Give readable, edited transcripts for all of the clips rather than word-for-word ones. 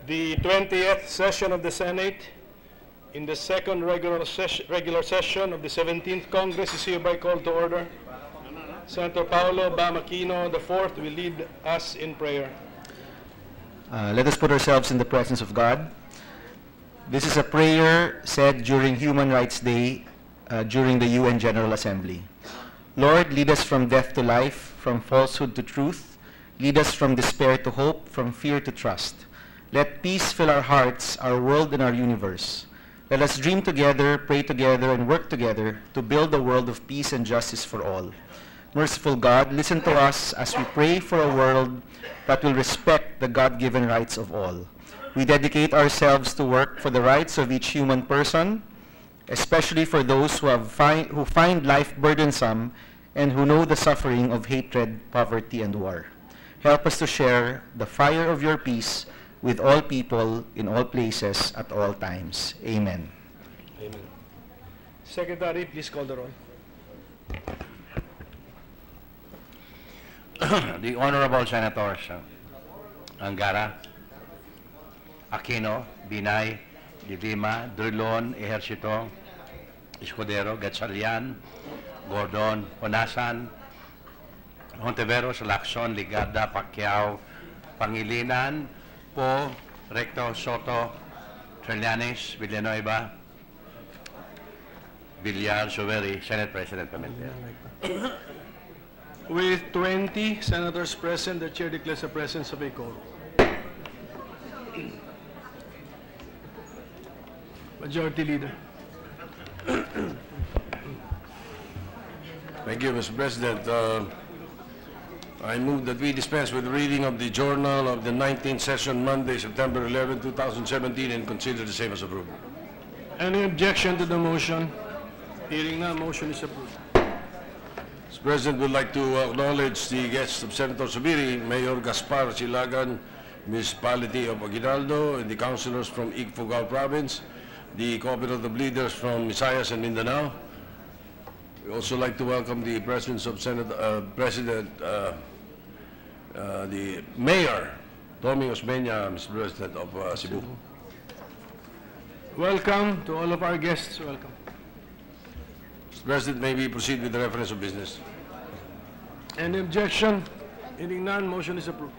The 20th session of the Senate in the second regular session of the 17th Congress is hereby called to order. Senator Paolo Bamakino IV will lead us in prayer. Let us put ourselves in the presence of God. This is a prayer said during Human Rights Day during the UN General Assembly. Lord, lead us from death to life, from falsehood to truth. Lead us from despair to hope, from fear to trust. Let peace fill our hearts, our world, and our universe. Let us dream together, pray together, and work together to build a world of peace and justice for all. Merciful God, listen to us as we pray for a world that will respect the God-given rights of all. We dedicate ourselves to work for the rights of each human person, especially for those who find life burdensome and who know the suffering of hatred, poverty, and war. Help us to share the fire of your peace with all people in all places at all times. Amen. Amen. Secretary, please call the roll. The Honorable Senators Angara, Aquino, Binay, Divima, Drilon, Ejercito, Escudero, Gatchalian, Gordon, Honasan, Hontiveros, Lacson, Ligarda, Pacquiao, Pangilinan, Po, Recto, Soto, Trillanes, Villanueva, Villar, Suveri, Senate President Pimentel. With 20 senators present, the chair declares the presence of a quorum. Majority Leader. Thank you, Mr. President. I move that we dispense with the reading of the journal of the 19th session, Monday, September 11, 2017, and consider the same as approved. Any objection to the motion? Hearing none, motion is approved. Mr. President, would like to acknowledge the guests of Senator Subiri, Mayor Gaspar Silagan, Municipality of Aguinaldo, and the councilors from Ifugao Province, the cooperative leaders from Visayas and Mindanao. We also like to welcome the presence of the Mayor, Tommy Osmeña, Mr. President of Cebu. Welcome to all of our guests. Welcome. Mr. President, may we proceed with the reference of business? Any objection? Hearing none, motion is approved.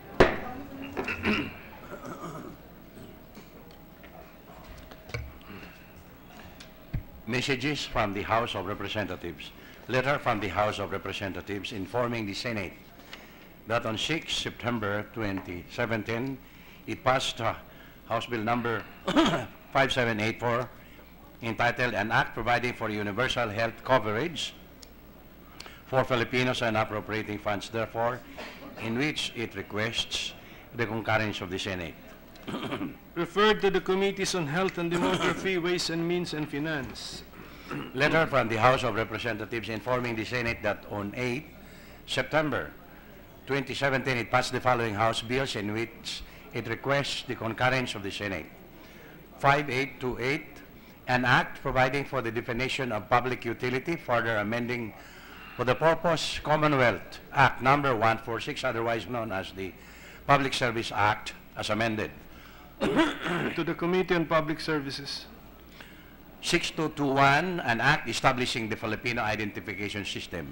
Messages from the House of Representatives. Letter from the House of Representatives informing the Senate that on 6 September 2017, it passed House Bill number 5784, entitled An Act Providing for Universal Health Coverage for Filipinos and appropriating funds, therefore, in which it requests the concurrence of the Senate. Referred to the Committees on Health and Demography, Ways and Means, and Finance. Letter from the House of Representatives informing the Senate that on 8 September 2017, it passed the following House bills in which it requests the concurrence of the Senate. 5828, an act providing for the definition of public utility, further amending for the purpose Commonwealth Act number 146, otherwise known as the Public Service Act, as amended. To the Committee on Public Services. 6221, an act establishing the Filipino Identification System.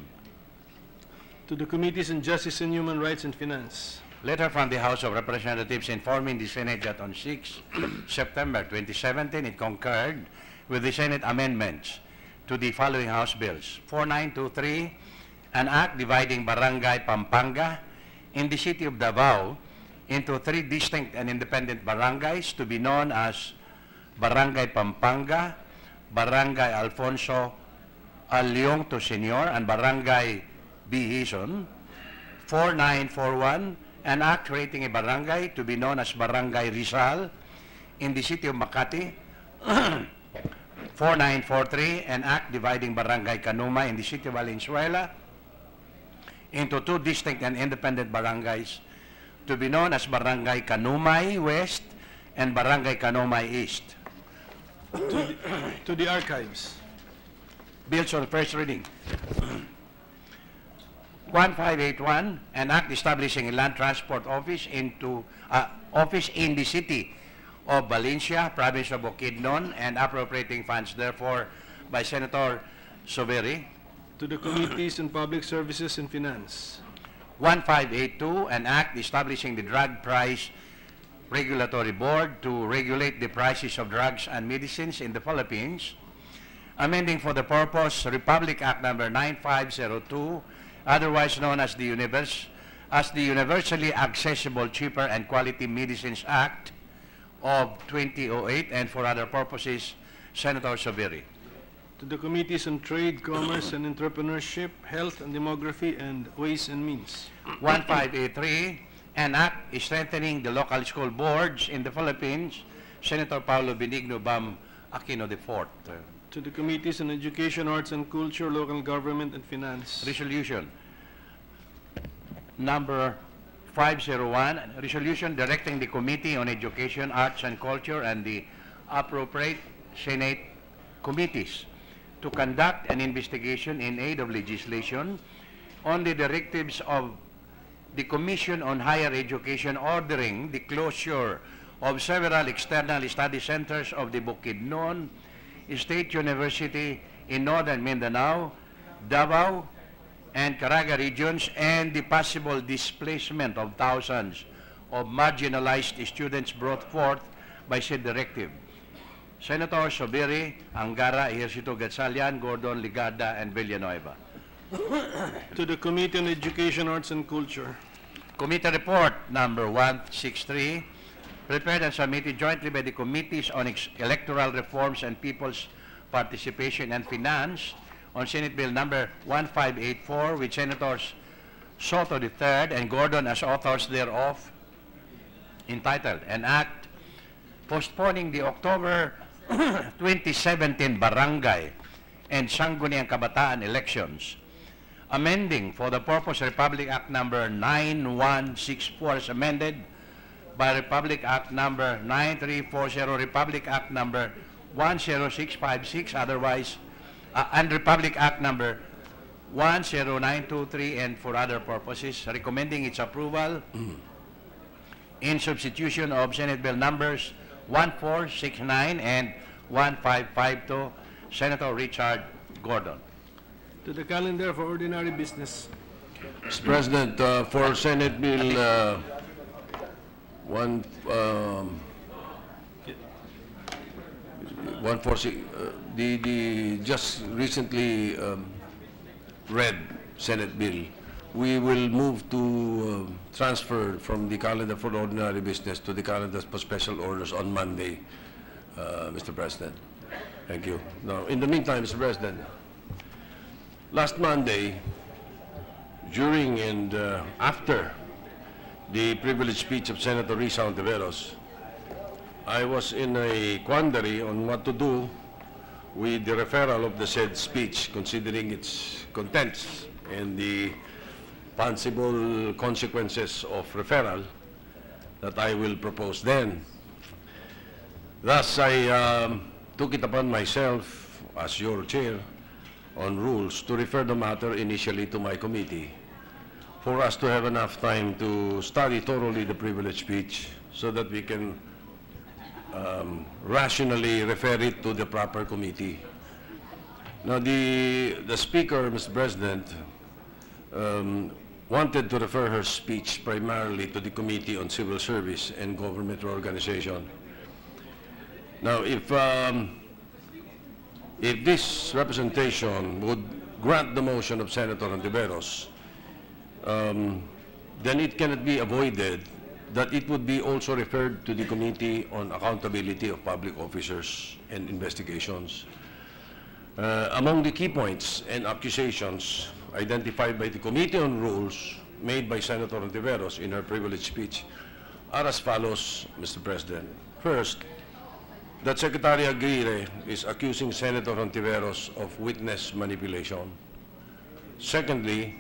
To the Committees on Justice and Human Rights and Finance. Letter from the House of Representatives informing the Senate that on 6 September 2017, it concurred with the Senate amendments to the following House bills. 4923, an act dividing Barangay Pampanga in the city of Davao into 3 distinct and independent barangays to be known as Barangay Pampanga, Barangay Alfonso Alyongto Sr., and Barangay Bihison. 4941, an act creating a barangay to be known as Barangay Rizal in the city of Makati. 4943, an act dividing Barangay Canuma in the city of Valenzuela into 2 distinct and independent barangays to be known as Barangay Canumay West and Barangay Canumay East. To the archives. Bills on first reading. 1581, an act establishing a land transport office in the city of Valencia, province of Bukidnon, and appropriating funds therefore by Senator Soberi. To the Committees on Public Services and Finance. 1582, an act establishing the Drug Price Regulatory Board to regulate the prices of drugs and medicines in the Philippines, amending for the purpose Republic Act number 9502, otherwise known as the Universally Accessible, Cheaper, and Quality Medicines Act of 2008, and for other purposes, Senator Soberi. To the Committees on Trade, Commerce and Entrepreneurship, Health and Demography, and Ways and Means. 1583, an act strengthening the local school boards in the Philippines, Senator Paulo Benigno Bam Aquino IV. To the Committees on Education, Arts and Culture, Local Government and Finance. Resolution number 501, resolution directing the Committee on Education, Arts and Culture and the appropriate Senate committees to conduct an investigation in aid of legislation on the directives of the Commission on Higher Education ordering the closure of several external study centers of the Bukidnon State University in Northern Mindanao, Davao, and Caraga regions, and the possible displacement of thousands of marginalized students brought forth by said directive. Senator Soberi, Angara, Ejercito Gatchalian, Gordon, Ligarda, and Villanueva. To the Committee on Education, Arts and Culture. Committee report number 163, prepared and submitted jointly by the Committees on Electoral Reforms and People's Participation and Finance on Senate Bill number 1584 with Senators Soto III and Gordon as authors thereof, entitled An Act Postponing the October 2017 Barangay and Sangguniang Kabataan Elections, amending for the purpose Republic Act number 9164 as amended by Republic Act number 9340, Republic Act number 10656, otherwise, and Republic Act number 10923, and for other purposes, recommending its approval in substitution of Senate Bill numbers 1469 and 1552, Senator Richard Gordon. To the calendar for ordinary business. Mr. President, for Senate Bill 146, the just recently read Senate bill, we will move to transfer from the calendar for ordinary business to the calendar for special orders on Monday, Mr. President. Thank you. Now, in the meantime, Mr. President, last Monday, during and after the privileged speech of Senator Risa Ontiveros, I was in a quandary on what to do with the referral of the said speech, considering its contents and the possible consequences of referral that I will propose then. Thus, I took it upon myself, as your chair on rules, to refer the matter initially to my committee for us to have enough time to study thoroughly the privileged speech so that we can rationally refer it to the proper committee. Now, the Speaker, Mr. President, wanted to refer her speech primarily to the Committee on Civil Service and Government Organization. Now, if this representation would grant the motion of Senator Ontiveros, then it cannot be avoided that it would be also referred to the Committee on Accountability of Public Officers and Investigations. Among the key points and accusations identified by the Committee on Rules made by Senator Ontiveros in her privileged speech are as follows, Mr. President. First, that Secretary Aguirre is accusing Senator Ontiveros of witness manipulation. Secondly,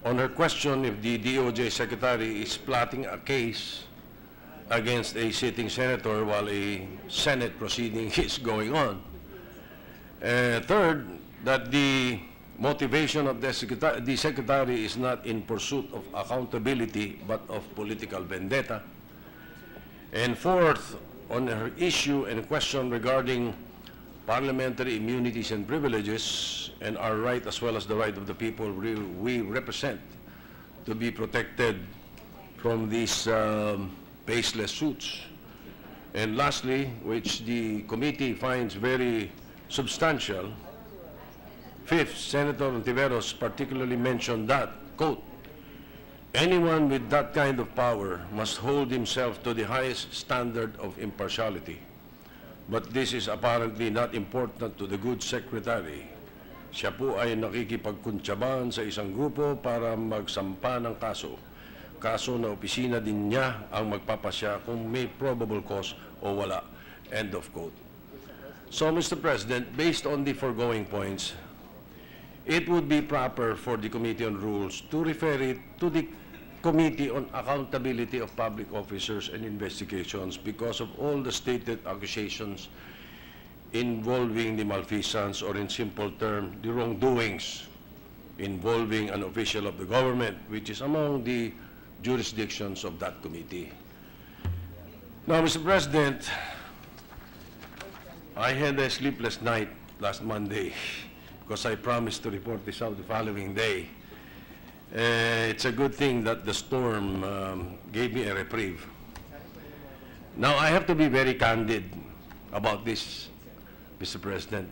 on her question if the DOJ Secretary is plotting a case against a sitting senator while a Senate proceeding is going on. Third, that the motivation of the Secretary is not in pursuit of accountability but of political vendetta. And fourth, on her issue and question regarding parliamentary immunities and privileges and our right as well as the right of the people we represent to be protected from these baseless suits. And lastly, which the committee finds very substantial, fifth, Senator Ontiveros particularly mentioned that, quote, anyone with that kind of power must hold himself to the highest standard of impartiality. But this is apparently not important to the good secretary. Siya po ay nakikipagkuntsabahan sa isang grupo para magsampa ng kaso. Kaso na opisina din niya ang magpapasya kung may probable cause o wala. End of quote. So, Mr. President, based on the foregoing points, it would be proper for the Committee on Rules to refer it to the Committee on Accountability of Public Officers and Investigations because of all the stated accusations involving the malfeasance, or in simple terms, the wrongdoings involving an official of the government, which is among the jurisdictions of that committee. Now, Mr. President, I had a sleepless night last Monday because I promised to report this out the following day. It's a good thing that the storm gave me a reprieve. Now, I have to be very candid about this, Mr. President.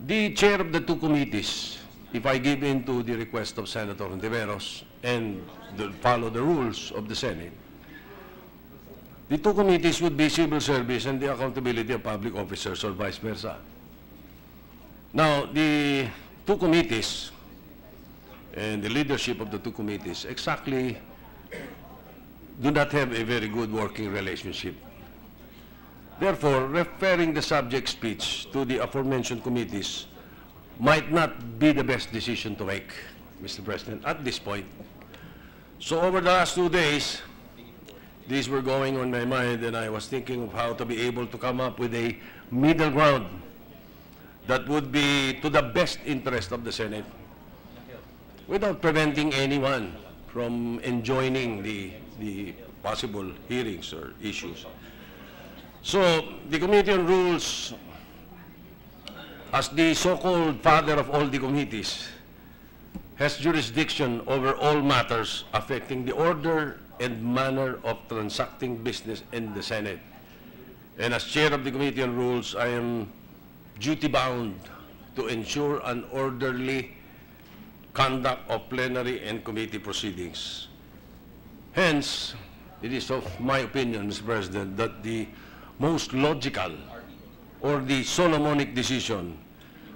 The chair of the two committees, if I give in to the request of Senator Ontiveros and follow the rules of the Senate, the two committees would be Civil Service and the Accountability of Public Officers, or vice versa. Now, the two committees and the leadership of the two committees exactly do not have a very good working relationship. Therefore, referring the subject speech to the aforementioned committees might not be the best decision to make, Mr. President, at this point. So over the last 2 days, these were going on my mind, and I was thinking of how to be able to come up with a middle ground that would be to the best interest of the Senate without preventing anyone from enjoining the possible hearings or issues. So the Committee on Rules, as the so-called father of all the committees, has jurisdiction over all matters affecting the order and manner of transacting business in the Senate. And as chair of the Committee on Rules, I am duty-bound to ensure an orderly conduct of plenary and committee proceedings. Hence, it is of my opinion, Mr. President, that the most logical or the Solomonic decision,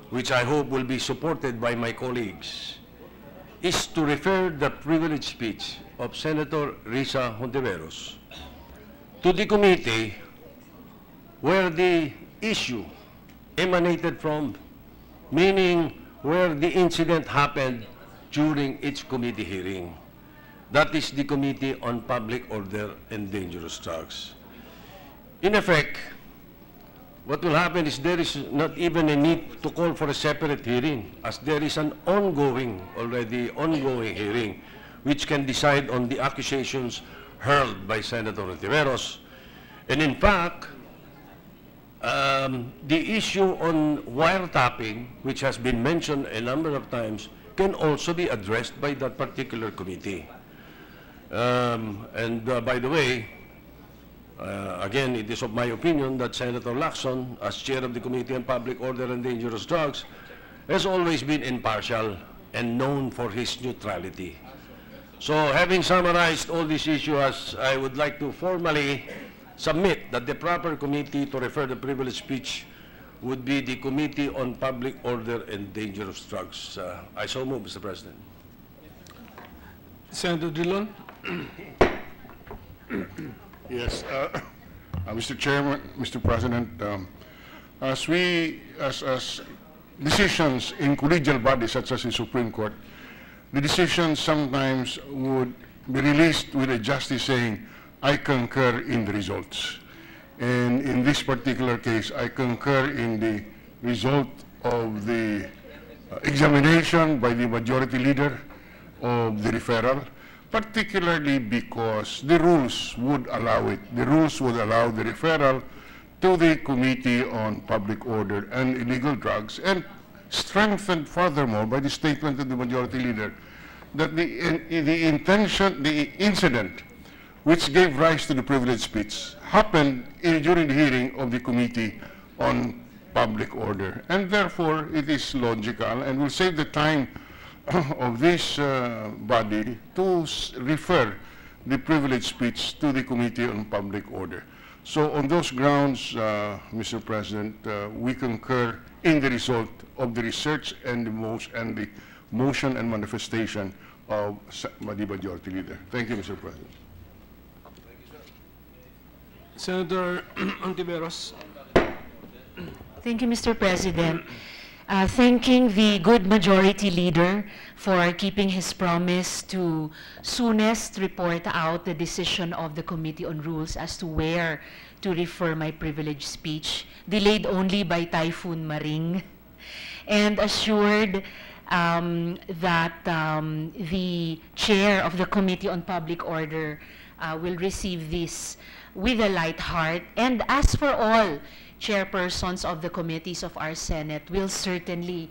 which I hope will be supported by my colleagues, is to refer the privileged speech of Senator Risa Hontiveros to the committee where the issue emanated from, meaning where the incident happened during its committee hearing. That is the Committee on Public Order and Dangerous Drugs. In effect, what will happen is there is not even a need to call for a separate hearing, as there is an already ongoing hearing, which can decide on the accusations hurled by Senator Ontiveros. And in fact, the issue on wiretapping, which has been mentioned a number of times, can also be addressed by that particular committee. By the way, again, it is of my opinion that Senator Lacson, as chair of the Committee on Public Order and Dangerous Drugs, has always been impartial and known for his neutrality. So, having summarized all these issues, I would like to formally submit that the proper committee to refer the privileged speech would be the Committee on Public Order and Dangerous Drugs. I so move, Mr. President. Senator Dillon. Yes, Mr. Chairman, Mr. President, as decisions in collegial bodies such as the Supreme Court, the decisions sometimes would be released with a justice saying, I concur in the results. And in this particular case, I concur in the result of the examination by the majority leader of the referral. particularly because the rules would allow it. The rules would allow the referral to the Committee on Public Order and Illegal Drugs, and strengthened furthermore by the statement of the Majority Leader that the incident which gave rise to the privileged speech happened during the hearing of the Committee on Public Order. And therefore, it is logical and will save the time of this body to refer the privileged speech to the Committee on Public Order. So on those grounds, Mr. President, we concur in the result of the research and the motion and manifestation of the Majority Leader. Thank you, Mr. President. Senator Ontiveros. Thank you, Mr. President. Thanking the good Majority Leader for keeping his promise to soonest report out the decision of the Committee on Rules as to where to refer my privileged speech, delayed only by Typhoon Maring, and assured that the chair of the Committee on Public Order will receive this with a light heart. And as for all chairpersons of the committees of our Senate, will certainly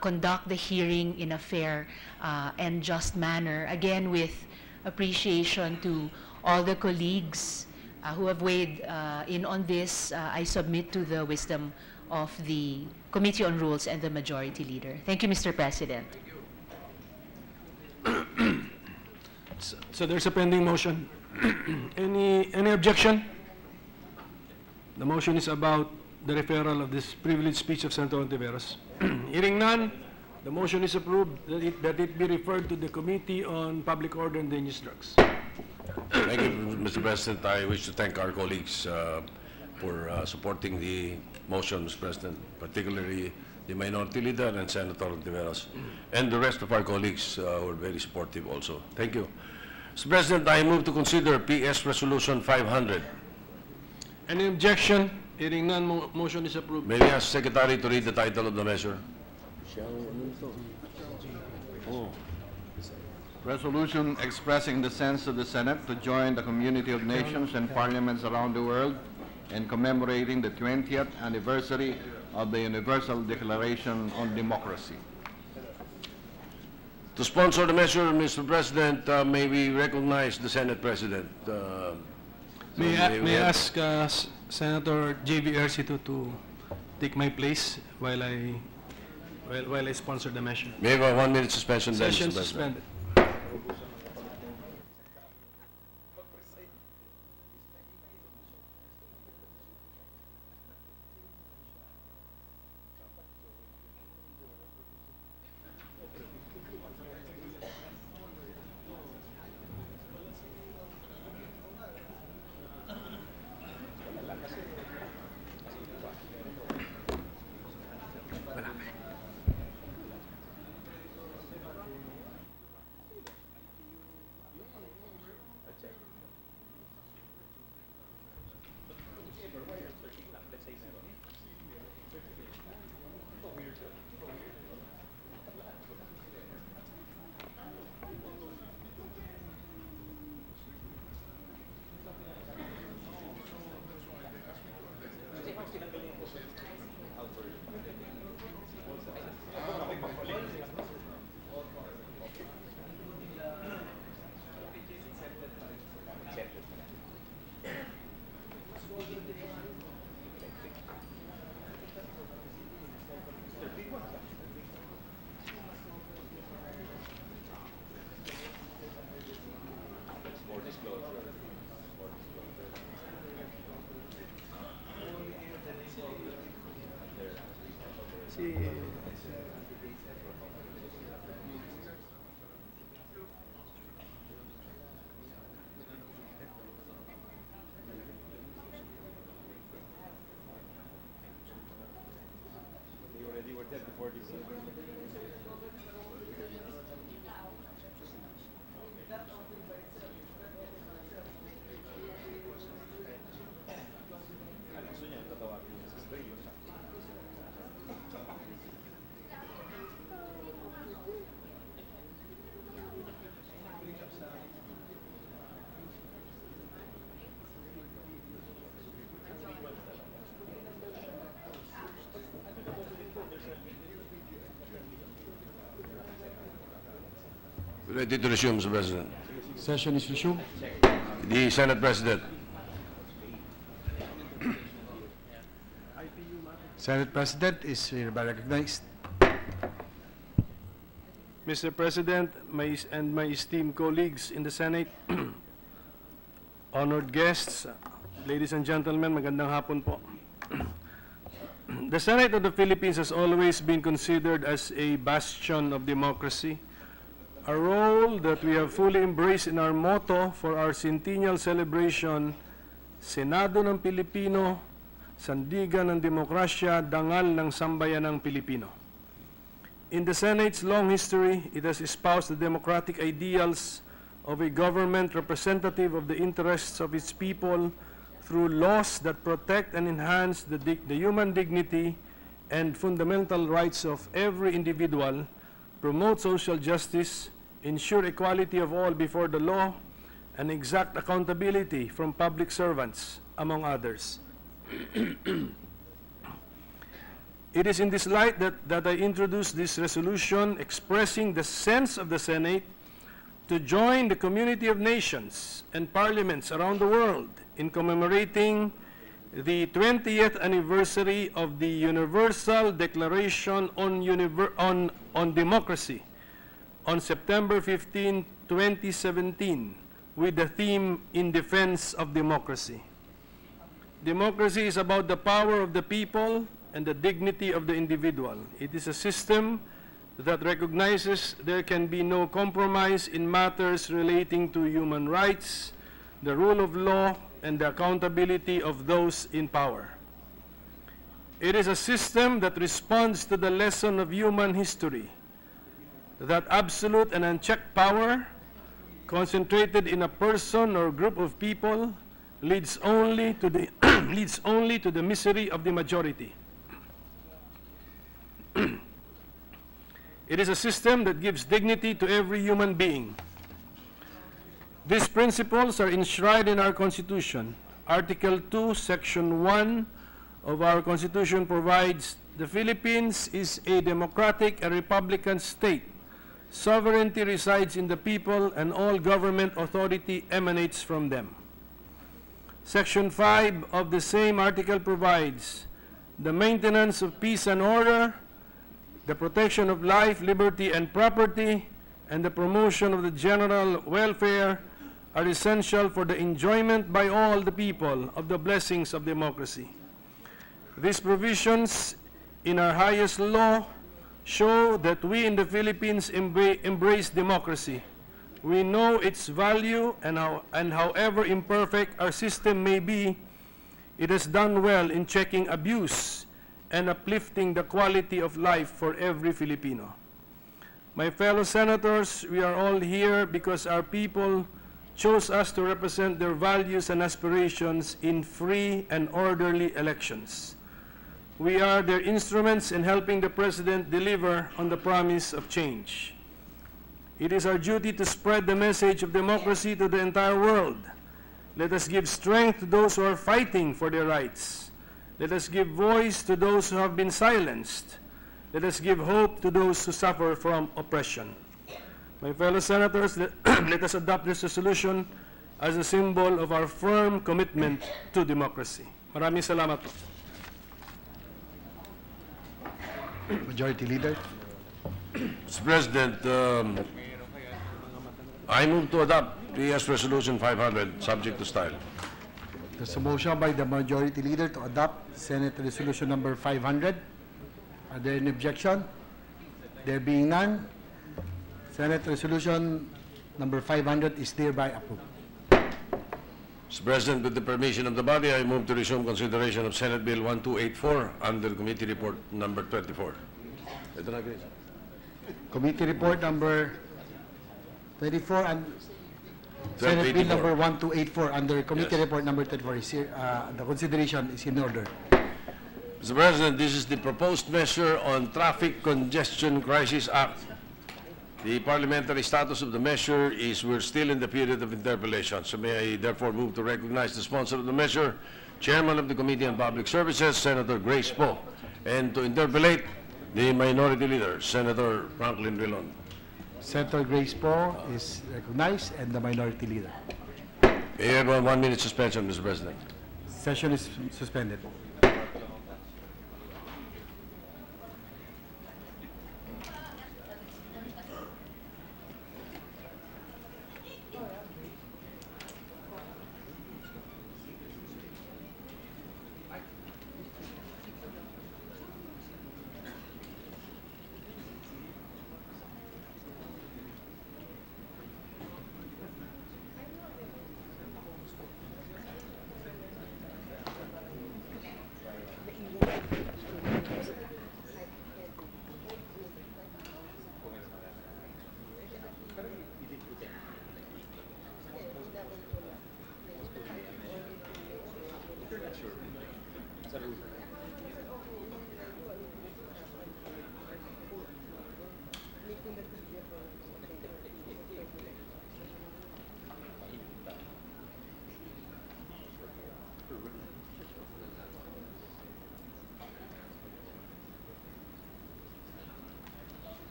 conduct the hearing in a fair and just manner. Again, with appreciation to all the colleagues who have weighed in on this, I submit to the wisdom of the Committee on Rules and the Majority Leader. Thank you, Mr. President. So there's a pending motion. Any objection? The motion is about the referral of this privileged speech of Senator Ontiveros. Hearing none, the motion is approved that it be referred to the Committee on Public Order and Dangerous Drugs. Thank you, Mr. President. I wish to thank our colleagues for supporting the motion, Mr. President, particularly the Minority Leader and Senator Ontiveros, and the rest of our colleagues were very supportive also. Thank you. Mr. President, I move to consider PS Resolution 500. Any objection? Hearing none, motion is approved. May we ask Secretary to read the title of the measure? Resolution expressing the sense of the Senate to join the community of nations and parliaments around the world in commemorating the 20th anniversary of the Universal Declaration on Democracy. To sponsor the measure, Mr. President, may we recognize the Senate President. May I ask Senator J.V. Ercito to take my place while I sponsor the measure. May we have a 1-minute suspension then, Session Mr. President. suspended. Ready to resume, Mr. President. Session is resumed. The Senate President. Senate President is hereby recognized. Mr. President, my esteemed colleagues in the Senate, honored guests, ladies and gentlemen, magandang hapon po. The Senate of the Philippines has always been considered as a bastion of democracy, a role that we have fully embraced in our motto for our centennial celebration, Senado ng Pilipino, Sandigan ng Demokrasya, Dangal ng Sambayanang Pilipino. In the Senate's long history, it has espoused the democratic ideals of a government representative of the interests of its people through laws that protect and enhance the human dignity and fundamental rights of every individual, promote social justice, ensure equality of all before the law, and exact accountability from public servants, among others. It is in this light that I introduce this resolution expressing the sense of the Senate to join the community of nations and parliaments around the world in commemorating the 20th anniversary of the Universal Declaration on Democracy on September 15, 2017, with the theme In Defense of Democracy. Democracy is about the power of the people and the dignity of the individual. It is a system that recognizes there can be no compromise in matters relating to human rights, the rule of law, and the accountability of those in power. It is a system that responds to the lesson of human history, that absolute and unchecked power, concentrated in a person or group of people, leads only to the leads only to the misery of the majority. It is a system that gives dignity to every human being. These principles are enshrined in our Constitution. Article 2, Section 1 of our Constitution provides the Philippines is a democratic and republican state. Sovereignty resides in the people and all government authority emanates from them. Section 5 of the same article provides the maintenance of peace and order, the protection of life, liberty, and property, and the promotion of the general welfare are essential for the enjoyment by all the people of the blessings of democracy. These provisions in our highest law show that we in the Philippines embrace democracy. We know its value, and however imperfect our system may be, it has done well in checking abuse and uplifting the quality of life for every Filipino. My fellow senators, we are all here because our people chose us to represent their values and aspirations in free and orderly elections. We are their instruments in helping the President deliver on the promise of change. It is our duty to spread the message of democracy to the entire world. Let us give strength to those who are fighting for their rights. Let us give voice to those who have been silenced. Let us give hope to those who suffer from oppression. My fellow senators, let us adopt this resolution as a symbol of our firm commitment to democracy. Maraming salamat po. Majority Leader. Mr. President, I move to adopt PS Resolution 500, subject to style. There's a motion by the Majority Leader to adopt Senate Resolution number 500. Are there any objection? There being none, Senate Resolution number 500 is hereby approved. Mr. President, with the permission of the body, I move to resume consideration of Senate Bill 1284 under Committee Report number 24. Ito na, Grace. Committee Report number 24 and Senate Bill number 1284 under Committee Yes. Report number 24 is here. The consideration is in order. Mr. President, this is the proposed measure on Traffic Congestion Crisis Act. The parliamentary status of the measure is we're still in the period of interpellation. So may I therefore move to recognize the sponsor of the measure, Chairman of the Committee on Public Services, Senator Grace Poe, and to interpellate the Minority Leader, Senator Franklin Drilon. Senator Grace Poe is recognized, and the Minority Leader. Mayor, 1 minute suspension, Mr. President. Session is suspended.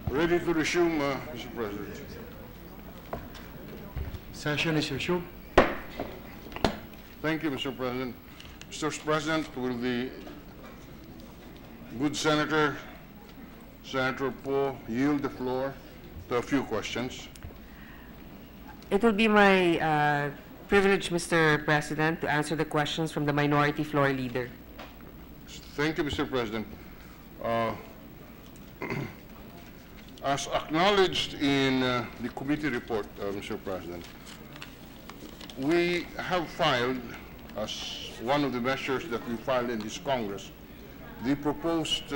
Ready to resume, Mr. President. Session is resumed. Thank you, Mr. President. Mr. President, will the good Senator Poe yield the floor to a few questions? It will be my privilege, Mr. President, to answer the questions from the Minority Floor Leader. Thank you, Mr. President. As acknowledged in the committee report, Mr. President, we have filed, as one of the measures that we filed in this Congress, the proposed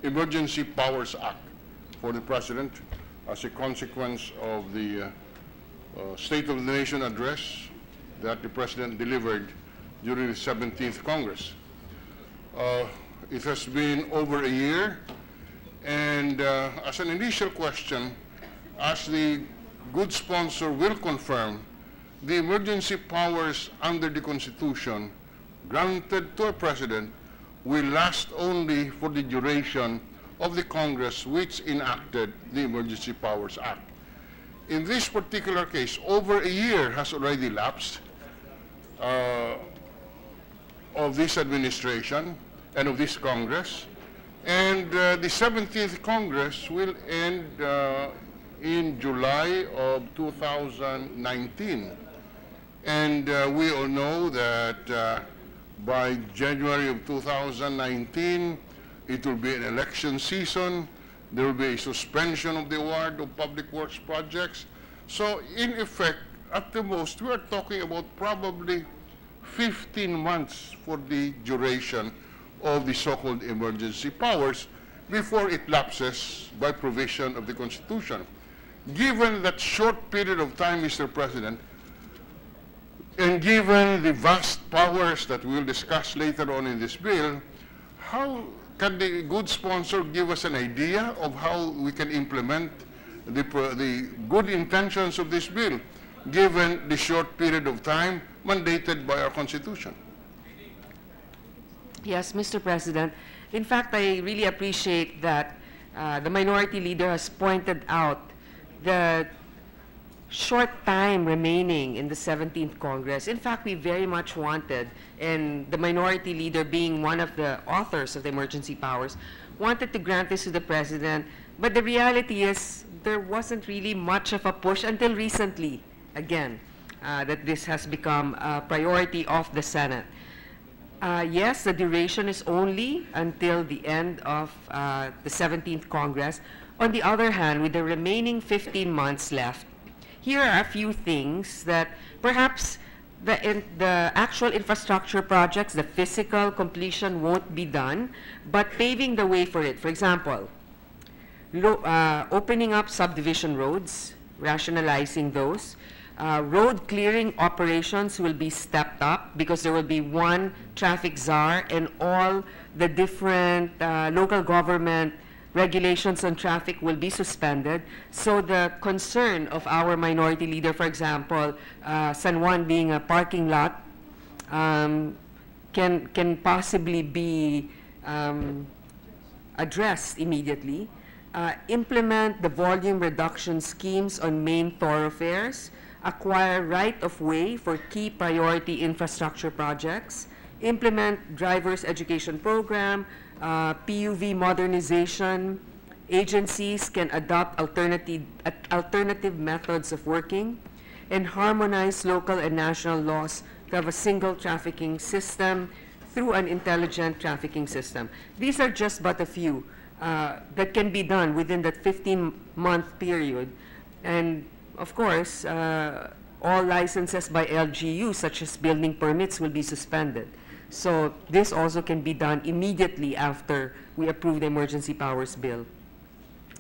Emergency Powers Act for the President as a consequence of the State of the Nation address that the President delivered during the 17th Congress. It has been over a year, and as an initial question, as the good sponsor will confirm, the emergency powers under the Constitution granted to a President will last only for the duration of the Congress which enacted the Emergency Powers Act. In this particular case, over a year has already elapsed of this administration and of this Congress, and the 17th Congress will end in July of 2019. And we all know that by January of 2019, it will be an election season. There will be a suspension of the award of public works projects. So in effect, at the most, we are talking about probably 15 months for the duration of the so-called emergency powers before it lapses by provision of the Constitution. Given that short period of time, Mr. President, and given the vast powers that we'll discuss later on in this bill, how can the good sponsor give us an idea of how we can implement the good intentions of this bill, given the short period of time mandated by our Constitution? Yes, Mr. President. In fact, I really appreciate that the Minority Leader has pointed out the short time remaining in the 17th Congress. In fact, we very much wanted, and the Minority Leader being one of the authors of the emergency powers, wanted to grant this to the President, but the reality is there wasn't really much of a push until recently, again, that this has become a priority of the Senate. Yes, the duration is only until the end of the 17th Congress. On the other hand, with the remaining 15 months left, here are a few things that perhaps the actual infrastructure projects, the physical completion won't be done, but paving the way for it. For example, opening up subdivision roads, rationalizing those. Road clearing operations will be stepped up because there will be one traffic czar and all the different local government regulations on traffic will be suspended. So the concern of our minority leader, for example, San Juan being a parking lot, can possibly be addressed immediately. Implement the volume reduction schemes on main thoroughfares, acquire right-of-way for key priority infrastructure projects, implement driver's education program, PUV modernization. Agencies can adopt alternative methods of working, and harmonize local and national laws to have a single trafficking system through an intelligent trafficking system. These are just but a few that can be done within that 15-month period. And of course, all licenses by LGU, such as building permits, will be suspended. So this also can be done immediately after we approve the emergency powers bill.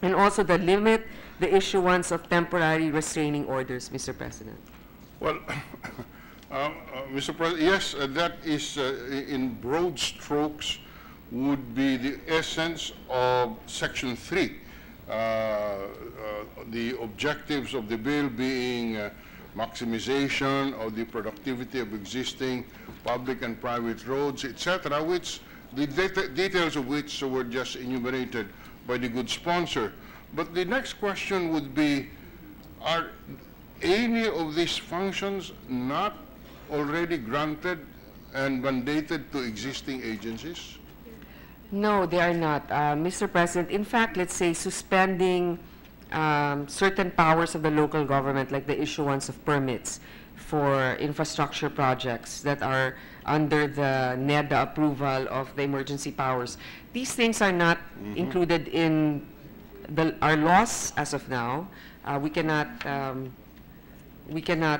And also the limit the issuance of temporary restraining orders, Mr. President. Well, Mr. President, yes, that is, in broad strokes, would be the essence of Section 3. The objectives of the bill being maximization of the productivity of existing public and private roads, etc., which the details of which were just enumerated by the good sponsor. But the next question would be, are any of these functions not already granted and mandated to existing agencies? No, they are not, Mr. President. In fact, let's say suspending certain powers of the local government, like the issuance of permits for infrastructure projects that are under the NEDA approval of the emergency powers. These things are not included in our laws as of now. We cannot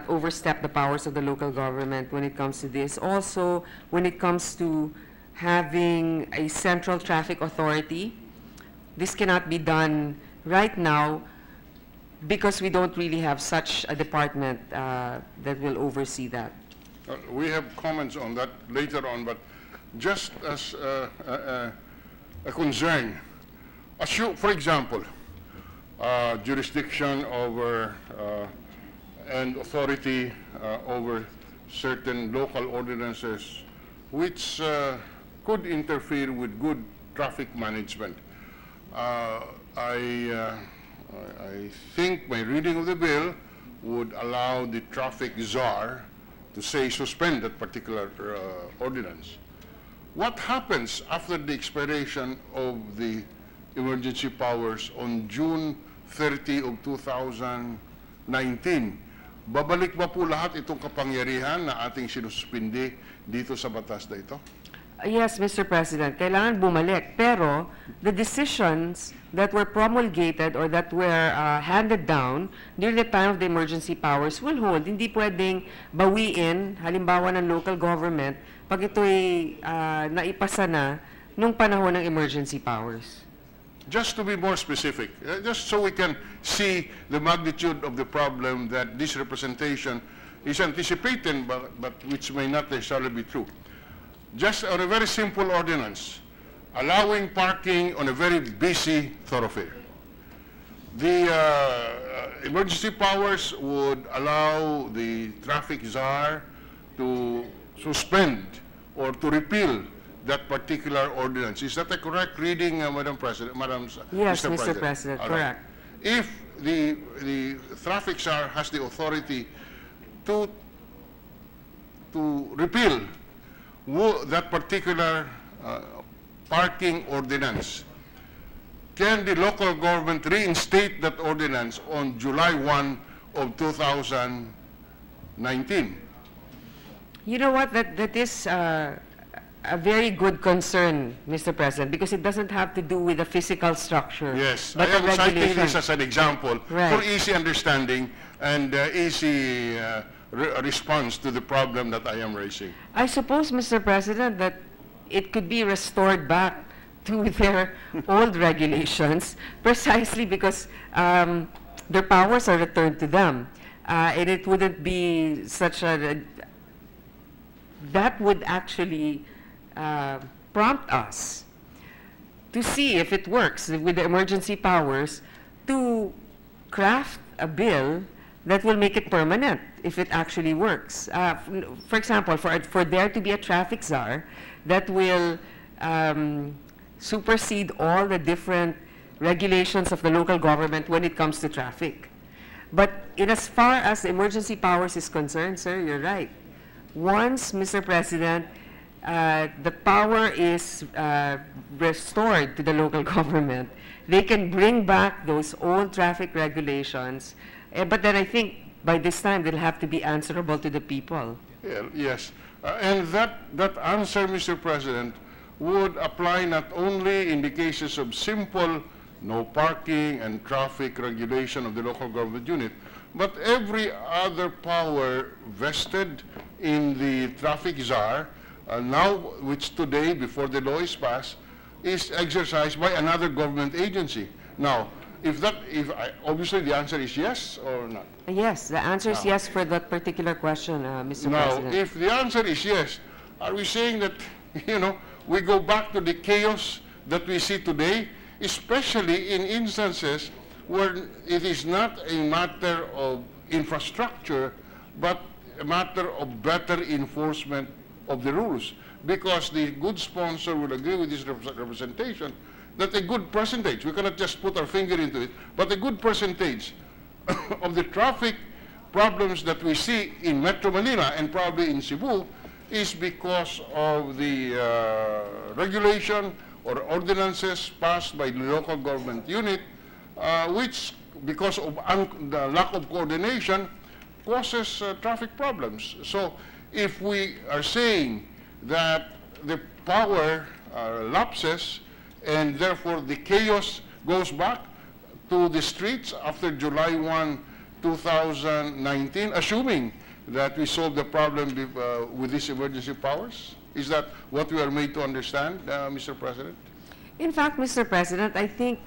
overstep the powers of the local government when it comes to this. Also, when it comes to having a central traffic authority, this cannot be done right now because we don't really have such a department that will oversee that. We have comments on that later on, but just as a concern, for example, jurisdiction over and authority over certain local ordinances which could interfere with good traffic management. I think my reading of the bill would allow the traffic czar to say suspend that particular ordinance. What happens after the expiration of the emergency powers on June 30 of 2019? Babalik ba po lahat itong kapangyarihan na ating sinususpindi dito sa batas na ito? Yes, Mr. President, kailangan bumalik. Pero the decisions that were promulgated or that were handed down during the time of the emergency powers will hold. Hindi pwedeng bawiin, halimbawa ng local government, pag ito'y naipasa na nung panahon ng emergency powers. Just to be more specific, just so we can see the magnitude of the problem that this representation is anticipating, but which may not necessarily be true. Just on a very simple ordinance, allowing parking on a very busy thoroughfare. The emergency powers would allow the traffic czar to suspend or to repeal that particular ordinance. Is that a correct reading, Madam President? Yes, Mr. President, correct. If the traffic czar has the authority to repeal that particular parking ordinance, can the local government reinstate that ordinance on July 1 of 2019? You know what, that is a very good concern, Mr. President, because it doesn't have to do with the physical structure. Yes, but I am citing this regulation. as an example for easy understanding and easy response to the problem that I am raising. I suppose, Mr. President, that it could be restored back to their old regulations precisely because their powers are returned to them. And it wouldn't be such a, that would actually prompt us to see if it works with the emergency powers to craft a bill that will make it permanent if it actually works. For example, for there to be a traffic czar that will supersede all the different regulations of the local government when it comes to traffic. But in as far as emergency powers is concerned, sir, you're right. Once, Mr. President, the power is restored to the local government, they can bring back those old traffic regulations. But then I think by this time they'll have to be answerable to the people. Yeah, yes. And that answer, Mr. President, would apply not only in the cases of simple no parking and traffic regulation of the local government unit, but every other power vested in the traffic czar, now, which today, before the law is passed, is exercised by another government agency. Now, obviously the answer is yes or not? Yes, the answer is yes for that particular question, Mr. President. Now, if the answer is yes, are we saying that, we go back to the chaos that we see today, especially in instances where it is not a matter of infrastructure, but a matter of better enforcement of the rules? Because the good sponsor will agree with this representation that a good percentage, we cannot just put our finger into it, but a good percentage of the traffic problems that we see in Metro Manila and probably in Cebu is because of the regulation or ordinances passed by the local government unit, which, because of the lack of coordination, causes traffic problems. So if we are saying that the power lapses and therefore the chaos goes back to the streets after July 1, 2019, assuming that we solve the problem with these emergency powers? Is that what we are made to understand, Mr. President? In fact, Mr. President, I think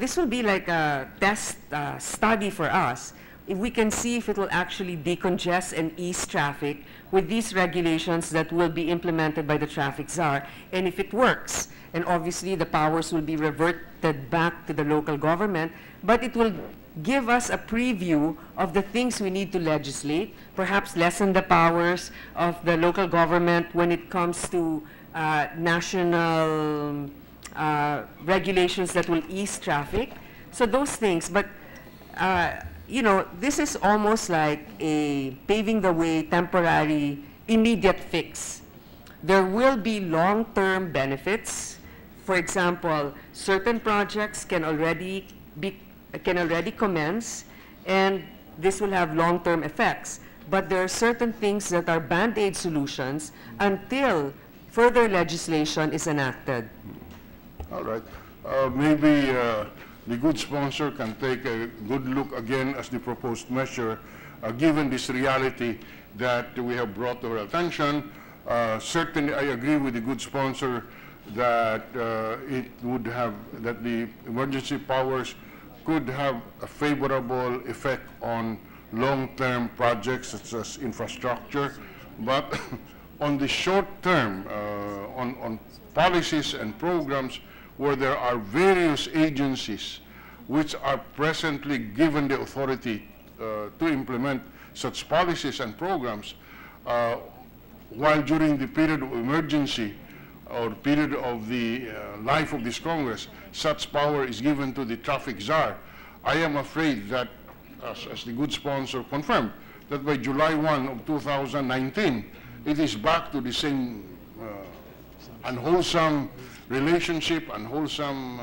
this will be like a test study for us. If we can see if it will actually decongest and ease traffic with these regulations that will be implemented by the traffic czar, and if it works, and obviously the powers will be reverted back to the local government, but it will give us a preview of the things we need to legislate, perhaps lessen the powers of the local government when it comes to national regulations that will ease traffic. So those things, but this is almost like a paving the way, temporary, immediate fix. There will be long-term benefits. For example, certain projects can already commence, and this will have long-term effects. But there are certain things that are band-aid solutions until further legislation is enacted. All right. Maybe the good sponsor can take a good look again as the proposed measure, given this reality that we have brought to our attention. Certainly, I agree with the good sponsor that that the emergency powers could have a favorable effect on long-term projects such as infrastructure, but on the short term, on policies and programs where there are various agencies which are presently given the authority to implement such policies and programs, while during the period of emergency or period of the life of this Congress, such power is given to the traffic czar. I am afraid that, as the good sponsor confirmed, that by July 1 of 2019, it is back to the same unwholesome relationship, unwholesome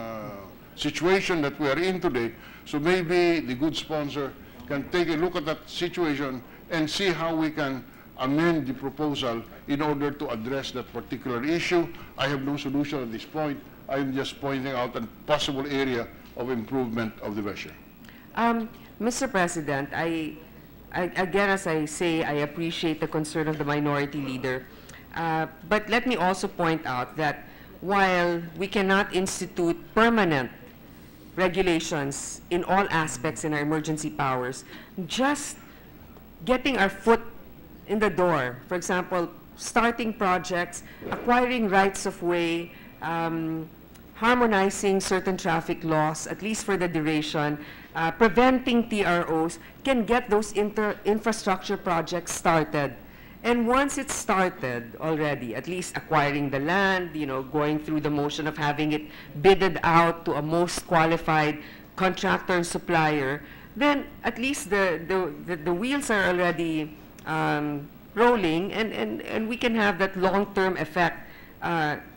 situation that we are in today. So maybe the good sponsor can take a look at that situation and see how we can amend the proposal in order to address that particular issue. I have no solution at this point. I am just pointing out a possible area of improvement of the measure. Mr. President, again, as I say, I appreciate the concern of the minority leader. But let me also point out that while we cannot institute permanent regulations in all aspects in our emergency powers, just getting our foot in the door, for example, starting projects, acquiring rights of way, harmonizing certain traffic laws, at least for the duration, preventing TROs, can get those infrastructure projects started. And once it's started already, at least acquiring the land, you know, going through the motion of having it bidded out to a most qualified contractor and supplier, then at least the wheels are already rolling, and we can have that long-term effect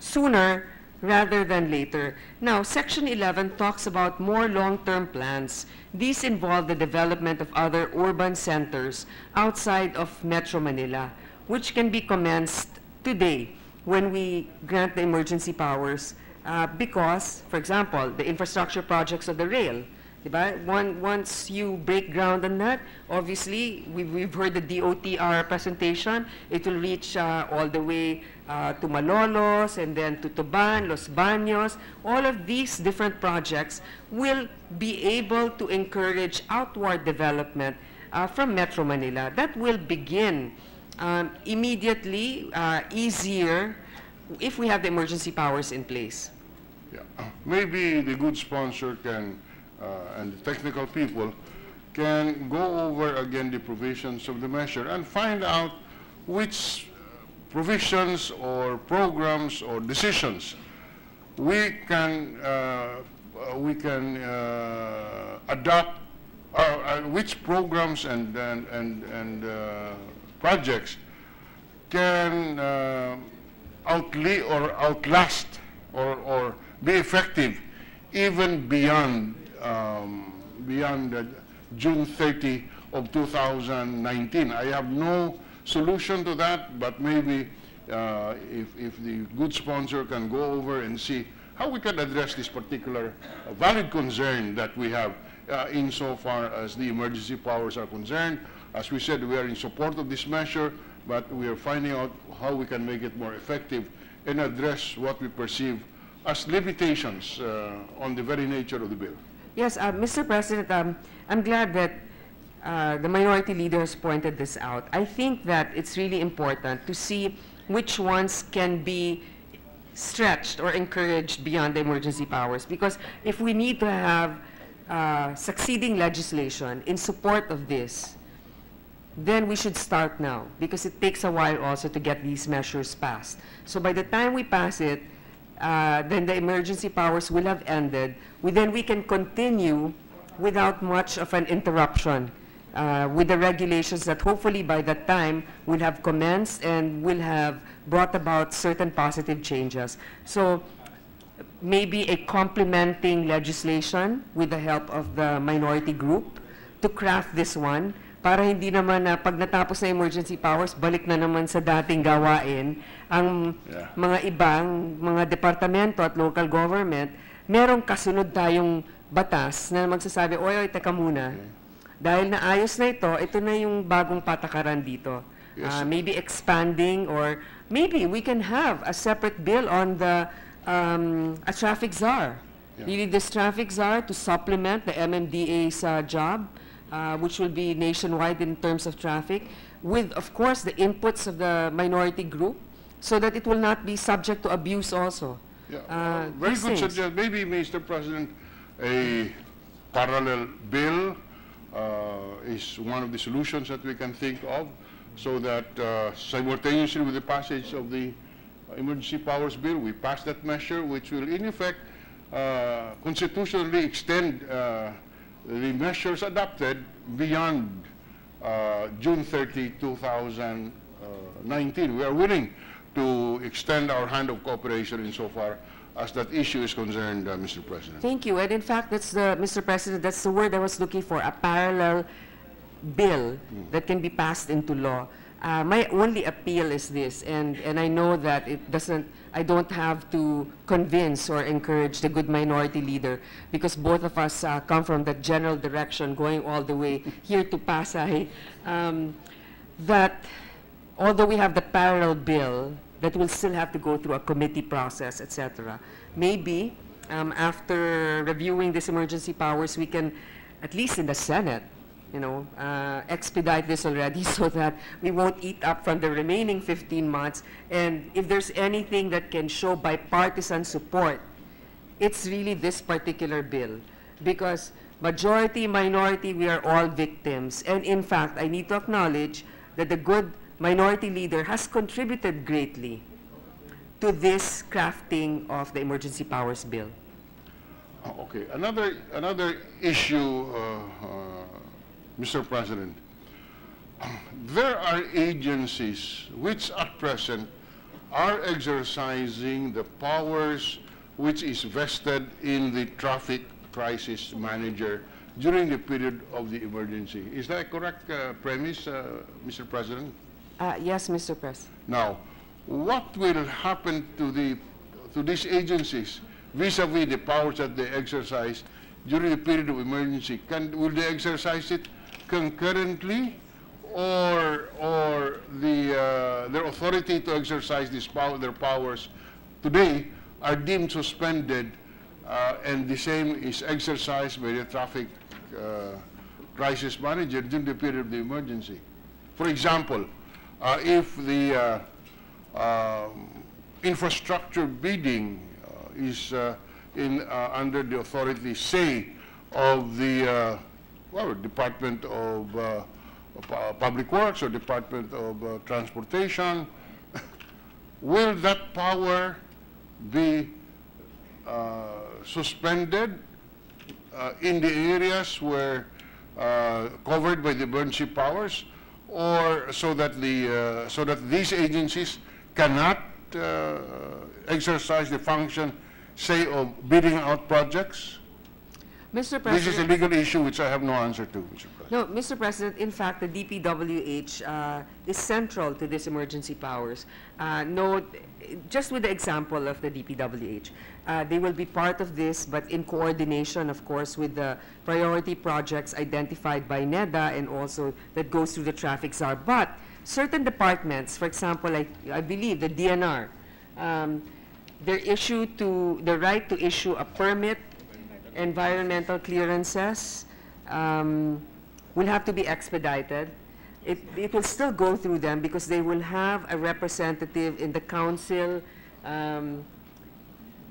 sooner rather than later. Now, Section 11 talks about more long-term plans. These involve the development of other urban centers outside of Metro Manila, which can be commenced today when we grant the emergency powers because, for example, the infrastructure projects of the rail, diba? Once you break ground on that, obviously, we've heard the DOTR presentation. It will reach all the way to Malolos and then to Tuban, Los Baños. All of these different projects will be able to encourage outward development from Metro Manila. That will begin immediately, easier, if we have the emergency powers in place. Yeah. Maybe the good sponsor can, and the technical people can go over again the provisions of the measure and find out which provisions or programs or decisions we can adopt, which programs and projects can outlast or be effective even beyond June 30 of 2019. I have no solution to that, but maybe if the good sponsor can go over and see how we can address this particular valid concern that we have insofar as the emergency powers are concerned. As we said, we are in support of this measure, but we are finding out how we can make it more effective and address what we perceive as limitations on the very nature of the bill. Yes, Mr. President, I'm glad that the minority leader has pointed this out. I think that it's really important to see which ones can be stretched or encouraged beyond the emergency powers, because if we need to have succeeding legislation in support of this, then we should start now, because it takes a while also to get these measures passed. So by the time we pass it, then the emergency powers will have ended. Then we can continue without much of an interruption with the regulations that hopefully by that time will have commenced and will have brought about certain positive changes. So maybe a complementing legislation with the help of the minority group to craft this one, para hindi naman na pag natapos na emergency powers, balik na naman sa dating gawain ang mga ibang mga departamento at local government. Merong kasunod tayong batas na magsasabi, oy, teka muna. Dahil naayos na ito na yung bagong patakaran dito. Maybe expanding, or maybe we can have a separate bill on the a traffic czar. Really, this traffic czar to supplement the MMDA's job, which will be nationwide in terms of traffic, with, of course, the inputs of the minority group, so that it will not be subject to abuse also. Very good suggestion. Maybe, Mr. President, a parallel bill is one of the solutions that we can think of, so that simultaneously with the passage of the emergency powers bill, we pass that measure, which will in effect constitutionally extend the measures adopted beyond June 30, 2019. We are willing to extend our hand of cooperation insofar as that issue is concerned, Mr. President. Thank you. And in fact, that's the, Mr. President, that's the word I was looking for, a parallel bill that can be passed into law. My only appeal is this, and I know that it doesn't, I don't have to convince or encourage the good minority leader, because both of us come from that general direction going all the way here to Pasay, that although we have the parallel bill, that will still have to go through a committee process, etc. Maybe after reviewing these emergency powers, we can, at least in the Senate, expedite this already so that we won't eat up from the remaining 15 months. And if there's anything that can show bipartisan support, it's really this particular bill. Because majority, minority, we are all victims. And in fact, I need to acknowledge that the good minority leader has contributed greatly to this crafting of the emergency powers bill. Okay, another issue, Mr. President. There are agencies which at present are exercising the powers which is vested in the traffic crisis manager during the period of the emergency. Is that a correct premise, Mr. President? Yes, Mr. President. Now, what will happen to these agencies vis-a-vis the powers that they exercise during the period of emergency? Will they exercise it concurrently, or their authority to exercise their powers today are deemed suspended, and the same is exercised by the traffic crisis manager during the period of the emergency? For example, if the infrastructure bidding is under the authority, say, of the Department of Public Works or Department of Transportation, will that power be suspended in the areas where covered by the emergency powers, or so that these agencies cannot exercise the function, say, of bidding out projects? Mr. President, this is a legal issue which I have no answer to, Mr. President. No, Mr. President, in fact, the DPWH is central to these emergency powers. Just with the example of the DPWH, they will be part of this, but in coordination, of course, with the priority projects identified by NEDA and also that goes through the traffic czar. But certain departments, for example, I believe the DNR, the right to issue a permit, environmental clearances, will have to be expedited. It will still go through them because they will have a representative in the council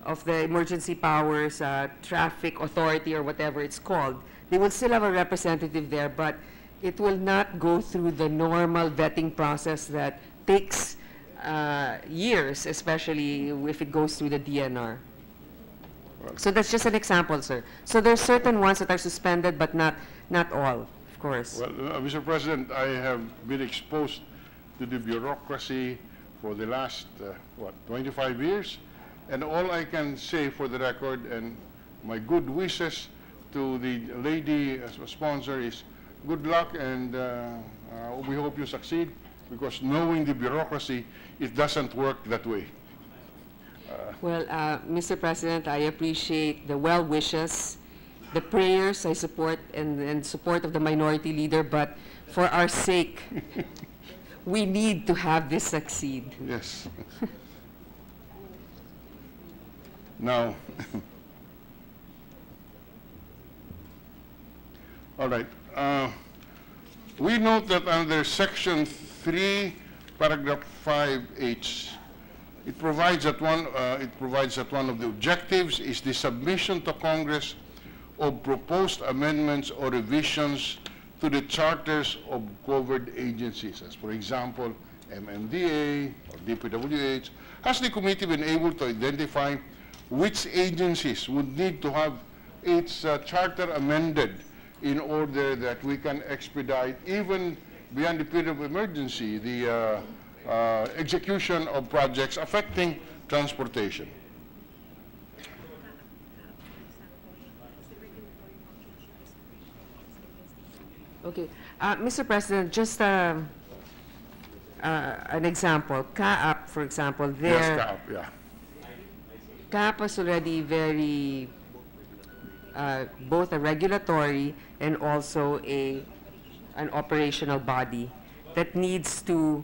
of the emergency powers, traffic authority, or whatever it's called. They will still have a representative there, but it will not go through the normal vetting process that takes years, especially if it goes through the DNR. So that's just an example, sir. So there's certain ones that are suspended, but not all, of course. Well, Mr. President, I have been exposed to the bureaucracy for the last, 25 years? And all I can say for the record, and my good wishes to the lady sponsor, is good luck, and we hope you succeed, because knowing the bureaucracy, it doesn't work that way. Well, Mr. President, I appreciate the well wishes, the prayers I support, and support of the minority leader, but for our sake, we need to have this succeed. Yes. Now, all right. We note that under Section 3, Paragraph 5H, it provides that one of the objectives is the submission to Congress of proposed amendments or revisions to the charters of covered agencies, as for example, MMDA or DPWH. Has the committee been able to identify which agencies would need to have its charter amended in order that we can expedite, even beyond the period of emergency, the execution of projects affecting transportation? Okay. Mr. President, just an example. CAAP, for example, Yes, CAAP, yeah. CAAP is already very, both a regulatory and also an operational body that needs to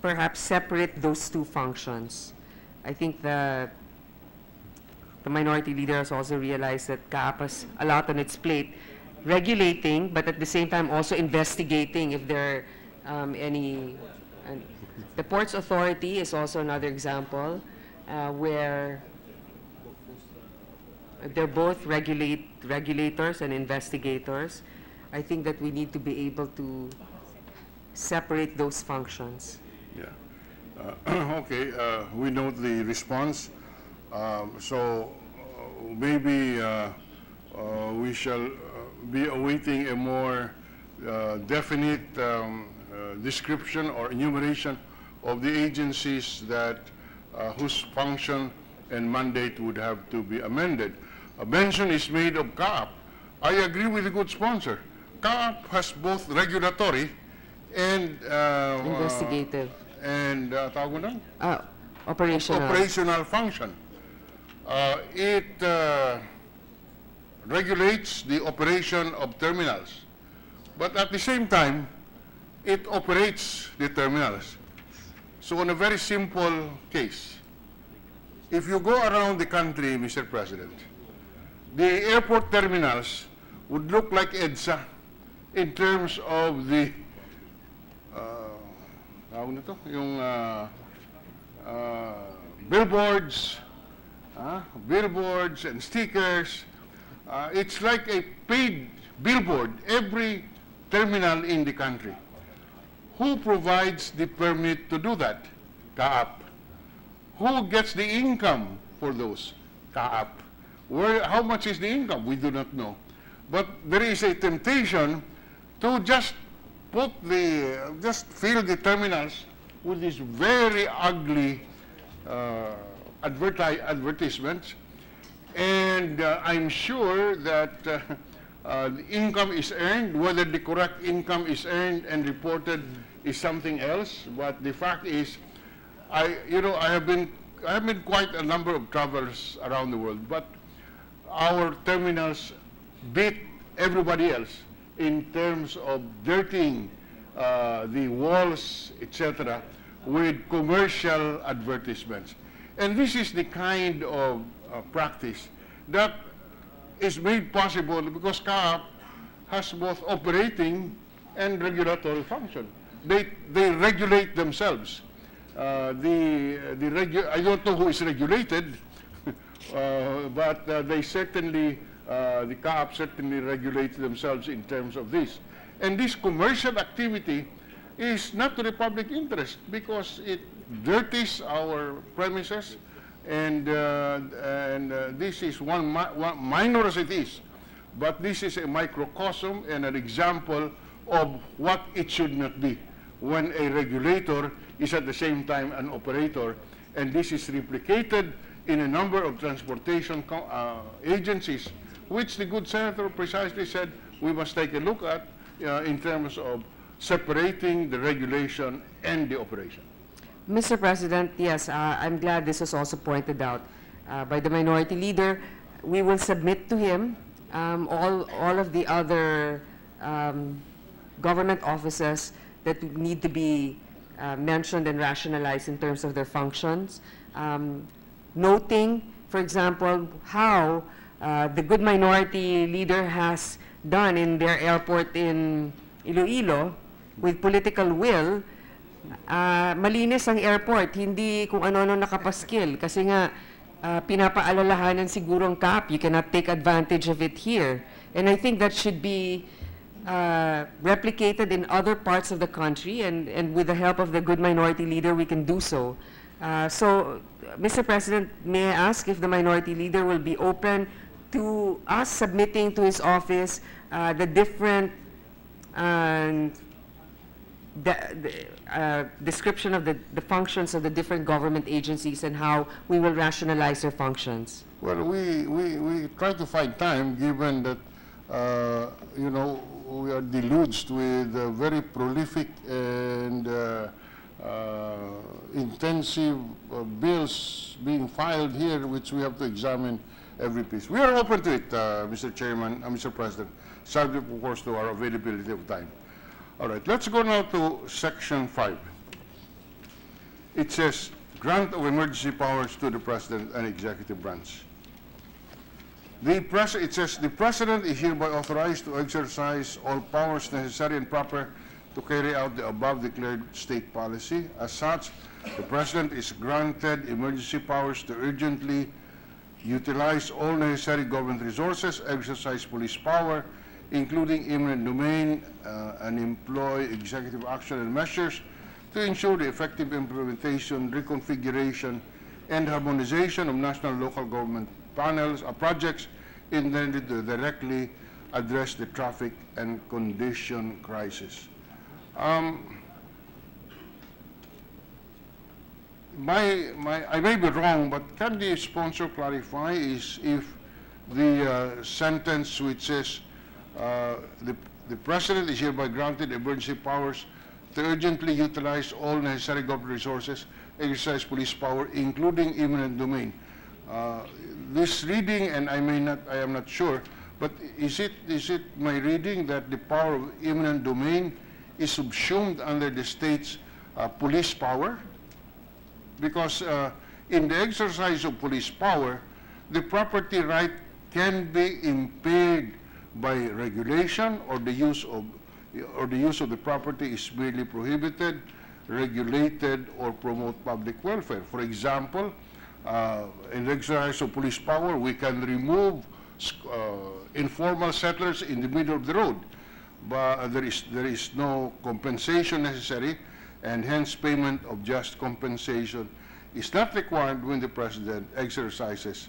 perhaps separate those two functions. I think the minority leader has also realized that CAAP has a lot on its plate, regulating, but at the same time also investigating if there are any. And the Ports Authority is also another example where they're both regulators and investigators. I think that we need to be able to separate those functions. Yeah. Okay, we note the response. Maybe we shall be awaiting a more definite description or enumeration of the agencies that whose function and mandate would have to be amended. A mention is made of CAAP. I agree with the good sponsor. CAAP has both regulatory and Investigative. And tawag mo nun? Operational. Operational function. It regulates the operation of terminals, but at the same time, it operates the terminals. So in a very simple case, if you go around the country, Mr. President, the airport terminals would look like EDSA in terms of the billboards, billboards and stickers. It's like a paid billboard, every terminal in the country. Who provides the permit to do that? CAAP. Who gets the income for those? CAAP. How much is the income? We do not know. But there is a temptation to just fill the terminals with these very ugly advertisements, and I'm sure that the income is earned. Whether the correct income is earned and reported is something else. But the fact is, I have been quite a number of travels around the world, but our terminals beat everybody else in terms of dirtying the walls, etc., with commercial advertisements. And this is the kind of practice that is made possible because CAAP has both operating and regulatory function. They regulate themselves. I don't know who is regulated, but they certainly, the CAAP certainly regulates themselves in terms of this. And this commercial activity is not to the public interest because it dirties our premises, and this is one minor as it is, but this is a microcosm and an example of what it should not be when a regulator is at the same time an operator, and this is replicated in a number of transportation agencies, which the good senator precisely said we must take a look at in terms of separating the regulation and the operation. Mr. President, yes, I'm glad this was also pointed out by the minority leader. We will submit to him all of the other government offices that need to be mentioned and rationalized in terms of their functions, noting, for example, how the good minority leader has done in their airport in Iloilo with political will. Malinis ang airport, hindi kung ano-ano nakapaskil. Kasi nga, pinapaalalahanan siguro ang CAAP, you cannot take advantage of it here. And I think that should be replicated in other parts of the country, and with the help of the good minority leader, we can do so. So, Mr. President, may I ask if the minority leader will be open to us submitting to his office the different description of the functions of the different government agencies and how we will rationalize their functions? Well, we try to find time, given that we are deluged with very prolific and intensive bills being filed here, which we have to examine every piece. We are open to it, Mr. Chairman, Mr. President, subject, of course, to our availability of time. All right, let's go now to Section 5. it says, grant of emergency powers to the President and Executive Branch. It says, the President is hereby authorized to exercise all powers necessary and proper to carry out the above declared state policy. As such, the President is granted emergency powers to urgently utilize all necessary government resources, exercise police power, including eminent domain, and employ executive action and measures to ensure the effective implementation, reconfiguration, and harmonization of national and local government panels or projects intended to directly address the traffic and condition crisis. I may be wrong, but can the sponsor clarify is if the sentence which says the President is hereby granted emergency powers to urgently utilize all necessary government resources, exercise police power, including eminent domain. This reading, and I am not sure, but is it my reading that the power of eminent domain is subsumed under the state's police power? Because in the exercise of police power, the property right can be impaired by regulation, or the use of the property is merely prohibited, regulated, or promote public welfare. For example, in the exercise of police power, we can remove informal settlers in the middle of the road, but there is no compensation necessary, and hence payment of just compensation is not required when the President exercises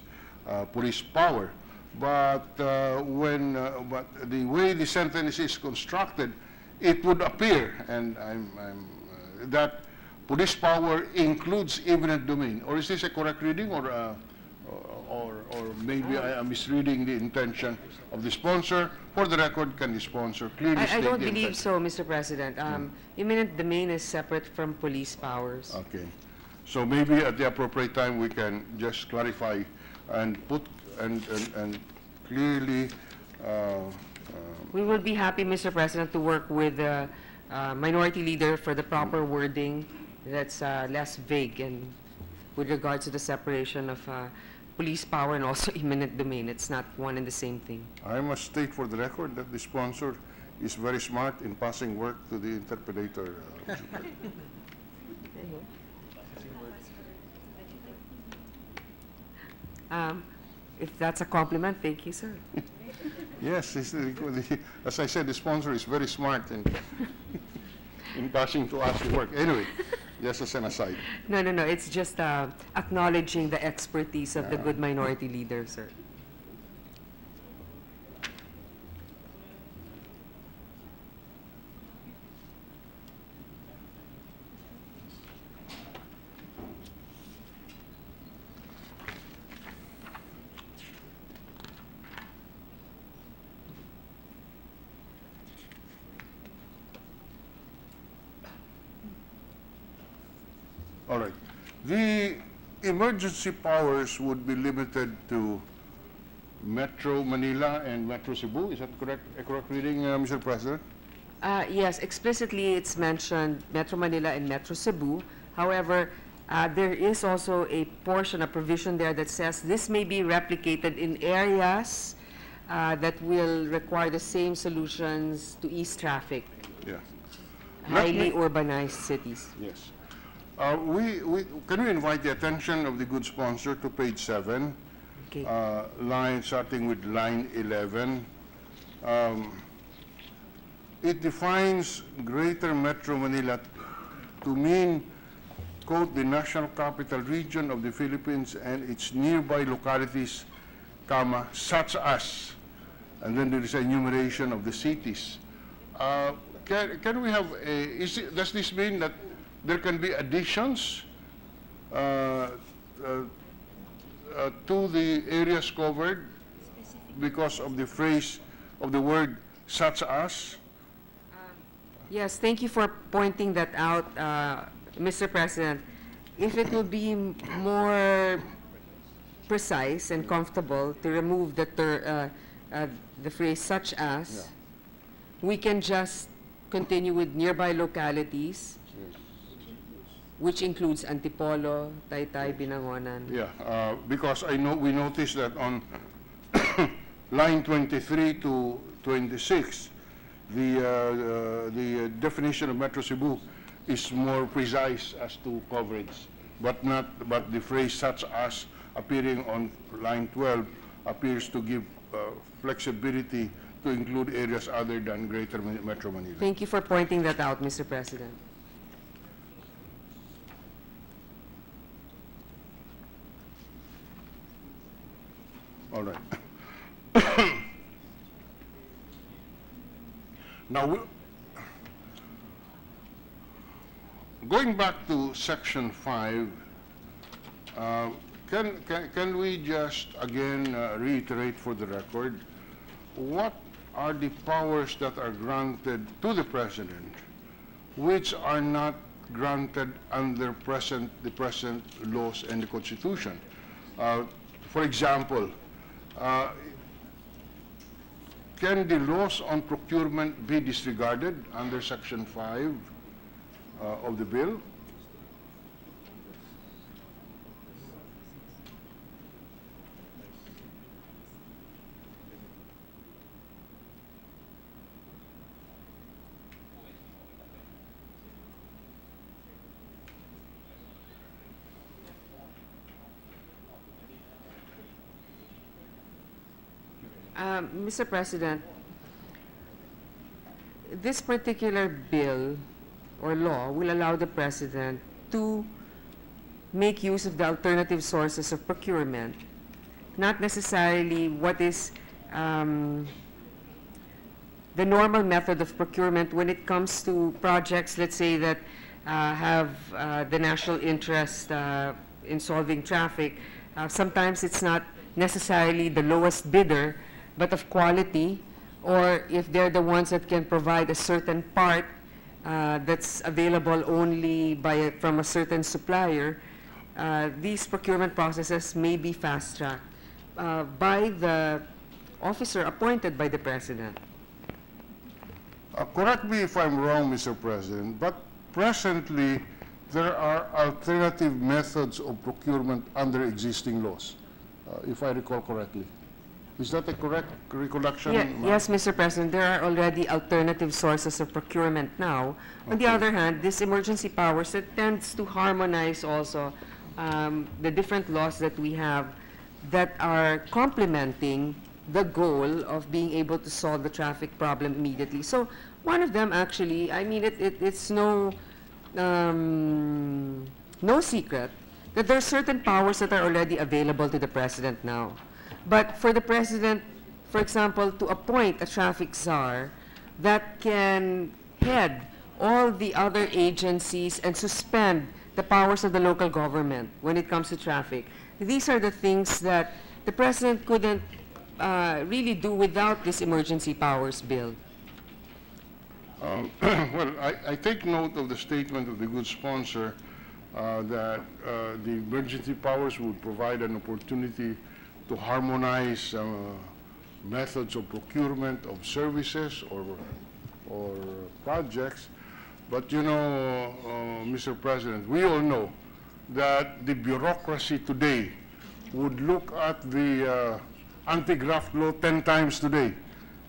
police power. But but the way the sentence is constructed, it would appear, and that police power includes eminent domain. Or is this a correct reading, or maybe I am misreading the intention of the sponsor? For the record, can the sponsor clearly state I don't the believe intention? so, Mr. President. Eminent domain is separate from police powers. Okay. So maybe at the appropriate time we can just clarify and put and clearly. We will be happy, Mr. President, to work with the minority leader for the proper wording that's less vague and with regards to the separation of police power and also eminent domain. It's not one and the same thing. I must state for the record that the sponsor is very smart in passing work to the interpreter. If that's a compliment, thank you, sir. Yes, as I said, the sponsor is very smart in passing to us the work. Anyway, just as an aside. No. It's just acknowledging the expertise of the good minority leader, sir. All right. The emergency powers would be limited to Metro Manila and Metro Cebu. Is that correct? A correct reading, Mr. President? Yes, explicitly it's mentioned Metro Manila and Metro Cebu. However, there is also a portion, a provision there that says this may be replicated in areas that will require the same solutions to ease traffic. Yes. Highly urbanized cities. Yes. Can we invite the attention of the good sponsor to page 7, Okay. starting with line 11. It defines Greater Metro Manila to mean, quote, the national capital region of the Philippines and its nearby localities, comma, such as, and then there is a enumeration of the cities. Can we have does this mean that there can be additions to the areas covered because of the phrase of the word such as? Yes, thank you for pointing that out, Mr. President. If it will be more precise and comfortable to remove the phrase such as, we can just continue with nearby localities which includes Antipolo, Taytay, Binangonan. Yeah, because we noticed that on line 23 to 26, the definition of Metro Cebu is more precise as to coverage, but the phrase such as appearing on line 12 appears to give flexibility to include areas other than Greater Metro Manila. Thank you for pointing that out, Mr. President. All right. Now, going back to section 5, can we just again reiterate for the record what are the powers that are granted to the President which are not granted under the present laws and the Constitution? For example, can the laws on procurement be disregarded under Section 5 of the bill? Mr. President, this particular bill or law will allow the President to make use of the alternative sources of procurement, not necessarily what is the normal method of procurement when it comes to projects, let's say, that have the national interest in solving traffic. Sometimes it's not necessarily the lowest bidder, but of quality, or if they're the ones that can provide a certain part that's available only from a certain supplier, these procurement processes may be fast-tracked by the officer appointed by the President. Correct me if I'm wrong, Mr. President, but presently there are alternative methods of procurement under existing laws, if I recall correctly. Is that a correct recollection? Yes, Mr. President, there are already alternative sources of procurement now. On the other hand, this emergency powers, it tends to harmonize also the different laws that we have that are complementing the goal of being able to solve the traffic problem immediately. So one of them actually, I mean, it's no secret that there are certain powers that are already available to the President now. But for the President, for example, to appoint a traffic czar that can head all the other agencies and suspend the powers of the local government when it comes to traffic, these are the things that the President couldn't really do without this emergency powers bill. Well, I take note of the statement of the good sponsor that the emergency powers would provide an opportunity to harmonize methods of procurement of services or projects. But you know, Mr. President, we all know that the bureaucracy today would look at the anti-graft law 10 times today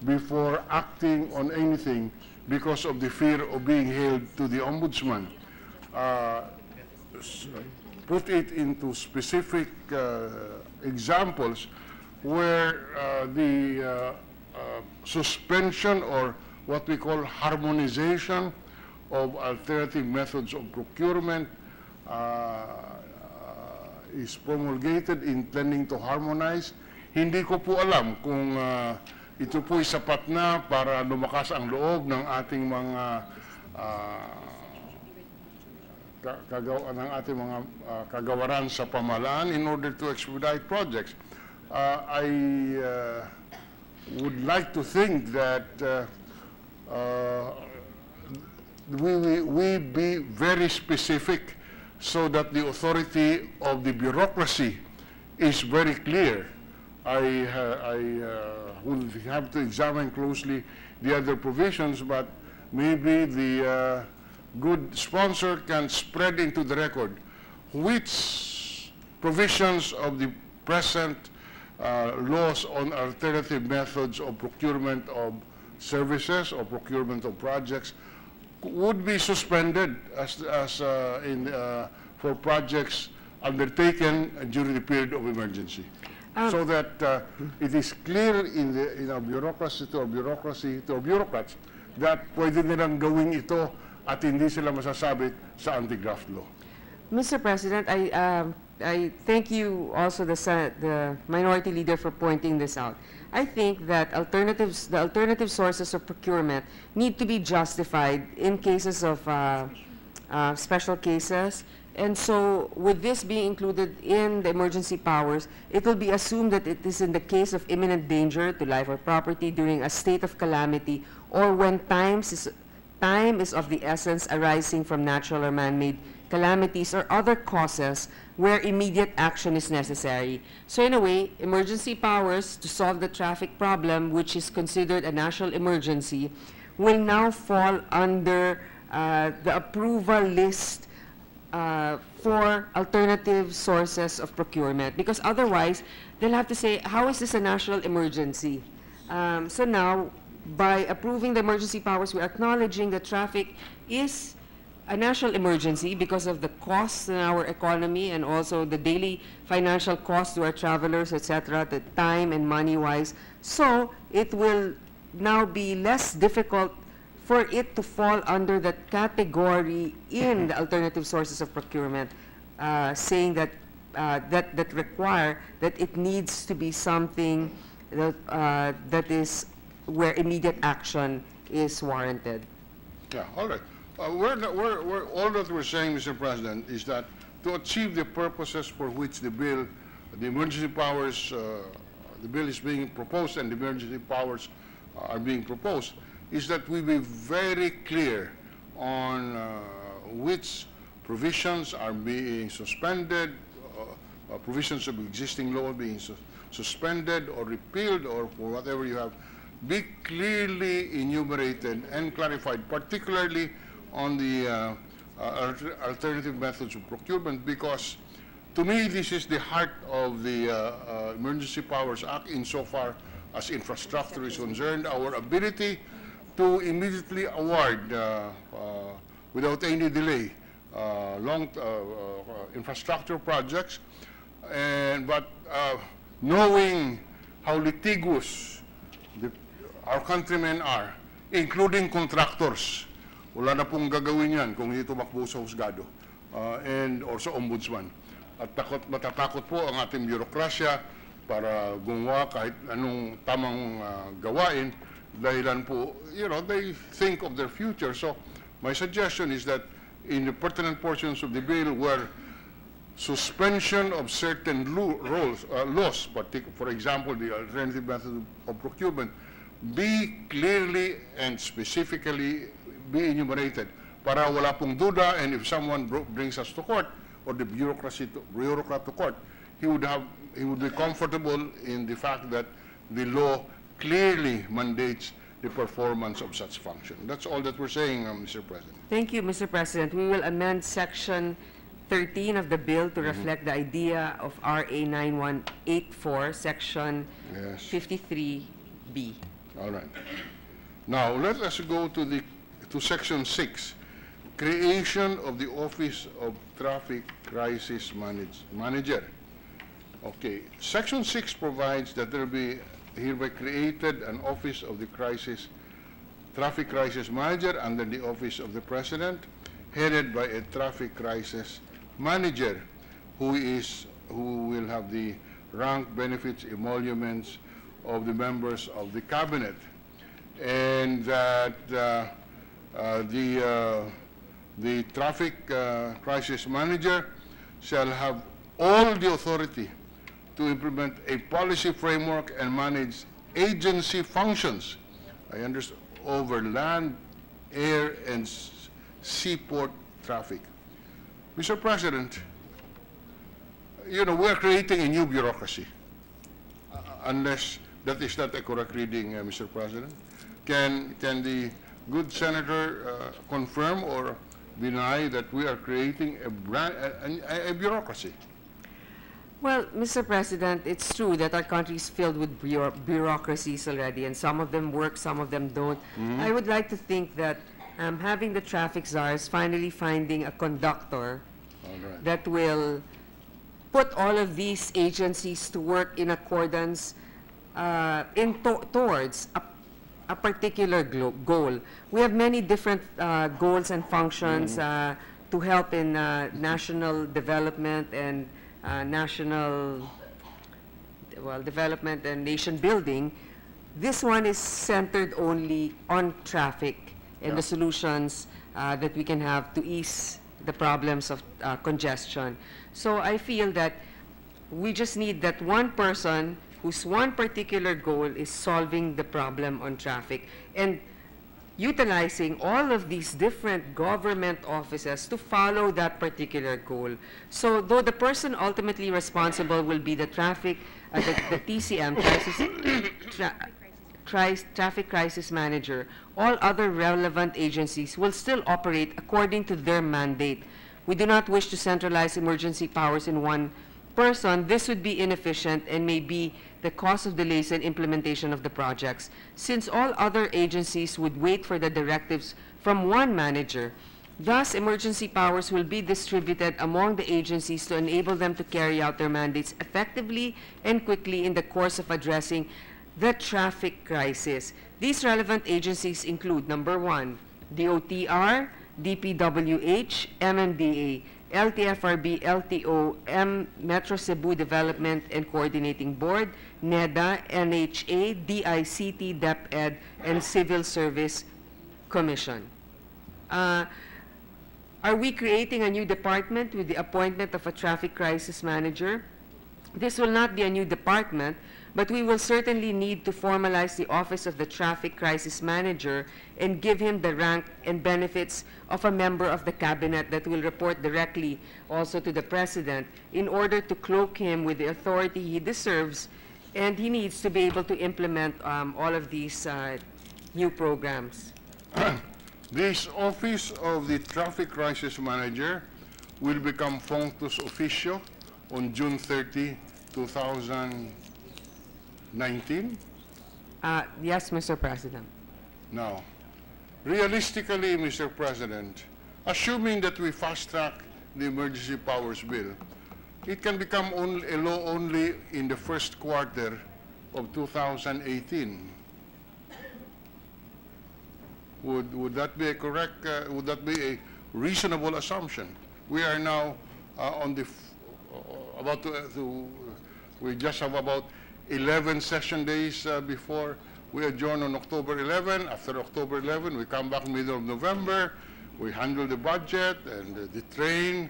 before acting on anything because of the fear of being held to the ombudsman. Put it into specific examples where the suspension or what we call harmonization of alternative methods of procurement is promulgated intending to harmonize. Hindi ko po alam kung ito po'y sapat na para lumakas ang loob ng ating mga kagawaran sa pamahalaan in order to expedite projects. I would like to think that we be very specific so that the authority of the bureaucracy is very clear. I will have to examine closely the other provisions, but maybe the good sponsor can spread into the record which provisions of the present laws on alternative methods of procurement of services or procurement of projects would be suspended for projects undertaken during the period of emergency. So that it is clear in our bureaucracy, to our bureaucrats, that pwede nilang gawin ito at hindi sila masasabit sa anti-graft law. Mr. President, I thank you also the Minority Leader for pointing this out. I think that the alternative sources of procurement need to be justified in cases of special cases. And so, with this being included in the emergency powers, it will be assumed that it is in the case of imminent danger to life or property during a state of calamity, or when time is of the essence arising from natural or man-made calamities or other causes where immediate action is necessary. So in a way, emergency powers to solve the traffic problem, which is considered a national emergency, will now fall under the approval list for alternative sources of procurement, because otherwise they'll have to say, how is this a national emergency? So now, by approving the emergency powers, we're acknowledging that traffic is a national emergency because of the costs in our economy and also the daily financial costs to our travelers, etc., the time and money-wise. So it will now be less difficult for it to fall under that category in the alternative sources of procurement, saying that that require that it needs to be something that is where immediate action is warranted. Yeah, all right. All that we're saying, Mr. President, is that to achieve the purposes for which the bill, the emergency powers, the bill is being proposed and the emergency powers are being proposed, is that we be very clear on which provisions are being suspended, provisions of existing law being suspended or repealed or for whatever you have, be clearly enumerated and clarified, particularly on the alternative methods of procurement, because to me this is the heart of the Emergency Powers Act insofar as infrastructure is concerned, our ability to immediately award without any delay infrastructure projects, but knowing how litigious our countrymen are, including contractors. Wala na pong gagawin yan kung hindi tumakbo sa husgado or sa ombudsman. At matatakot po ang ating bureaukrasya para gumawa kahit anong tamang gawain dahilan po, they think of their future. So my suggestion is that in the pertinent portions of the bill where suspension of certain laws, for example, the alternative method of procurement, be clearly and specifically be enumerated para wala pong duda, and if someone brings us to court or the bureaucrat to court, he would be comfortable in the fact that the law clearly mandates the performance of such function. That's all that we're saying, Mr. President. Thank you, Mr. President. We will amend Section 13 of the bill to reflect the idea of RA 9184, Section 53B. All right. Now, let us go to Section 6, creation of the Office of Traffic Crisis Manager. Okay, Section 6 provides that there will be hereby created an Office of the Traffic Crisis Manager under the Office of the President, headed by a Traffic Crisis Manager who will have the rank, benefits, emoluments of the members of the Cabinet, and that the Traffic Crisis Manager shall have all the authority to implement a policy framework and manage agency functions, I understand, over land, air, and seaport traffic. Mr. President, we're creating a new bureaucracy, unless that is not a correct reading, Mr. President. Can the good senator confirm or deny that we are creating a bureaucracy. Well, Mr. President, it's true that our country is filled with bureaucracies already, and some of them work, some of them don't. I would like to think that having the traffic czars finally finding a conductor that will put all of these agencies to work in accordance towards a particular goal. We have many different goals and functions to help in national development and development and nation building. This one is centered only on traffic and the solutions that we can have to ease the problems of congestion. So I feel that we just need that one person whose one particular goal is solving the problem on traffic and utilizing all of these different government offices to follow that particular goal. So though the person ultimately responsible will be the traffic, the TCM, Traffic Crisis Manager, all other relevant agencies will still operate according to their mandate. We do not wish to centralize emergency powers in one person. This would be inefficient and may be the cause of delays in implementation of the projects. Since all other agencies would wait for the directives from one manager, thus emergency powers will be distributed among the agencies to enable them to carry out their mandates effectively and quickly in the course of addressing the traffic crisis. These relevant agencies include, number 1, DOTR, DPWH, MMDA, LTFRB, LTO, Metro Cebu Development and Coordinating Board, NEDA, NHA, DICT, DepEd, and Civil Service Commission. Are we creating a new department with the appointment of a traffic crisis manager? This will not be a new department, but we will certainly need to formalize the office of the Traffic Crisis Manager and give him the rank and benefits of a member of the cabinet that will report directly also to the President in order to cloak him with the authority he deserves, and he needs to be able to implement all of these new programs. This office of the Traffic Crisis Manager will become functus officio on June 30, 2019? Yes, Mr. President. Now, realistically, Mr. President, assuming that we fast-track the Emergency Powers Bill, it can become a law only in the first quarter of 2018. Would that be a correct, would that be a reasonable assumption? We are now on the, we just have about 11 session days before we adjourn on October 11. After October 11, we come back middle of November. We handle the budget and the train.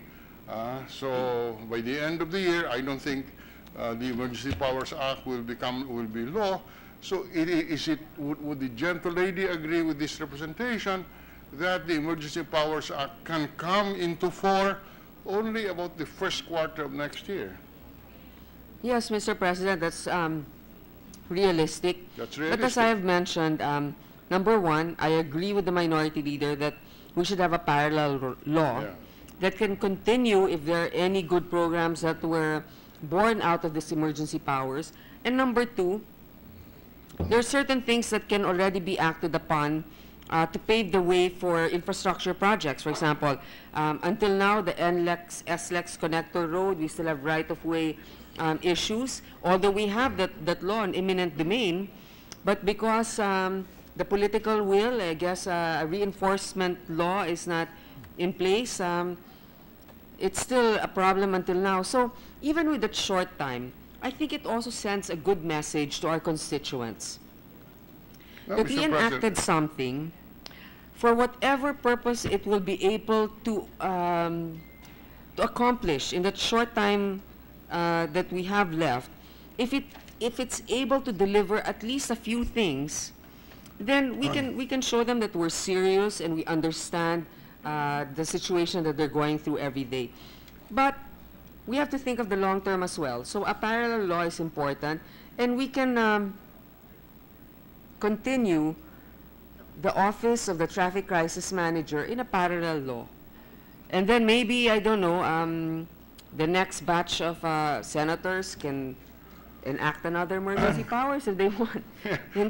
So by the end of the year, I don't think the Emergency Powers Act will be law. So would the gentle lady agree with this representation that the Emergency Powers Act can come into force only about the first quarter of next year? Yes, Mr. President, that's realistic. That's realistic. But as I have mentioned, number 1, I agree with the minority leader that we should have a parallel law that can continue if there are any good programs that were born out of this emergency powers. And number 2, there are certain things that can already be acted upon to pave the way for infrastructure projects. For example, until now, the NLEX, SLEX connector road, we still have right-of-way issues, although we have that law on eminent domain, but because the political will, I guess a reinforcement law is not in place, it's still a problem until now. So even with that short time, I think it also sends a good message to our constituents that we enacted something for whatever purpose it will be able to accomplish in that short time that we have left. If it's able to deliver at least a few things, then we can show them that we're serious and we understand the situation that they're going through every day. But we have to think of the long term as well. So a parallel law is important, and we can continue the office of the Traffic Crisis Manager in a parallel law. And then maybe, I don't know, the next batch of senators can enact another emergency powers if they want.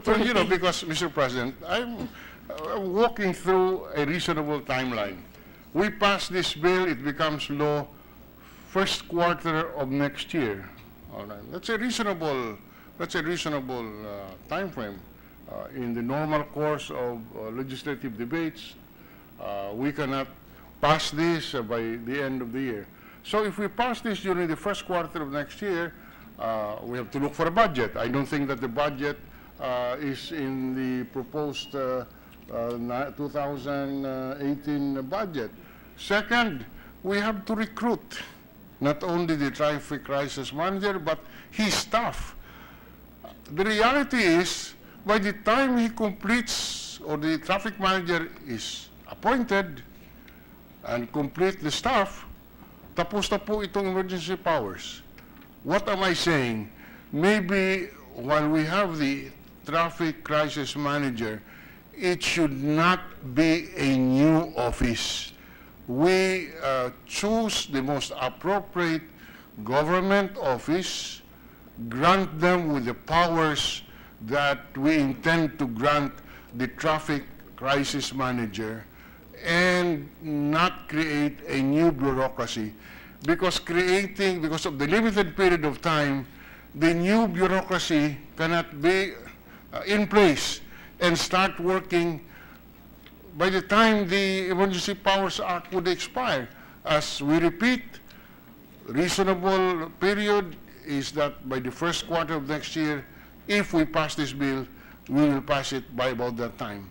Well, you know, because, Mr. President, I'm walking through a reasonable timeline. We pass this bill, it becomes law first quarter of next year. All right. That's a reasonable time frame. In the normal course of legislative debates, we cannot pass this by the end of the year. So if we pass this during the first quarter of next year, we have to look for a budget. I don't think that the budget is in the proposed 2018 budget. Second, we have to recruit not only the traffic crisis manager, but his staff. The reality is, by the time he completes, or the traffic manager is appointed and complete the staff, tapos na po itong emergency powers. What am I saying? Maybe while we have the traffic crisis manager, it should not be a new office. We choose the most appropriate government office, grant them with the powers that we intend to grant the traffic crisis manager, and not create a new bureaucracy. Because of the limited period of time, the new bureaucracy cannot be in place and start working by the time the Emergency Powers Act would expire. As we repeat, reasonable period is that by the first quarter of next year, if we pass this bill, we will pass it by about that time.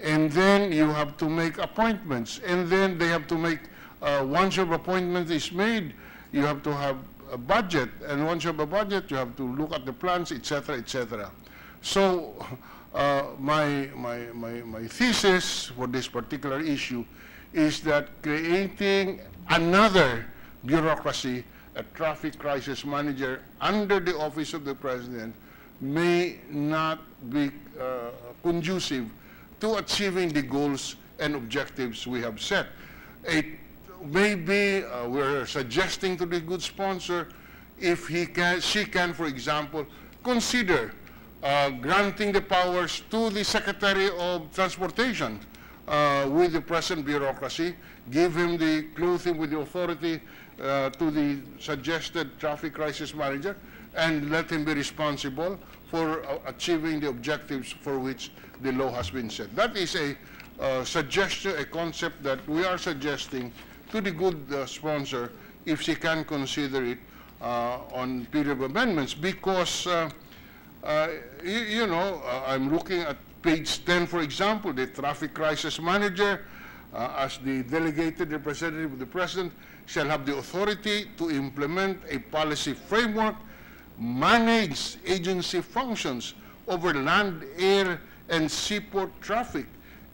And then you have to make appointments, and then they have to make, once your appointment is made, you have to have a budget, and once you have a budget, you have to look at the plans, etc., etc. So my thesis for this particular issue is that creating another bureaucracy, a traffic crisis manager under the office of the President, may not be conducive to achieving the goals and objectives we have set. It may be, we're suggesting to the good sponsor, if she can, for example, consider granting the powers to the Secretary of Transportation with the present bureaucracy, give him clothe him with the authority to the suggested traffic crisis manager, and let him be responsible for achieving the objectives for which the law has been set. That is a suggestion, a concept that we are suggesting to the good sponsor, if she can consider it on period of amendments, because I'm looking at page 10, for example, the traffic crisis manager, as the delegated representative of the President, shall have the authority to implement a policy framework, manage agency functions over land, air, and seaport traffic,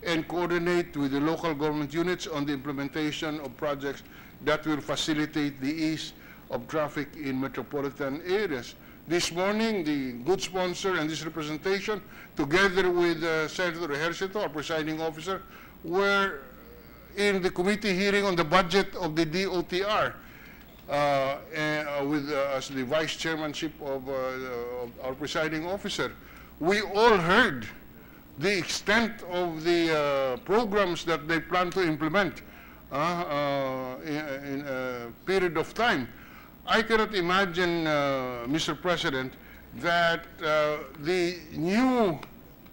and coordinate with the local government units on the implementation of projects that will facilitate the ease of traffic in metropolitan areas. This morning, the good sponsor and this representation, together with Senator Ejercito, our presiding officer, were in the committee hearing on the budget of the DOTR, as the vice chairmanship of our presiding officer. We all heard the extent of the programs that they plan to implement in a period of time. I cannot imagine, Mr. President, that the new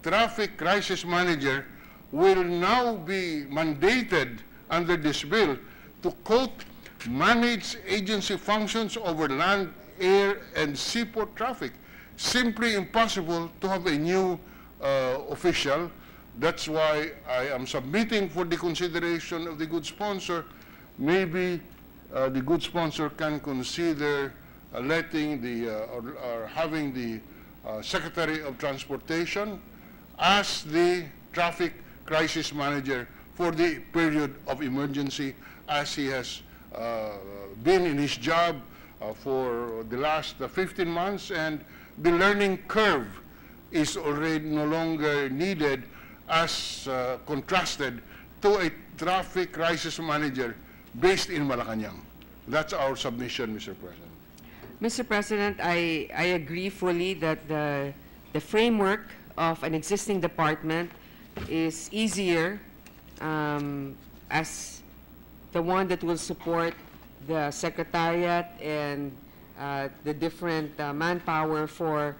traffic crisis manager will now be mandated under this bill to, quote, manage agency functions over land, air, and seaport traffic. Simply impossible to have a new official. That's why I am submitting for the consideration of the good sponsor. Maybe the good sponsor can consider letting or having the Secretary of Transportation as the traffic crisis manager for the period of emergency, as he has been in his job for the last 15 months, and the learning curve is already no longer needed as contrasted to a traffic crisis manager based in Malacanang. That's our submission, Mr. President. Mr. President, I agree fully that the framework of an existing department is easier as the one that will support the Secretariat and the different manpower for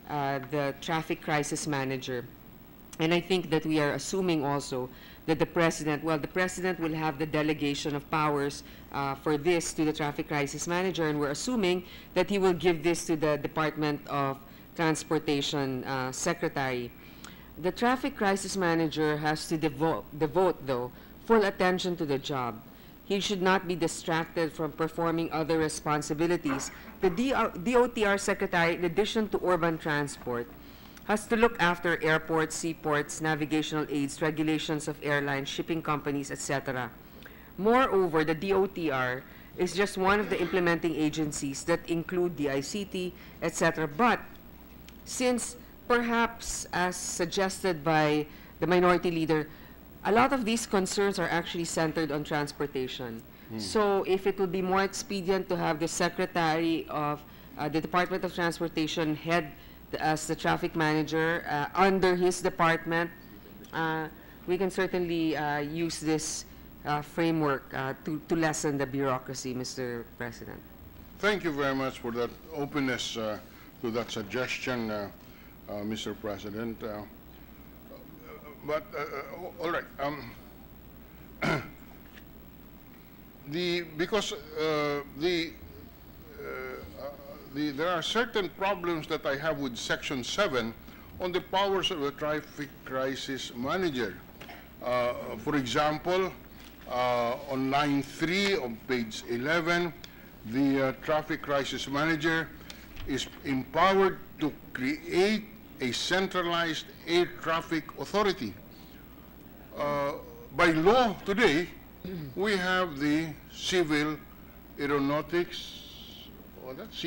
the Traffic Crisis Manager. And I think that we are assuming also that the President will have the delegation of powers for this to the Traffic Crisis Manager, and we're assuming that he will give this to the Department of Transportation Secretary. The Traffic Crisis Manager has to devote, though, full attention to the job. He should not be distracted from performing other responsibilities. The DOTR Secretary, in addition to urban transport, has to look after airports, seaports, navigational aids, regulations of airlines, shipping companies, etc. Moreover, the DOTR is just one of the implementing agencies that include the ICT, etc. But since perhaps, as suggested by the Minority Leader, a lot of these concerns are actually centered on transportation. So if it would be more expedient to have the Secretary of the Department of Transportation head as the traffic manager under his department, we can certainly use this framework to lessen the bureaucracy, Mr. President. Thank you very much for that openness to that suggestion, Mr. President. All right. There are certain problems that I have with Section 7 on the powers of the Traffic Crisis Manager. For example, on line 3 of page 11, the Traffic Crisis Manager is empowered to create a centralized air traffic authority. By law today, we have the Civil Aeronautics, that's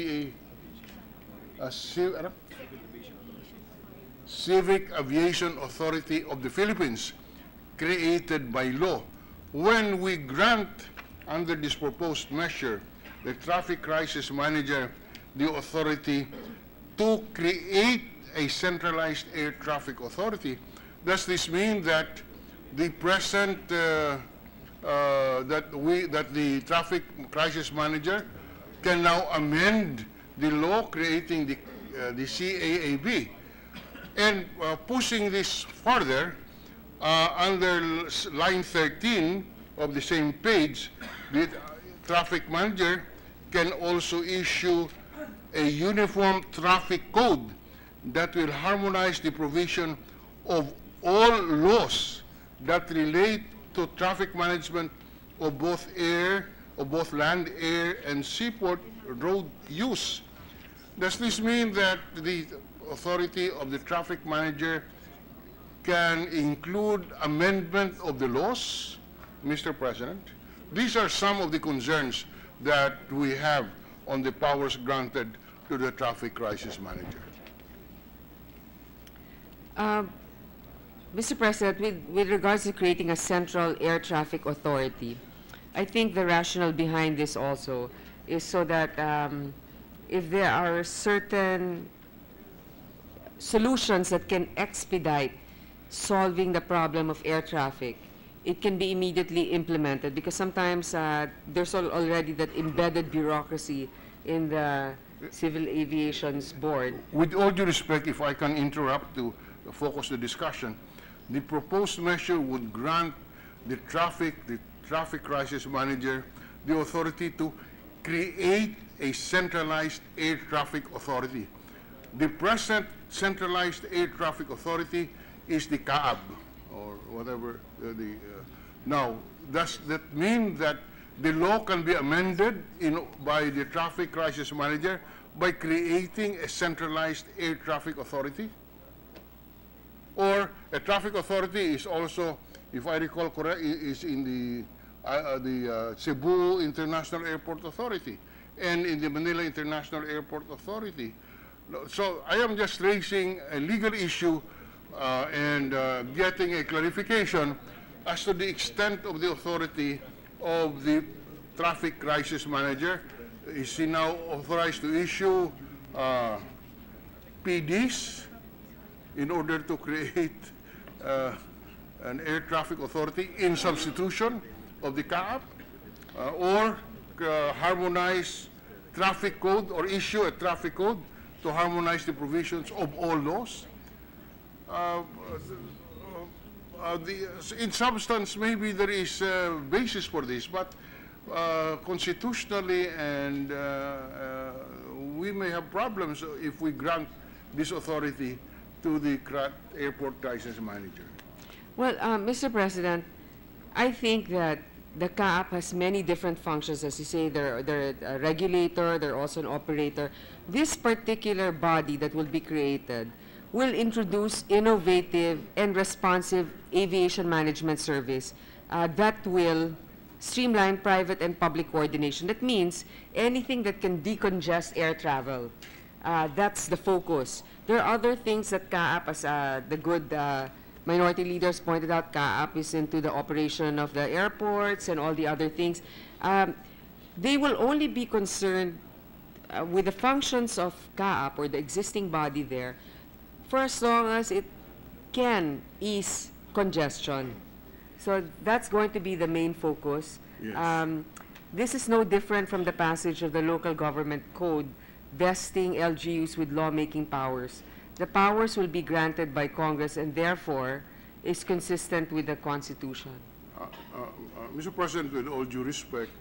Civic Aviation Authority of the Philippines, created by law. When we grant, under this proposed measure, the Traffic Crisis Manager the authority to create a centralized air traffic authority, does this mean that the present that the Traffic Crisis Manager can now amend the law creating the CAAB? And pushing this further, under line 13 of the same page, the traffic manager can also issue a uniform traffic code that will harmonize the provision of all laws that relate to traffic management of both land, air, and seaport road use. Does this mean that the authority of the traffic manager can include amendment of the laws, Mr. President? These are some of the concerns that we have on the powers granted to the Traffic Crisis Manager. Mr. President, with regards to creating a central air traffic authority, I think the rationale behind this also is so that if there are certain solutions that can expedite solving the problem of air traffic, it can be immediately implemented, because sometimes there's already that embedded bureaucracy in the Civil Aviation's board. With all due respect, if I can interrupt to focus the discussion, the proposed measure would grant the Traffic Crisis Manager the authority to create a centralized air traffic authority. The present centralized air traffic authority is the CAAB, or whatever. Now, does that mean that the law can be amended by the Traffic Crisis Manager by creating a centralized air traffic authority? Or a traffic authority is also, if I recall correct, is in the Cebu International Airport Authority and in the Manila International Airport Authority. So I am just raising a legal issue and getting a clarification as to the extent of the authority of the traffic crisis manager? Is he now authorized to issue PDs in order to create an air traffic authority in substitution of the CAAP, or harmonize traffic code or issue a traffic code to harmonize the provisions of all laws? In substance, maybe there is a basis for this, but constitutionally and we may have problems if we grant this authority to the airport crisis manager. Well, Mr. President, I think that the CAAP has many different functions. As you say, they're a regulator, they're also an operator. This particular body that will be created will introduce innovative and responsive aviation management service that will streamline private and public coordination. That means anything that can decongest air travel. That's the focus. There are other things that CAAP, as the good minority leaders pointed out, CAAP is into the operation of the airports and all the other things. They will only be concerned with the functions of CAAP or the existing body there for as long as it can ease congestion. So that's going to be the main focus. Yes. This is no different from the passage of the local government code vesting LGUs with lawmaking powers. The powers will be granted by Congress and therefore is consistent with the Constitution. Mr. President, with all due respect,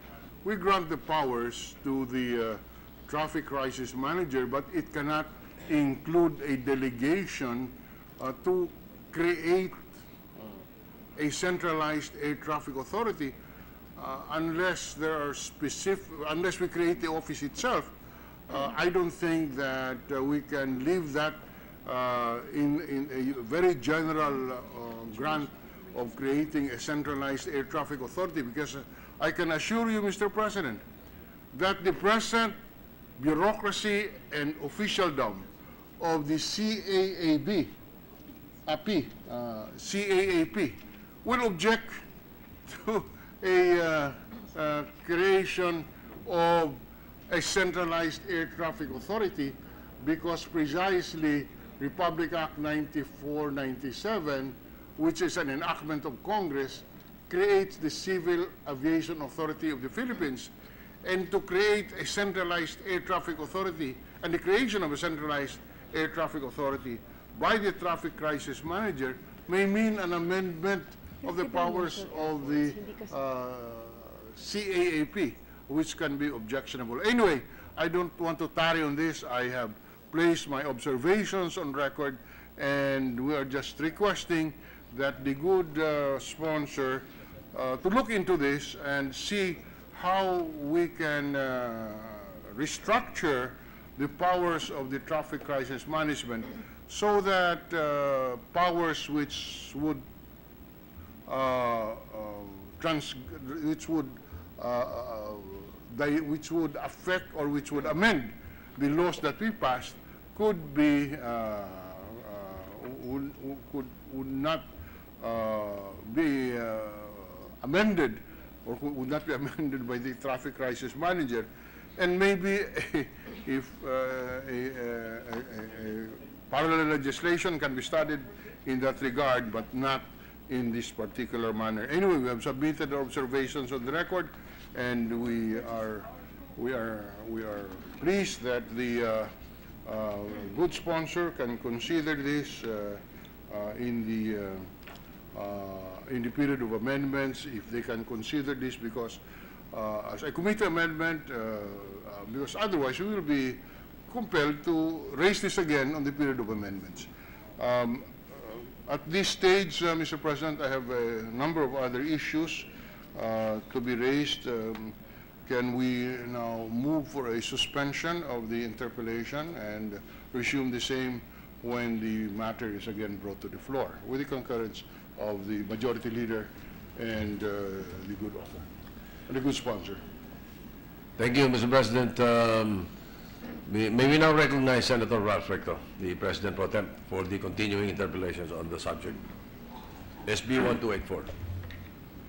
we grant the powers to the traffic crisis manager, but it cannot include a delegation to create a centralized air traffic authority unless there are unless we create the office itself. I don't think that we can leave that in a very general grant of creating a centralized air traffic authority, because I can assure you, Mr. President, that the present bureaucracy and officialdom of the CAAP will object to a creation of a centralized air traffic authority, because precisely Republic Act 9497, which is an enactment of Congress, creates the Civil Aviation Authority of the Philippines. And to create a centralized air traffic authority, and the creation of a centralized air traffic authority by the traffic crisis manager may mean an amendment of the powers of the CAAP, which can be objectionable. Anyway, I don't want to tarry on this. I have placed my observations on record, and we are just requesting that the good sponsor to look into this and see how we can restructure the powers of the traffic crisis management so that powers which would affect or which would amend the laws that we passed could be would not be amended, or would not be amended by the traffic crisis manager, and maybe if parallel legislation can be studied in that regard, but not in this particular manner. Anyway, we have submitted our observations on the record, and we are pleased that the good sponsor can consider this in the period of amendments, if they can consider this, because as a committee amendment, because otherwise we will be compelled to raise this again on the period of amendments. At this stage, Mr. President, I have a number of other issues to be raised. Can we now move for a suspension of the interpellation and resume the same when the matter is again brought to the floor, with the concurrence of the majority leader and the good author, and the good sponsor? Thank you, Mr. President. May we now recognize Senator Ralph Recto, the President Pro Tem, for the continuing interpellations on the subject. SB 1284.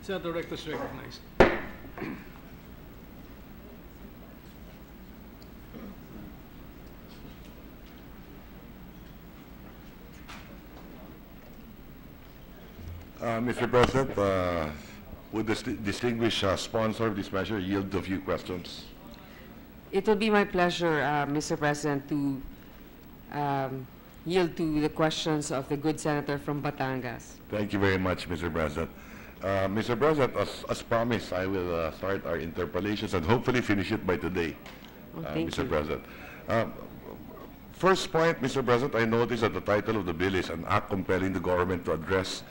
Senator Recto is recognized. Mr. President, would the distinguished sponsor of this measure yield a few questions? It will be my pleasure, Mr. President, to yield to the questions of the good senator from Batangas. Thank you very much, Mr. President. Mr. President, as promised, I will start our interpellations and hopefully finish it by today, Thank Mr. you. President. First point, Mr. President, I noticed that the title of the bill is an act compelling the government to address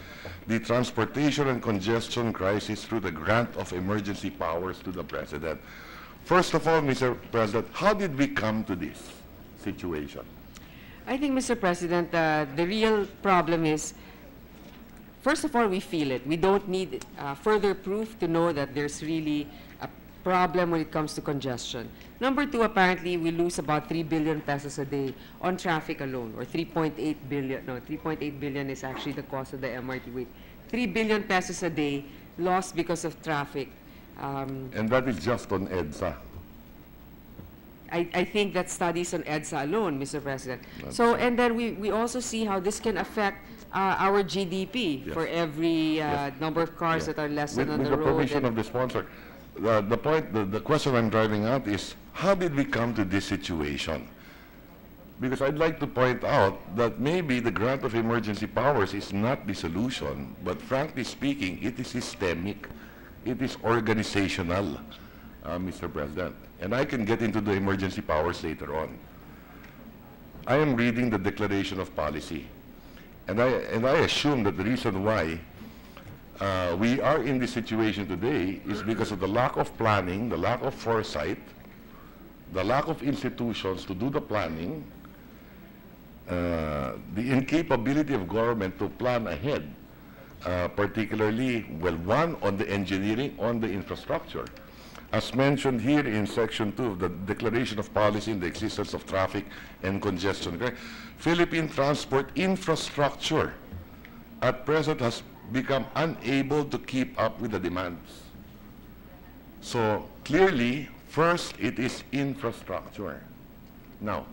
the transportation and congestion crisis through the grant of emergency powers to the President. First of all, Mr. President, how did we come to this situation? I think, Mr. President, the real problem is, first of all, we feel it. We don't need further proof to know that there's really a problem when it comes to congestion. Number two, apparently, we lose about 3 billion pesos a day on traffic alone, or 3.8 billion. No, 3.8 billion is actually the cost of the MRT. Wait, 3 billion pesos a day lost because of traffic. And that is just on EDSA. I think that studies on EDSA alone, Mr. President. So, and then we also see how this can affect our GDP Yes. for every number of cars Yeah. that are less With than on the the road. permission and- of the sponsor, the question I'm driving at is, how did we come to this situation? Because I'd like to point out that maybe the grant of emergency powers is not the solution, but frankly speaking, it is systemic, it is organizational, Mr. President. And I can get into the emergency powers later on. I am reading the declaration of policy, and I assume that the reason why we are in this situation today is because of the lack of planning, the lack of foresight, the lack of institutions to do the planning, the incapability of government to plan ahead, particularly, well, one, on the engineering, on the infrastructure. As mentioned here in Section 2 of the Declaration of Policy in the existence of traffic and congestion, Philippine transport infrastructure at present has become unable to keep up with the demands. So clearly, first, it is infrastructure. Now,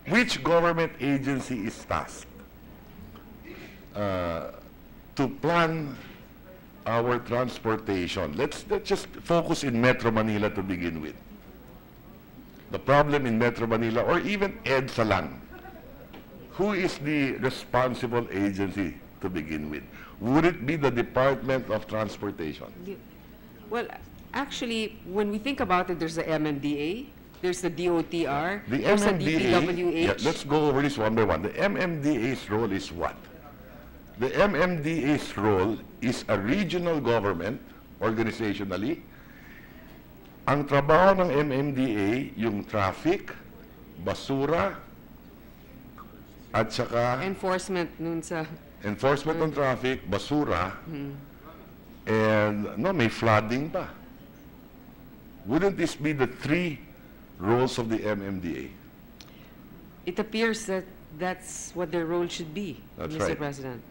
which government agency is tasked to plan our transportation? Let's just focus in Metro Manila to begin with. The problem in Metro Manila, or even EDSA lang. Who is the responsible agency to begin with? Would it be the Department of Transportation? Well, actually, when we think about it, there's the MMDA, there's the DOTR, The there's the MMDA, DPWH. let's go over this one by one. The MMDA's role is what? The MMDA's role is a regional government, organizationally. Ang trabaho ng MMDA, yung traffic, basura, at saka Enforcement nun sa... enforcement ng traffic, basura, and no, may flooding pa. Wouldn't this be the three roles of the MMDA? It appears that that's what their role should be, That's Mr. right. President.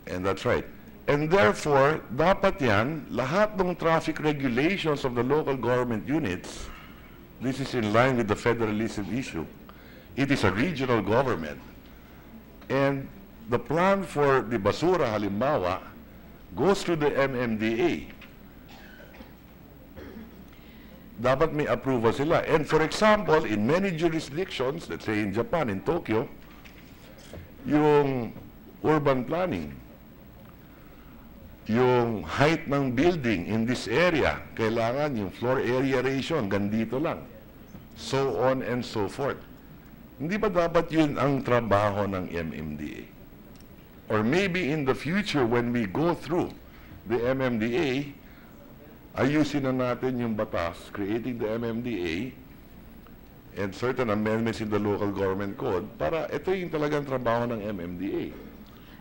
And that's right. And therefore, dapat yan, lahat ng traffic regulations of the local government units, this is in line with the federalism issue. It is a regional government. And the plan for the basura, halimbawa, goes to the MMDA. Dapat may approval sila. And for example, in many jurisdictions, let's say in Japan, in Tokyo, yung urban planning, yung height ng building in this area, kailangan yung floor area ratio, hanggang dito lang. So on and so forth. Hindi ba dapat yun ang trabaho ng MMDA? Or maybe in the future, when we go through the MMDA, ayusin na natin yung batas, creating the MMDA, and certain amendments in the local government code, para ito yung talagang trabaho ng MMDA.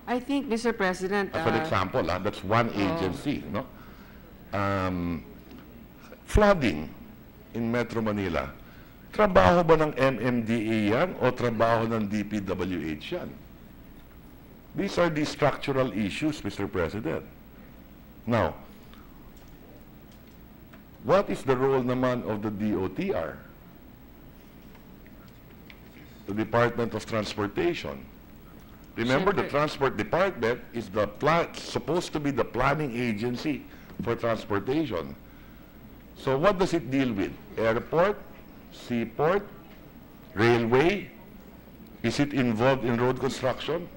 I think, Mr. President... As an example, that's one agency, no? Flooding in Metro Manila, trabaho ba ng MMDA yan o trabaho ng DPWH yan? These are the structural issues, Mr. President. Now, what is the role naman of the DOTR? The Department of Transportation. Remember, the Transport Department is supposed to be the planning agency for transportation. So what does it deal with? Airport, seaport, railway? Is it involved in road construction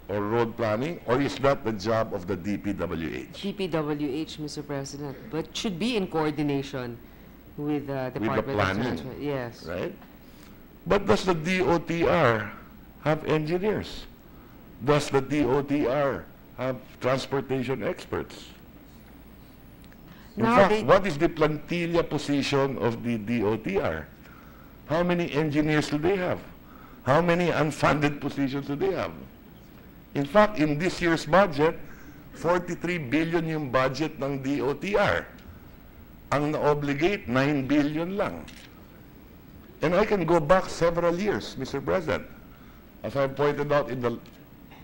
or road planning, or is that the job of the DPWH? DPWH, Mr. President, but should be in coordination with the Department of planning, Transport. Yes. Right? But does the DOTR have engineers? Does the DOTR have transportation experts? In Now fact, what is the plantilla position of the DOTR? How many engineers do they have? How many unfunded positions do they have? In fact, in this year's budget, 43 billion yung budget ng DOTR. Ang na-obligate, 9 billion lang. And I can go back several years, Mr. President, as I pointed out in the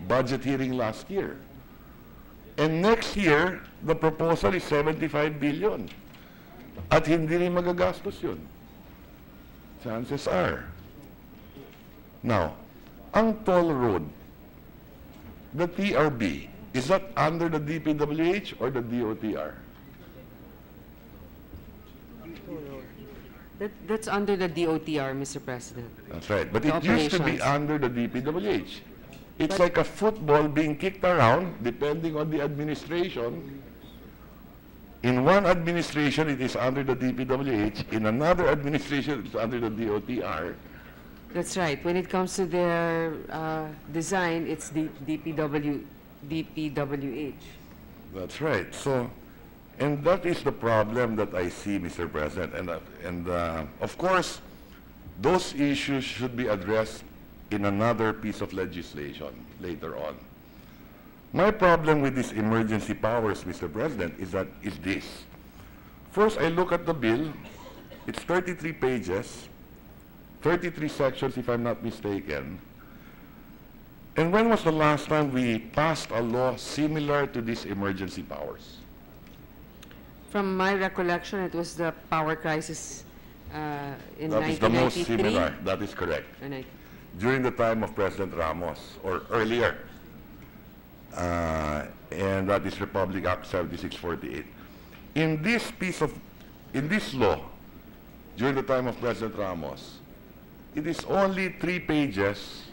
budget hearing last year. And next year, the proposal is 75 billion. At hindi rin magagastos yun. Chances are. Now, ang toll road, the TRB, is that under the DPWH or the DOTR? That's under the DOTR, Mr. President. That's right. But The it used to be operations. under the DPWH. It's like a football being kicked around depending on the administration. In one administration, it is under the DPWH. In another administration, it's under the DOTR. That's right. When it comes to their design, it's the DPWH. That's right. So, and that is the problem that I see, Mr. President. And of course, those issues should be addressed in another piece of legislation later on. My problem with these emergency powers, Mr. President, is this. First, I look at the bill. It's 33 pages, 33 sections, if I'm not mistaken. And when was the last time we passed a law similar to these emergency powers? From my recollection, it was the power crisis in That is the most 1993. similar. That is correct. During the time of President Ramos, or earlier. And that is Republic Act 7648. In this law, during the time of President Ramos, it is only 3 pages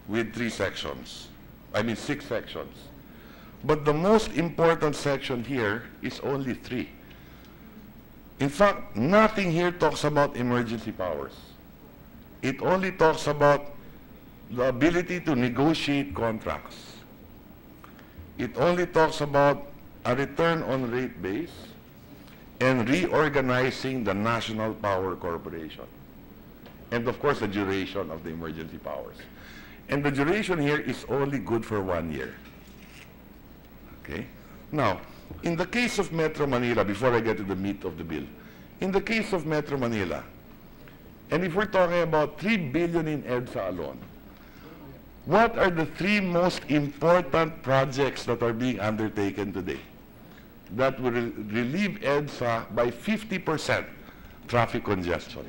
with 3 sections. I mean 6 sections. But the most important section here is only 3. In fact, nothing here talks about emergency powers. It only talks about the ability to negotiate contracts. It only talks about a return on rate base and reorganizing the National Power Corporation. And of course, the duration of the emergency powers. And the duration here is only good for 1 year. Okay? Now, in the case of Metro Manila, before I get to the meat of the bill, in the case of Metro Manila, and if we're talking about 3 billion in EDSA alone, what are the 3 most important projects that are being undertaken today that will relieve EDSA by 50% traffic congestion?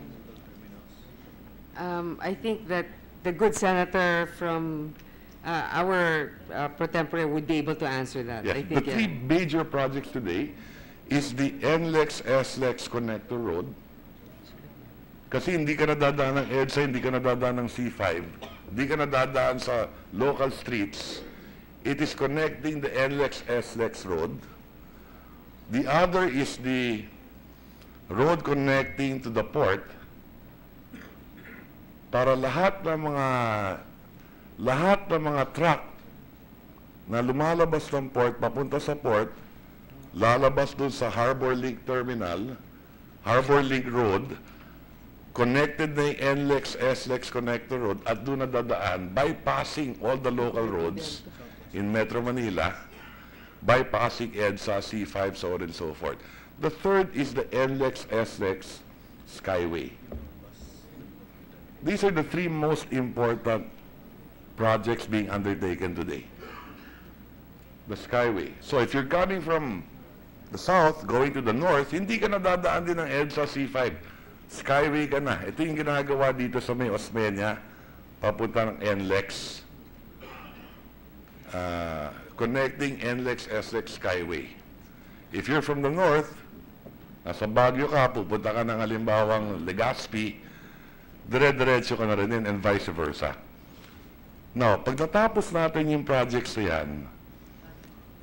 I think that the good senator from our pro tempore would be able to answer that. Yes. I think, The 3 major projects today is the NLEX-SLEX connector road. Kasi hindi ka nadadaan ng EDSA, hindi ka nadadaan ng C5, hindi ka nadadaan sa local streets. It is connecting the NLEX-SLEX road. The other is the road connecting to the port para lahat ng mga truck na lumalabas ng port, papunta sa port, lalabas dun sa Harbor Link Terminal, Harbor Link Road, connected na yung NLEX-SLEX connector road at doon na dadaan, bypassing all the local roads in Metro Manila, bypassing EDSA, C5, so on and so forth. The third is the NLEX-SLEX Skyway. These are the 3 most important projects being undertaken today. The Skyway. So if you're coming from the south, going to the north, hindi ka nadadaan din ng EDSA C5. Skyway ka na. Ito yung ginagawa dito sa may Osmeña, papunta ng NLEX. Connecting NLEX, SLEX Skyway. If you're from the north, nasa Baguio ka, pupunta ka ng halimbawang Legazpi, dire-diretso ka na rin din, and vice versa. Now, pag natapos natin yung projects na yan,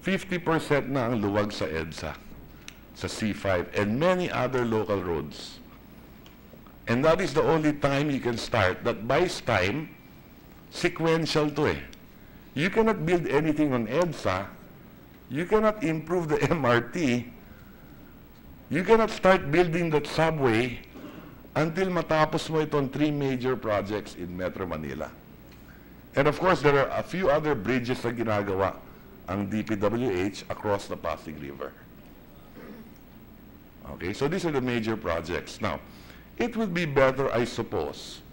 50% na ang luwag sa EDSA, sa C5, and many other local roads. And that is the only time you can start. That buys time, sequential to eh. You cannot build anything on EDSA, you cannot improve the MRT, you cannot start building that subway until matapos mo itong 3 major projects in Metro Manila. And of course, there are a few other bridges na ginagawa ang DPWH across the Pasig River. Okay, so these are the major projects. Now, it would be better, I suppose,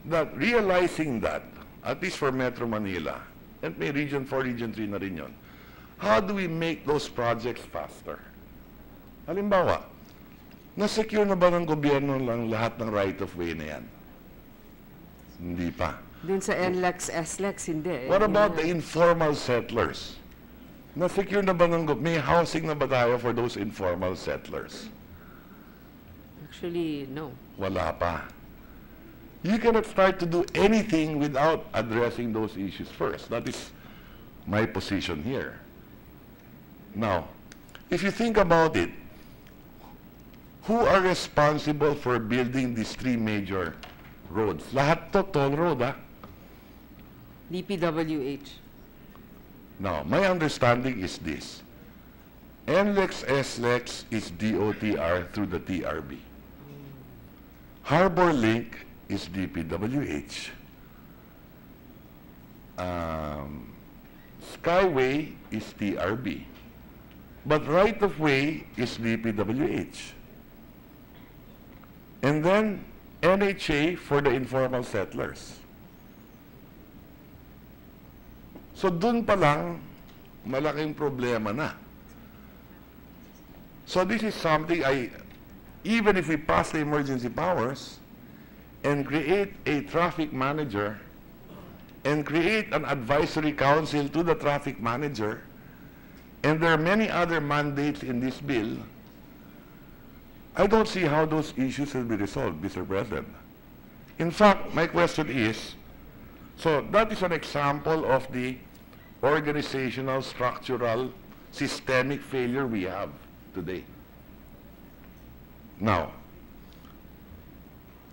that realizing that, at least for Metro Manila, and may Region 4, Region 3 na rin yun, how do we make those projects faster? Halimbawa, na-secure na ba ng gobyerno lang lahat ng right-of-way na yan? Hindi pa. Dun sa NLEX, SLEX, hindi. What about the informal settlers? Na-secure na ba ng may housing na ba tayo for those informal settlers? Actually, no. Wala pa. You cannot start to do anything without addressing those issues first. That is my position here. Now, if you think about it, who are responsible for building these 3 major roads? Lahat to toll road, ah? DPWH. Now, my understanding is this. NLEX, SLEX is DOTR through the TRB. Harbor Link is DPWH. Skyway is TRB. But right-of-way is DPWH. And then NHA for the informal settlers. So dun pa lang, malaking problema na. So this is something even if we pass the emergency powers and create a traffic manager and create an advisory council to the traffic manager, and there are many other mandates in this bill, I don't see how those issues will be resolved, Mr. President. In fact, my question is, so that is an example of the organizational, structural, systemic failure we have today. Now,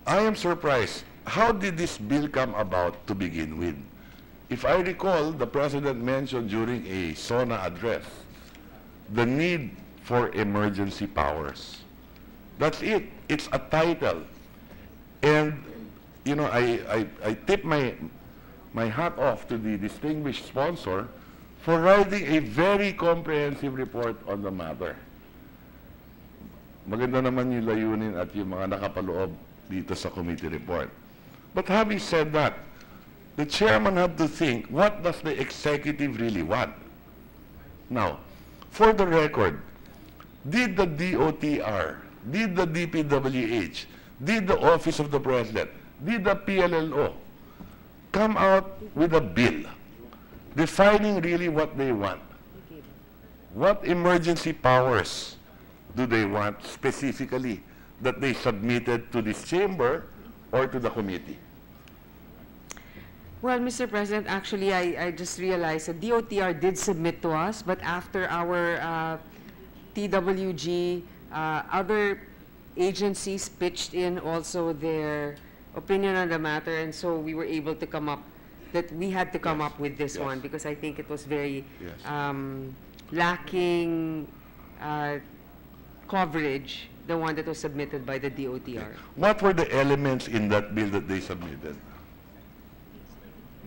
I am surprised. How did this bill come about to begin with? If I recall, the President mentioned during a SONA address the need for emergency powers. That's it. It's a title. And, you know, I tip my hat off to the distinguished sponsor for writing a very comprehensive report on the matter. Maganda naman yung layunin at yung mga nakapaloob dito sa committee report. But having said that, the chairman had to think, what does the executive really want? Now, for the record, did the DOTR, did the DPWH, did the Office of the President, did the PLLO come out with a bill defining really what they want? What emergency powers do they want specifically that they submitted to this chamber or to the committee? Well, Mr. President, actually, I just realized that DOTR did submit to us, but after our TWG, other agencies pitched in also their opinion on the matter, and so we were able to come up, that we had to come up with this one, because I think it was very lacking coverage, the one that was submitted by the DOTR. What were the elements in that bill that they submitted?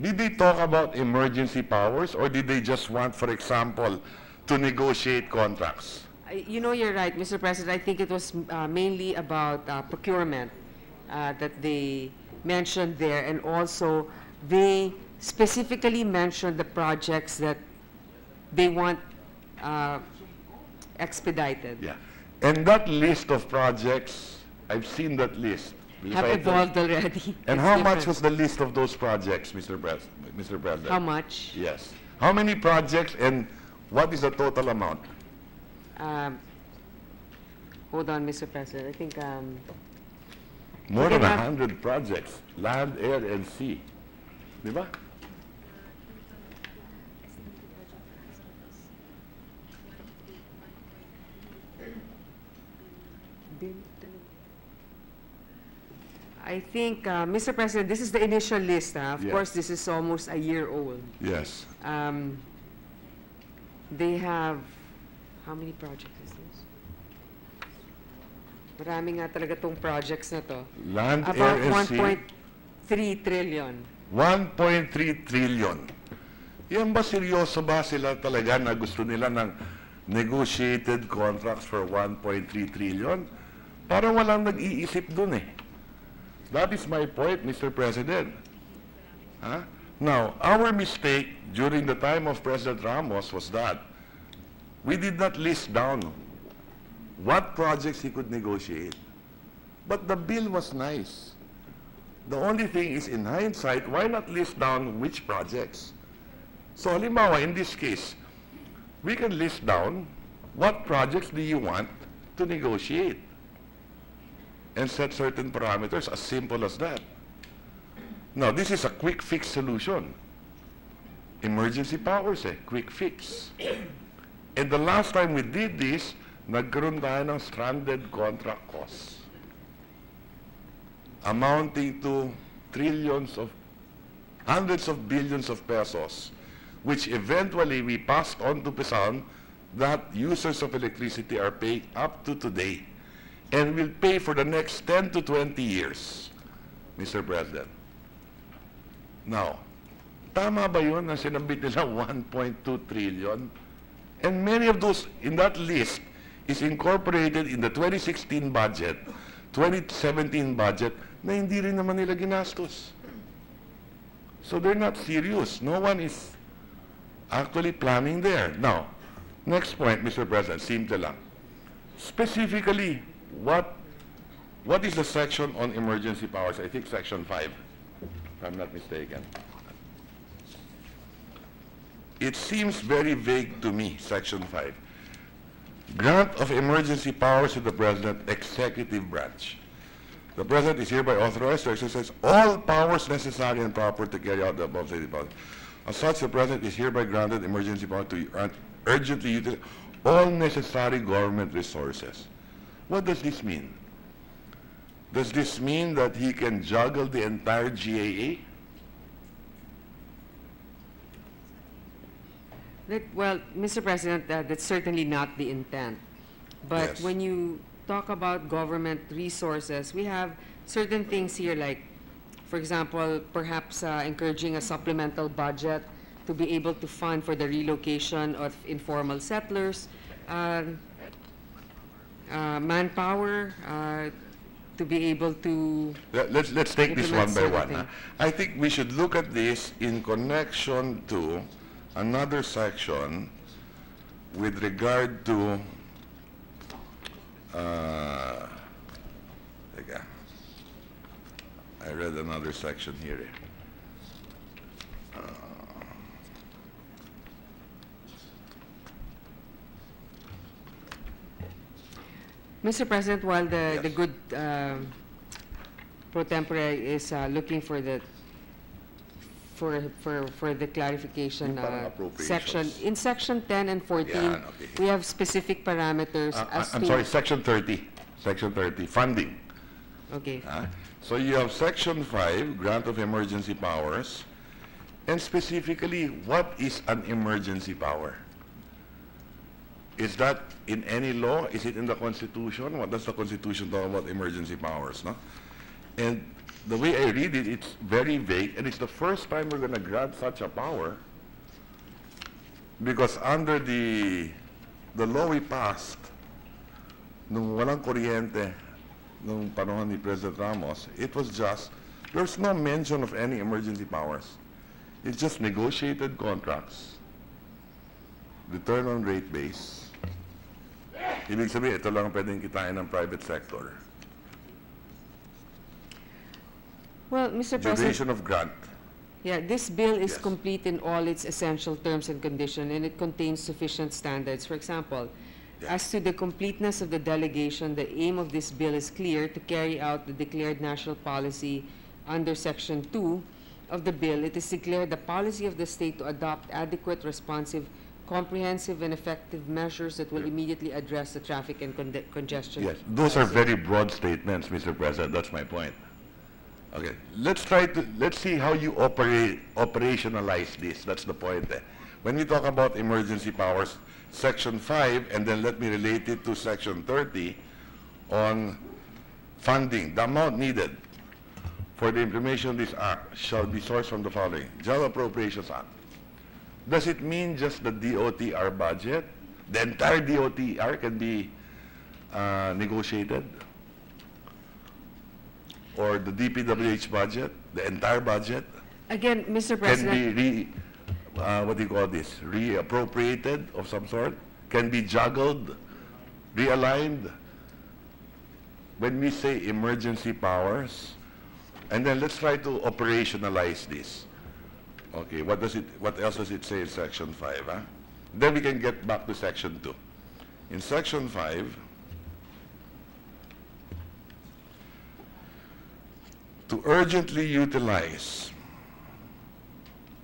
Did they talk about emergency powers, or did they just want, for example, to negotiate contracts? You know, you're right, Mr. President. I think it was mainly about procurement that they mentioned there, and also they specifically mentioned the projects that they want expedited. Yeah. And that list of projects, I've seen that list. because Have I- evolved already. And It's how much different. was the list of those projects, Mr. President? How much? Yes. How many projects and what is the total amount? Hold on, Mr. President. I think More We than can have- 100 projects, land, air, and sea. Di ba? I think, Mr. President, this is the initial list. Of Yes. course, this is almost a year old. Yes. They have, how many projects is this? Marami nga talaga tong projects na to. Land, About air, and sea. 1.3 trillion. 1.3 trillion. Yan ba, seryoso ba sila talaga na gusto nila ng negotiated contracts for 1.3 trillion? Parang walang nag-iisip dun eh. That is my point, Mr. President. Huh? Now, our mistake during the time of President Ramos was that we did not list down what projects he could negotiate. But the bill was nice. The only thing is, in hindsight, why not list down which projects? So, halimbawa, in this case, we can list down what projects do you want to negotiate and set certain parameters, as simple as that. Now, this is a quick fix solution. Emergency powers, quick fix. And the last time we did this, nagkaroon tayo ng stranded contract costs amounting to hundreds of billions of pesos, which eventually we passed on to PESAN that users of electricity are paying up to today and will pay for the next 10 to 20 years, Mr. President. Now, tama ba yun na sinabit nila 1.2 trillion? And many of those in that list is incorporated in the 2016 budget, 2017 budget, na hindi rin naman nila ginastos. So they're not serious. No one is actually planning there. Now, next point, Mr. President, simple lang. Specifically, what is the section on emergency powers? I think section 5, if I'm not mistaken. It seems very vague to me, section 5. Grant of emergency powers to the President, executive branch. The President is hereby authorized to exercise all powers necessary and proper to carry out the above stated powers. As such, the President is hereby granted emergency power to urgently utilize all necessary government resources. What does this mean? Does this mean that he can juggle the entire GAA? Well, Mr. President, that's certainly not the intent. But Yes. when you talk about government resources, we have certain things here like, for example, perhaps encouraging a supplemental budget to be able to fund for the relocation of informal settlers, manpower, to be able to... Let's take this one implement by one. certain I think we should look at this in connection to another section with regard to teka. I read another section here. Mr. President, while the Yes. good pro tempore is looking for the clarification Yung parang appropriations. section, in section 10 and 14, Yan, okay. we have specific parameters as I'm to... sorry, section 30. Section 30, funding. Okay. So you have section 5, grant of emergency powers, and specifically, what is an emergency power? Is that in any law? Is it in the Constitution? What does the Constitution talk about emergency powers, no? And the way I read it, it's very vague, and it's the first time we're going to grant such a power, because under the law we passed, nung walang kuryente, nung panahon ni President Ramos, it was just, there's no mention of any emergency powers. It's just negotiated contracts, return on rate base, Ibig sabihin, ito lang pwedeng kitain ng private sector. Well, Mr. President, Duration of grant. yeah, this bill is Yes. complete in all its essential terms and conditions, and it contains sufficient standards. For example, Yeah. as to the completeness of the delegation, the aim of this bill is clear: to carry out the declared national policy under Section 2 of the bill. It is declared the policy of the state to adopt adequate, responsive, comprehensive, and effective measures that will immediately address the traffic and congestion. Yes, those are very broad statements, Mr. President. That's my point. Okay, let's see how you operationalize this. That's the point. When we talk about emergency powers, Section 5, and then let me relate it to Section 30 on funding. The amount needed for the implementation of this act shall be sourced from the following: General Appropriations Act. Does it mean just the DOTR budget? The entire DOTR can be negotiated? Or the DPWH budget, the entire budget, Again, Mr. can President, be what do you call this, reappropriated of some sort? Can be juggled, realigned? When we say emergency powers, and then let's try to operationalize this. Okay, what else does it say in Section 5? Huh? Then we can get back to Section 2. In Section 5, to urgently utilize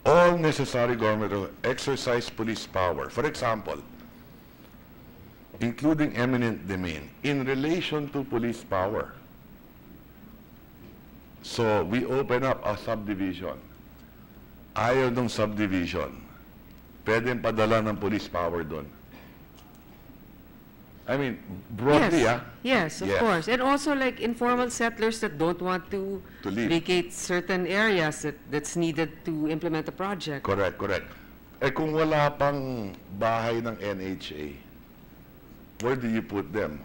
all necessary government to exercise police power, for example, including eminent domain, in relation to police power. So we open up a subdivision. Ayaw ng subdivision, pwedeng padala ng police power doon. I mean, broadly, yes, yes, of Yes. course. And also like informal settlers that don't want to leave. vacate certain areas that's needed to implement a project. Correct, correct. Eh kung wala pang bahay ng NHA, where do you put them?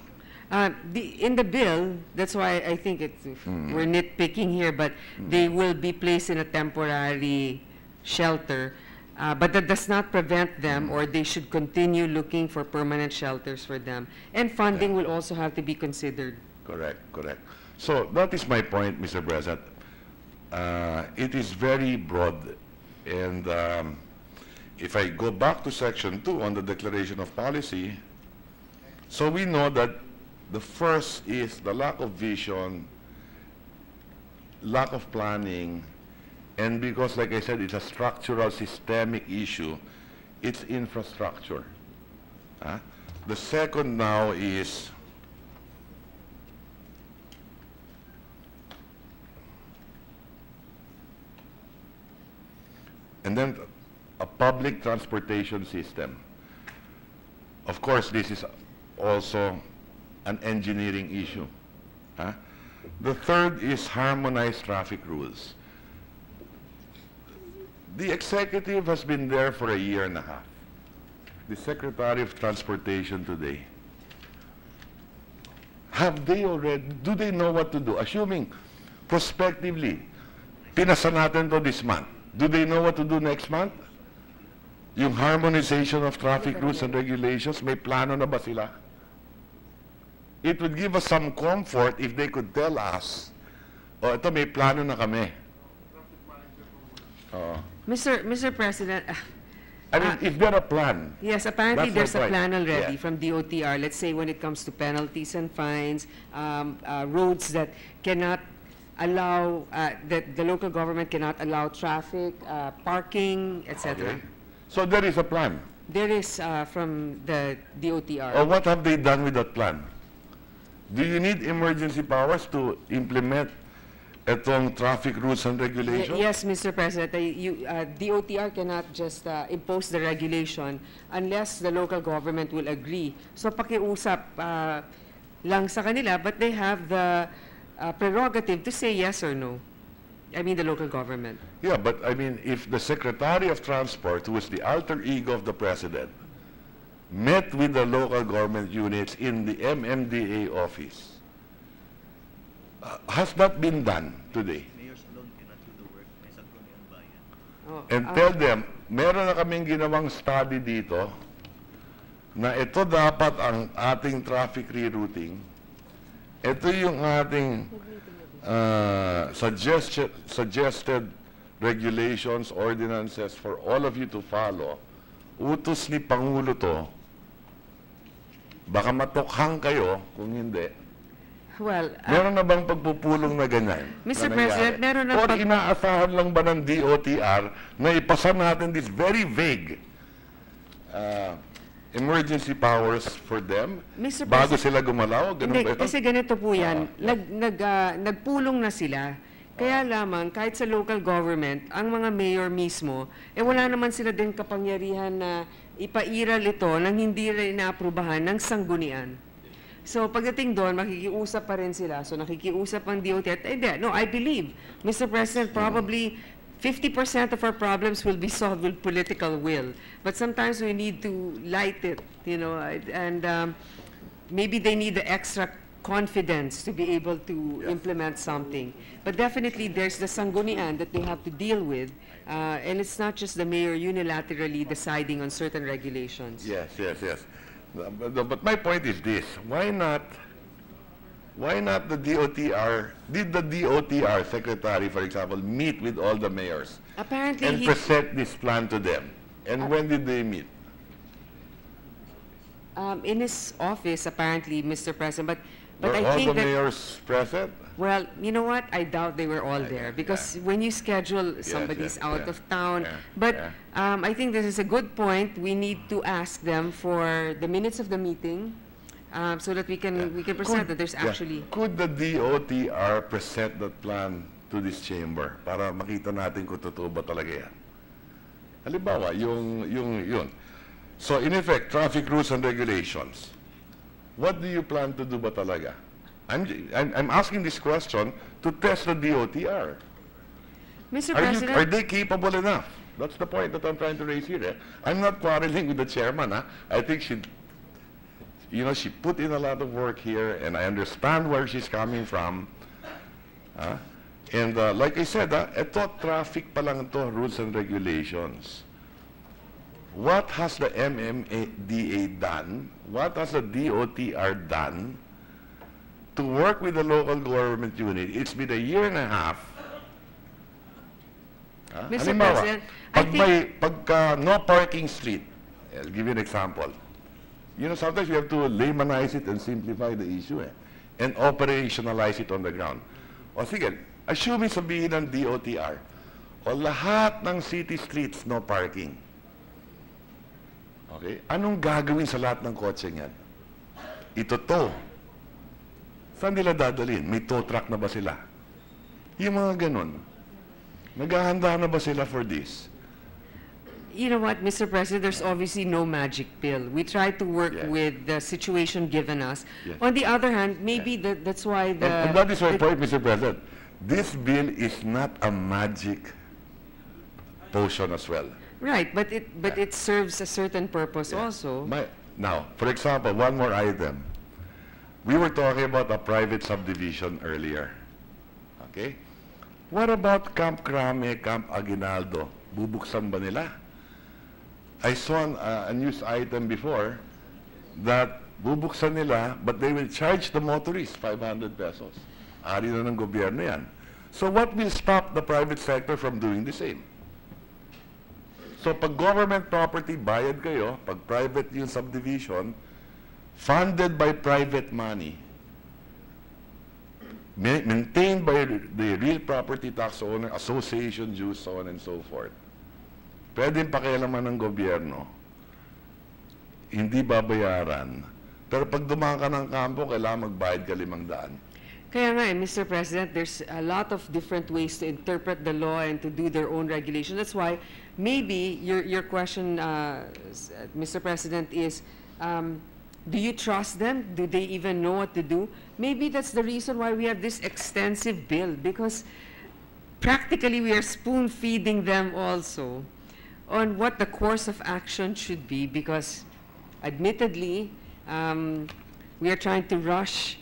In the bill, that's why I think we're nitpicking here, but they will be placed in a temporary shelter. But that does not prevent them, or they should continue looking for permanent shelters for them. And funding will also have to be considered. Correct, correct. So that is my point, Mr. President. It is very broad, and if I go back to Section 2 on the Declaration of Policy, so we know that the first is the lack of vision, lack of planning, and because, like I said, it's a structural, systemic issue, it's infrastructure. The second now is and then a public transportation system. Of course, this is also an engineering issue. The third is harmonized traffic rules. The executive has been there for a year and a half. The Secretary of Transportation today. Have they already, do they know what to do? Assuming prospectively, pinasa natin to this month. Do they know what to do next month? Yung harmonization of traffic rules and regulations, may plano na ba sila? It would give us some comfort if they could tell us, oh, ito may plano na kami. Mr. President, I mean, if there a plan, yes, apparently That's my there's a point. plan already Yeah. from DOTR, let's say when it comes to penalties and fines, roads that cannot allow, that the local government cannot allow traffic, parking, etc. okay? So there is a plan. There is from the DOTR. Or what have they done with that plan? Do you need emergency powers to implement itong traffic rules and regulations? Yes, Mr. President, DOTR cannot just impose the regulation unless the local government will agree. So pakiusap lang sa kanila, but they have the prerogative to say yes or no. I mean the local government. Yeah, but I mean, if the Secretary of Transport, who is the alter ego of the President, met with the local government units in the MMDA office, has that been done today? Oh, And tell them, meron na kaming ginawang study dito, na ito dapat ang ating traffic rerouting. Ito yung ating suggested regulations, ordinances for all of you to follow. Utos ni Pangulo to. Baka matukhang kayo kung hindi. Well, Meron na bang pagpupulong na ganyan? Mr. na President, nangyari? meron na Or inaasahan lang ba ng DOTR na ipasa natin this very vague emergency powers for them Mr. bago President, sila gumalaw? Ganun Hindi, ba ito? kasi ganito po yan, nagpulong na sila. Kaya lamang, kahit sa local government, ang mga mayor mismo, wala naman sila din kapangyarihan na ipairal ito nang hindi rin inaaprubahan ng sanggunian. So pagdating doon, makikiusap pa rin sila. So nakikiusap ang DOT. No, I believe, Mr. President, probably 50% of our problems will be solved with political will. But sometimes we need to light it, you know, and maybe they need the extra confidence to be able to implement something. But definitely there's the sanggunian that they have to deal with. And it's not just the mayor unilaterally deciding on certain regulations. Yes. But my point is this: why not the DOTR? Did the DOTR secretary, for example, meet with all the mayors Apparently, and present this plan to them? And when did they meet? in his office, apparently, Mr. President. But Were I all think the that, mayors present? well, you know what? I doubt they were all there because when you schedule somebody's out of town, but I think this is a good point. We need to ask them for the minutes of the meeting so that we can present that there's actually. Could the DOTR present that plan to this chamber para makita natin kung totoo ba talaga yan? Halimbawa, yun. So in effect, traffic rules and regulations. What do you plan to do ba talaga? I'm asking this question to test the DOTR. Mr. Are President, they capable enough? That's the point that I'm trying to raise here. I'm not quarreling with the chairman. I think she put in a lot of work here, and I understand where she's coming from. And like I said, ito traffic pa lang ito, rules and regulations. What has the MMDA done? What has the DOTR done to work with the local government unit? It's been a year and a half. Mr. Halimbawa, President, I think pagka no parking street, I'll give you an example. You know, sometimes you have to laymanize it and simplify the issue and operationalize it on the ground. O sige, assuming sabihin ng DOTR, o lahat ng city streets no parking. Okay? Anong gagawin sa lahat ng kotse niyan? Ito to. Saan nila dadalhin? May tow truck na ba sila? Yung mga ganun. Naghahanda na ba sila for this? you know what, Mr. President, there's obviously no magic pill. We try to work with the situation given us. On the other hand, maybe that's why the... And that is my point, Mr. President. This bill is not a magic potion as well. Right, but it serves a certain purpose also. Now, for example, one more item. We were talking about a private subdivision earlier. Okay? What about Camp Crame, Camp Aguinaldo? Bubuksan ba nila? I saw a news item before that bubuksan nila, but they will charge the motorists 500 pesos. Ari na ng gobyerno yan. So what will stop the private sector from doing the same? So pag government property, bayad kayo. Pag private yung subdivision, funded by private money, maintained by the real property tax owner, association dues, so on and so forth. Pwedeng pakialaman ng gobyerno, hindi babayaran. Pero pag dumaan ka ng kampo, kailangan magbayad ka 500. Kaya nga, Mr. President, there's a lot of different ways to interpret the law and to do their own regulation. That's why maybe your question, Mr. President, is do you trust them? Do they even know what to do? Maybe that's the reason why we have this extensive bill, because practically we are spoon-feeding them also on what the course of action should be, because admittedly, we are trying to rush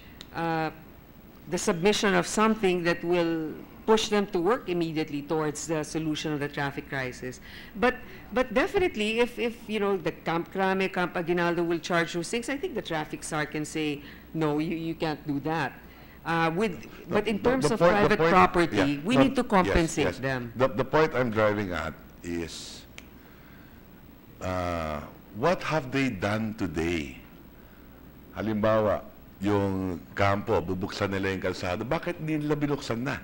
the submission of something that will push them to work immediately towards the solution of the traffic crisis. But definitely, if you know, the Camp Crame, Camp Aguinaldo will charge those things, I think the traffic czar can say, no, you can't do that. But in terms of private property, we need to compensate them. The point I'm driving at is, what have they done today? Halimbawa, yung kampo, bubuksan nila yung kalsada, bakit hindi nila binuksan na?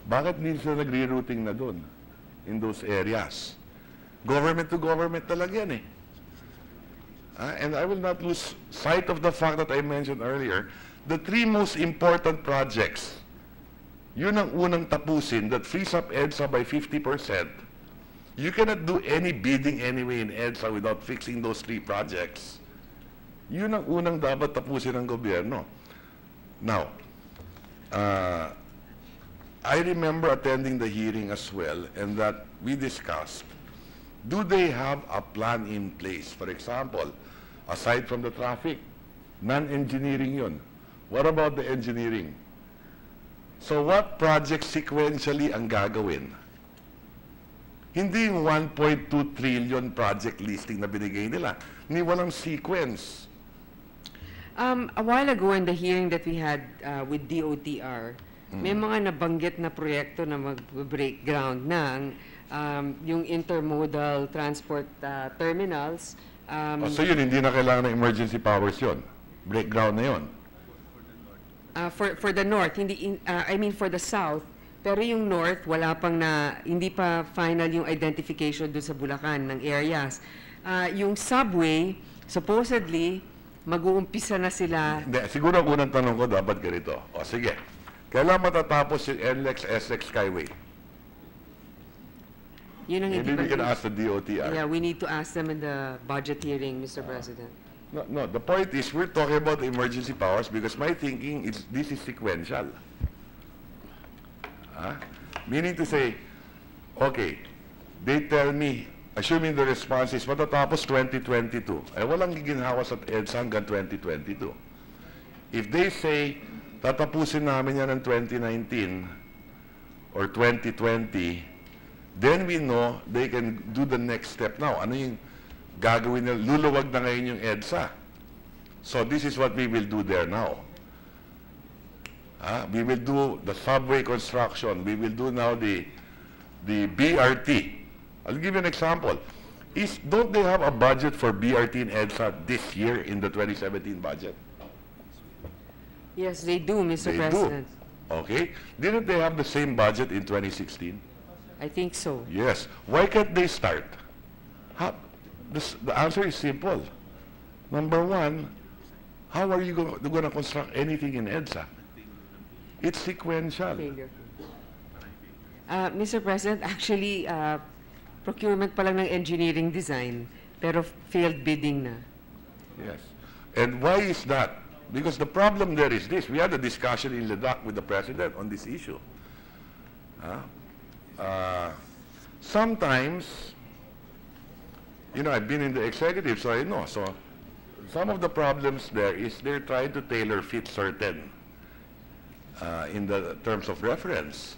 Bakit hindi sila nagre-routing na doon in those areas? Government to government talaga yan eh. And I will not lose sight of the fact that I mentioned earlier, the three most important projects, yun ang unang tapusin that frees up EDSA by 50%. You cannot do any bidding anyway in EDSA without fixing those three projects. Yun ang unang dapat tapusin ng gobyerno. Now, I remember attending the hearing as well, and that we discussed, do they have a plan in place? For example, aside from the traffic, non-engineering yun. What about the engineering? So what project sequentially ang gagawin? Hindi yung 1.2 trillion project listing na binigay nila. Ni walang sequence. A while ago in the hearing that we had with DOTR, may mga nabanggit na proyekto na mag-break ground na yung intermodal transport terminals. So yun, hindi na kailangan ng emergency powers yun. Break ground na yun. For the north, hindi I mean for the south, pero yung north wala pang hindi pa final yung identification doon sa Bulacan ng areas. Yung subway, supposedly mag-uumpisa na sila. Hindi, siguro ang unang tanong ko dapat ganito. O sige, kailan matatapos yung NLEX SX Skyway? Yun ang Maybe we can ask the DOTR. Yeah, we need to ask them in the budget hearing, Mr. President. No, the point is we're talking about emergency powers because my thinking is this is sequential. Meaning to say, okay, they tell me, assuming the response is matatapos 2022, ay walang giginhawa sa EDSA hanggang 2022. If they say, tatapusin namin yan ng 2019 or 2020, then we know they can do the next step now. Ano yung gagawin nila? Luluwag na ngayon yung EDSA. So this is what we will do there now. We will do the subway construction. We will do now the BRT. I'll give you an example. Don't they have a budget for BRT in EDSA this year in the 2017 budget? Yes, they do, Mr. President. Do. Okay. Didn't they have the same budget in 2016? I think so. Yes. Why can't they start? The answer is simple. Number one, how are you going to construct anything in EDSA? It's sequential. Mr. President, actually, procurement pa lang ng engineering design, pero failed bidding na. Yes. And why is that? Because the problem there is this. We had a discussion in Ladakh with the President on this issue. Sometimes, you know, I've been in the executive, so I know. So some of the problems there is they're trying to tailor fit certain in the terms of reference.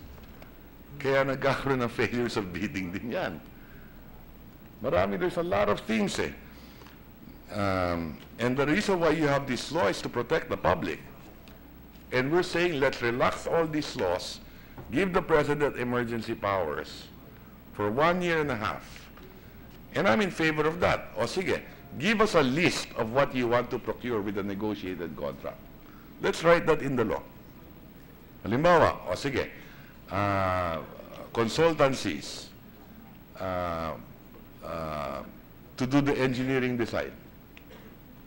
Kaya nagkakaroon ng failures of bidding din yan. There's a lot of things eh. And the reason why you have this law is to protect the public. And we're saying let's relax all these laws, give the President emergency powers for 1.5 years. And I'm in favor of that. O sige, give us a list of what you want to procure with a negotiated contract. Let's write that in the law. Halimbawa, o sige, consultancies to do the engineering design.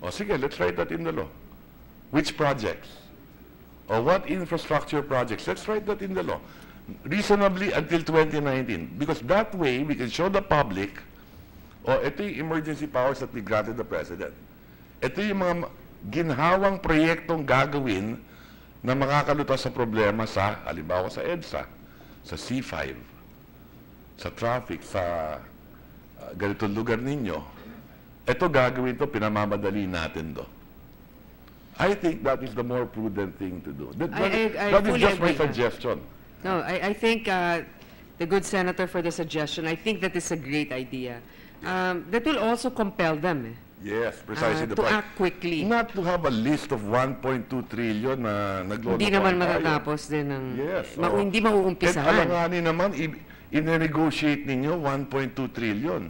O sige, let's write that in the law. Which projects? Or what infrastructure projects? Let's write that in the law. Reasonably until 2019. Because that way, we can show the public, ito yung emergency powers that we granted the President. Ito yung mga ginhawang proyektong gagawin na makakalutas sa problema sa, halimbawa sa EDSA, sa C5, sa traffic, sa ganitong lugar ninyo. Ito gagawin to, pinamamadali natin to. I think that is the more prudent thing to do. That is just my suggestion. No, I thank the good senator for the suggestion. I think that is a great idea. That will also compel them Yes, precisely the to point. act quickly. Not to have a list of 1.2 trillion na naglolo. Hindi naman matatapos din ng... Yes. Hindi mauumpisahan. At alanganin naman, i-negotiate ninyo 1.2 trillion.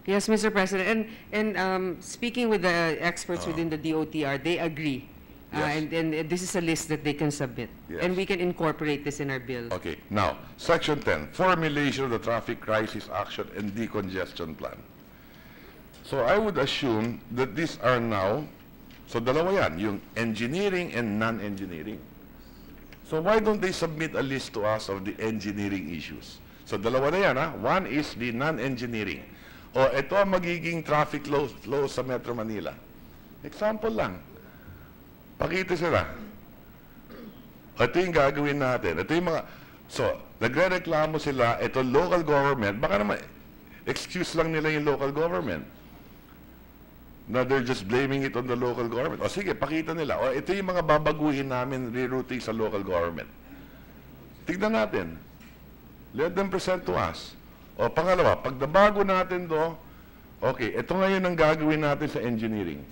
Yes, Mr. President. And speaking with the experts within the DOTR, they agree. Yes. And this is a list that they can submit. Yes. And we can incorporate this in our bill. Okay, now, Section 10, formulation of the Traffic Crisis Action and Decongestion Plan. So I would assume that these are now, so dalawa yan, yung engineering and non-engineering. So why don't they submit a list to us of the engineering issues? So dalawa na yan, ha? One is the non-engineering. O ito ang magiging traffic flow sa Metro Manila. Example lang. Pakita sila. Ito yung gagawin natin. Ito yung mga... So, nagre-reklamo sila, ito local government, baka naman, excuse lang nila yung local government. Na they're just blaming it on the local government. O sige, pakita nila. O ito yung mga babaguhin namin, rerouting sa local government. Tignan natin. Let them present to us. O pangalawa, pag nabago natin to, okay, ito ngayon ang gagawin natin sa engineering.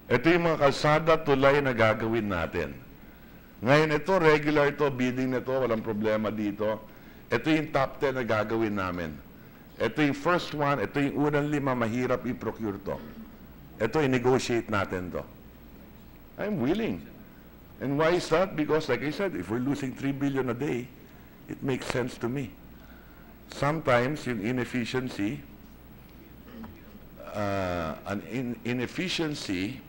Ito yung mga kalsada, tulay na gagawin natin. Ngayon ito, regular ito, bidding na ito, walang problema dito. Ito yung top 10 na gagawin namin. Ito yung first one, ito yung unang 5, mahirap i-procure to. Ito, i-negotiate natin to. I'm willing. And why is that? Because, like I said, if we're losing 3 billion a day, it makes sense to me. Sometimes, yung inefficiency, inefficiency,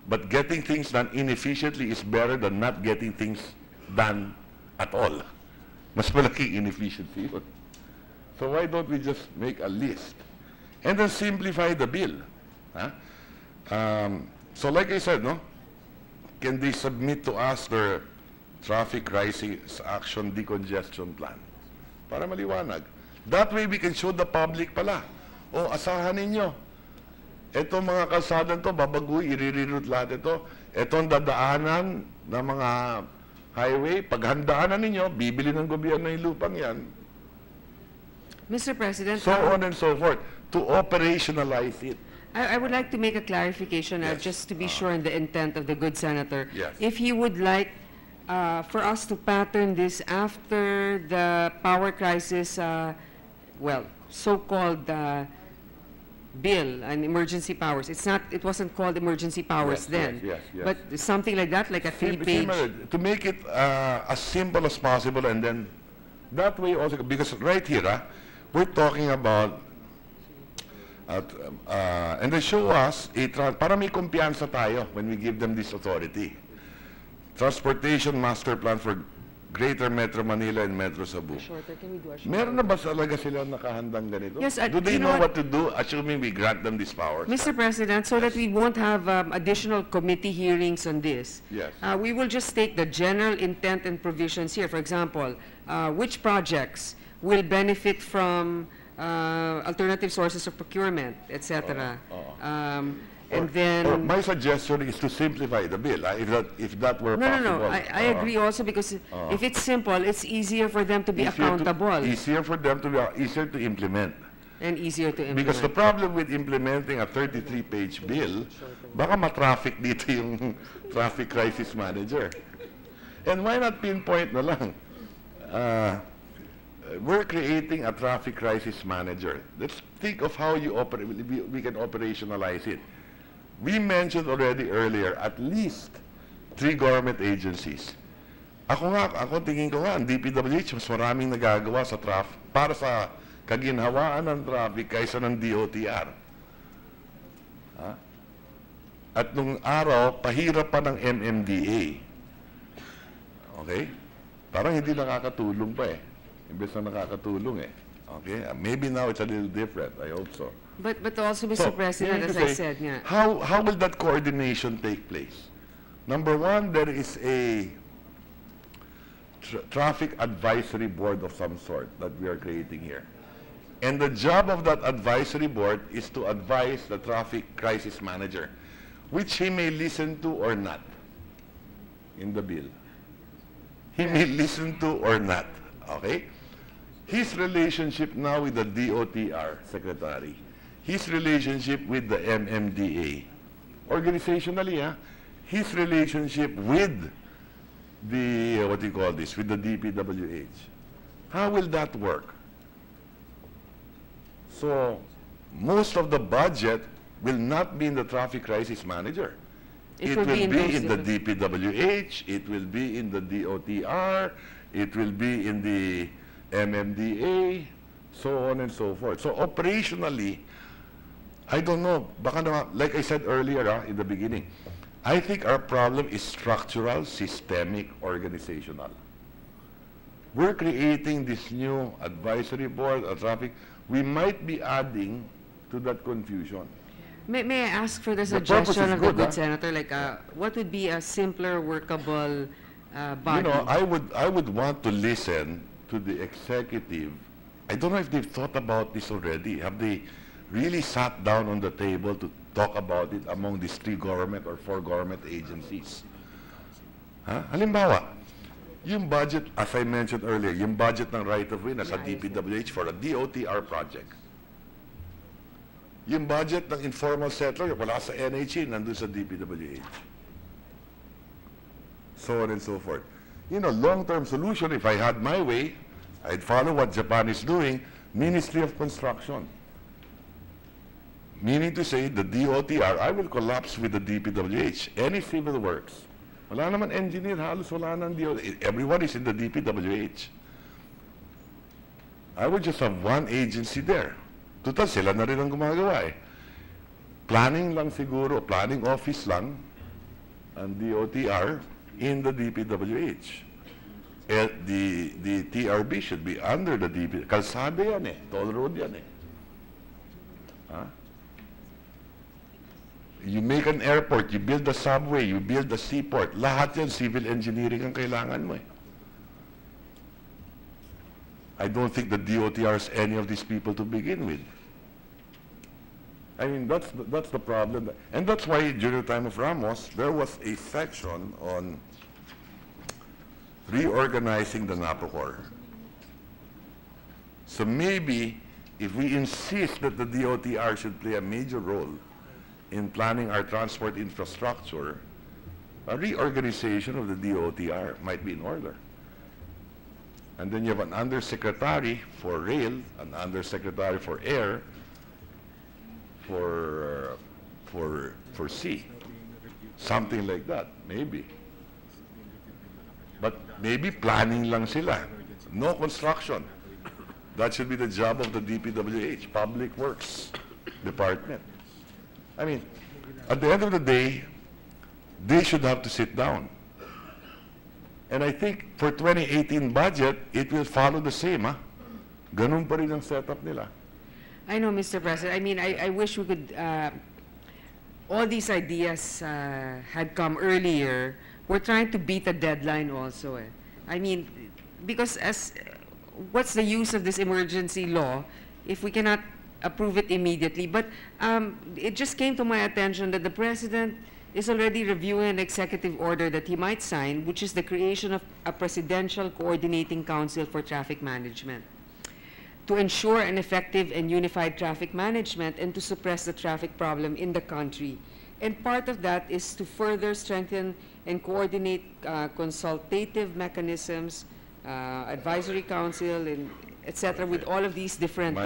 but getting things done inefficiently is better than not getting things done at all. Mas malaking inefficiency yun. So why don't we just make a list and then simplify the bill? Huh? So like I said, no, can they submit to us their traffic crisis action decongestion plan? Para maliwanag. That way we can show the public pala. O asahan ninyo. Itong mga kalsada to, babagoy, i-reroute lahat ito. Itong dadaanan ng mga highway, paghandaanan ninyo, bibili ng gobyerno yung lupang yan. Mr. President, So on and so forth, to operationalize it. I would like to make a clarification, Yes. just to be sure in the intent of the good senator. Yes. If he would like for us to pattern this after the power crisis, so-called bill and emergency powers. It wasn't called emergency powers Yes, then. yes, yes. But something like that, like a three-page. To make it as simple as possible, and then that way also, because right here, we're talking about, and they show us, para may kumpiyansa tayo when we give them this authority. Transportation Master Plan for Greater Metro Manila and Metro Cebu. Shorter, can we do a shorter? Meron na ba talaga sila nakahandang ganito? Yes, do they you know know what? what to do, assuming we grant them these powers? Mr. President, so that we won't have additional committee hearings on this, Yes. we will just take the general intent and provisions here. For example, which projects will benefit from alternative sources of procurement, etc. And then... My suggestion is to simplify the bill, if that were No, possible. no, no. I agree also because if it's simple, it's easier for them to be accountable Easier for them to be, easier to implement. and easier to implement. Because the problem with implementing a 33-page bill, baka ma-traffic dito yung traffic crisis manager. And why not pinpoint na lang? We're creating a traffic crisis manager. Let's think of how we can operationalize it. We mentioned already earlier, at least 3 government agencies. Ako tingin ko nga, ang DPWH, mas maraming nagagawa sa para sa kaginhawaan ng traffic kaysa ng DOTR. At nung araw, pahirap pa ng MMDA. Okay? Parang hindi nakakatulong pa eh. Imbes na nakakatulong eh. Okay? Maybe now it's a little different. I hope so. But also, Mr. President, as I said, how will that coordination take place? Number one, there is a traffic advisory board of some sort that we are creating here. And the job of that advisory board is to advise the traffic crisis manager, which he may listen to or not in the bill. He may listen to or not. Okay? His relationship now with the DOTR secretary, his relationship with the MMDA, organizationally, his relationship with the, what do you call this, with the DPWH. How will that work? So, most of the budget will not be in the traffic crisis manager. It will be in the DPWH, it will be in the DOTR, it will be in the MMDA, so on and so forth. So operationally, I don't know, baka na, like I said earlier in the beginning, I think our problem is structural, systemic, organizational. We're creating this new advisory board, traffic. We might be adding to that confusion. May I ask for the purpose suggestion is of the good, good senator, like what would be a simpler, workable body? You know, I would want to listen to the executive. I don't know if they've thought about this already. Have they really sat down on the table to talk about it among these 3 government or 4 government agencies? Halimbawa, yung budget, as I mentioned earlier, yung budget ng right-of-way nasa DPWH for a DOTR project. Yung budget ng informal settler, wala sa NHA, nandun sa DPWH. So on and so forth. You know, long-term solution, if I had my way, I'd follow what Japan is doing, Ministry of Construction. Meaning to say, the DOTR, I will collapse with the DPWH. Any civil works. Wala naman engineer, halos wala nang DOTR. Everyone is in the DPWH. I would just have one agency there. Total, sila na rin ang gumagawa eh. Planning lang siguro, planning office lang, ang DOTR in the DPWH. The TRB should be under the DP. Kalsada yan eh, toll road yan eh. You make an airport, you build a subway, you build a seaport, lahat yan civil engineering ang kailangan mo eh. I don't think the DOTR has any of these people to begin with. I mean, that's the problem. And that's why during the time of Ramos, there was a section on reorganizing the NAPOCOR. So maybe if we insist that the DOTR should play a major role in planning our transport infrastructure, a reorganization of the DOTR might be in order. And then you have an undersecretary for rail, an undersecretary for air, for sea, something like that, maybe. But maybe planning lang sila, no construction. That should be the job of the DPWH, Public Works Department. I mean, at the end of the day, they should have to sit down. And I think for 2018 budget, it will follow the same, Ganun pa rin ang setup nila. I know, Mr. President. I mean, I wish we could, all these ideas had come earlier. We're trying to beat a deadline also. I mean, because what's the use of this emergency law if we cannot approve it immediately? But it just came to my attention that the President is already reviewing an executive order that he might sign, which is the creation of a Presidential Coordinating Council for Traffic Management, to ensure an effective and unified traffic management and to suppress the traffic problem in the country. And part of that is to further strengthen and coordinate consultative mechanisms, advisory council, and etc., with all of these different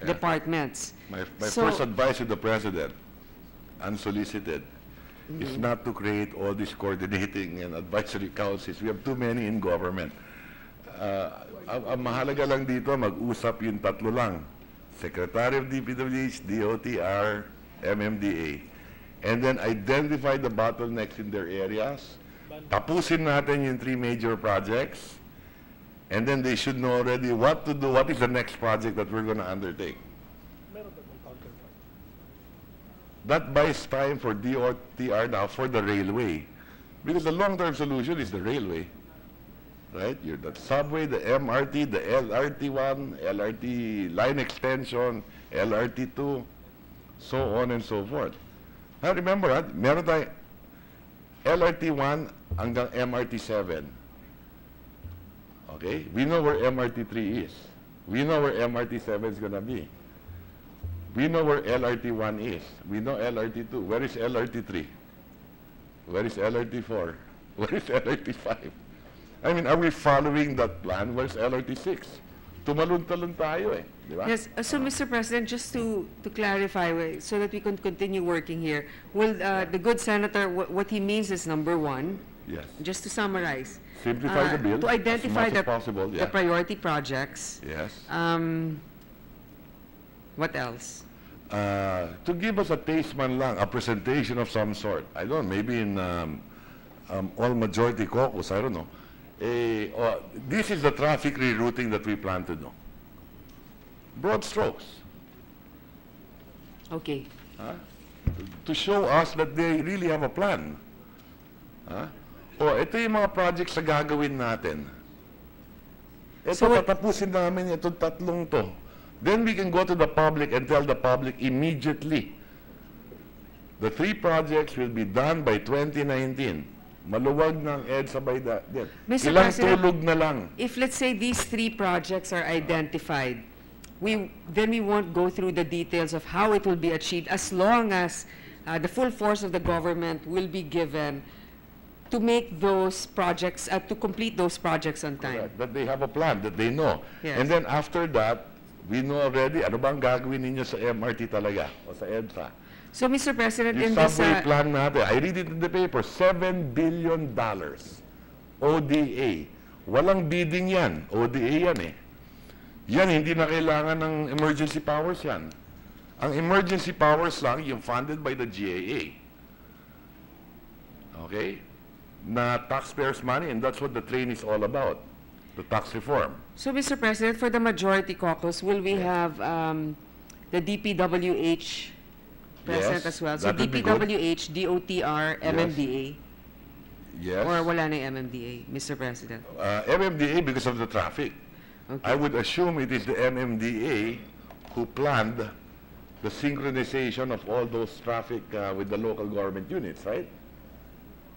departments. My first advice to the President, unsolicited, is not to create all these coordinating and advisory councils. We have too many in government. Ang mahalaga lang dito, mag-usap yung tatlo lang. Secretary of DPWH, DOTR, MMDA. And then identify the bottlenecks in their areas. Tapusin natin yung 3 major projects. And then they should know already what to do, what is the next project that we're going to undertake. That buys time for DOTR now for the railway. Because the long-term solution is the railway. Right? You're the subway, the MRT, the LRT1, LRT line extension, LRT2, so on and so forth. Now remember, meron tayo LRT1 hanggang MRT7. Okay? We know where MRT3 is. We know where MRT7 is going to be. We know where LRT1 is. We know LRT2. Where is LRT3? Where is LRT4? Where is LRT5? I mean, are we following that plan? Where's LRT6? Tumalun-talun tayo eh. Di ba? Yes, so Mr. President, just to clarify, so that we can continue working here, will the good senator, what he means is number one, Yes. just to summarize, Simplify the bill to identify as much as possible. the Yeah. priority projects. Yes. What else? To give us a taste man lang, a presentation of some sort. I don't know, maybe in all majority caucus, I don't know. This is the traffic rerouting that we plan to do. Broad strokes. Okay. To show us that they really have a plan. Ito yung mga projects na gagawin natin. Ito, tatapusin namin itong tatlong to. Then we can go to the public and tell the public immediately. The 3 projects will be done by 2019. Maluwag ng EDSA by that. Mr. Ilang President, tulog na lang. if let's say these 3 projects are identified, then we won't go through the details of how it will be achieved, as long as the full force of the government will be given to make those projects, to complete those projects on time. That they have a plan, that they know. Yes. And then after that, we know already, ano bang gagawin ninyo sa MRT talaga o sa EDSA? So, Mr. President, Yung in this... subway plan natin, I read it in the paper, $7 billion. ODA. Walang bidding yan. ODA yan eh. Yan, hindi na kailangan ng emergency powers yan. Ang emergency powers lang, yung funded by the GAA. Okay? Na taxpayers' money, and that's what the train is all about. The tax reform. So, Mr. President, for the majority caucus, will we have the DPWH present as well? So, that would be good. DPWH, DOTR, MMDA? Yes. Or wala na yung MMDA, Mr. President? MMDA because of the traffic. Okay. I would assume it is the MMDA who planned the synchronization of all those traffic with the local government units, right?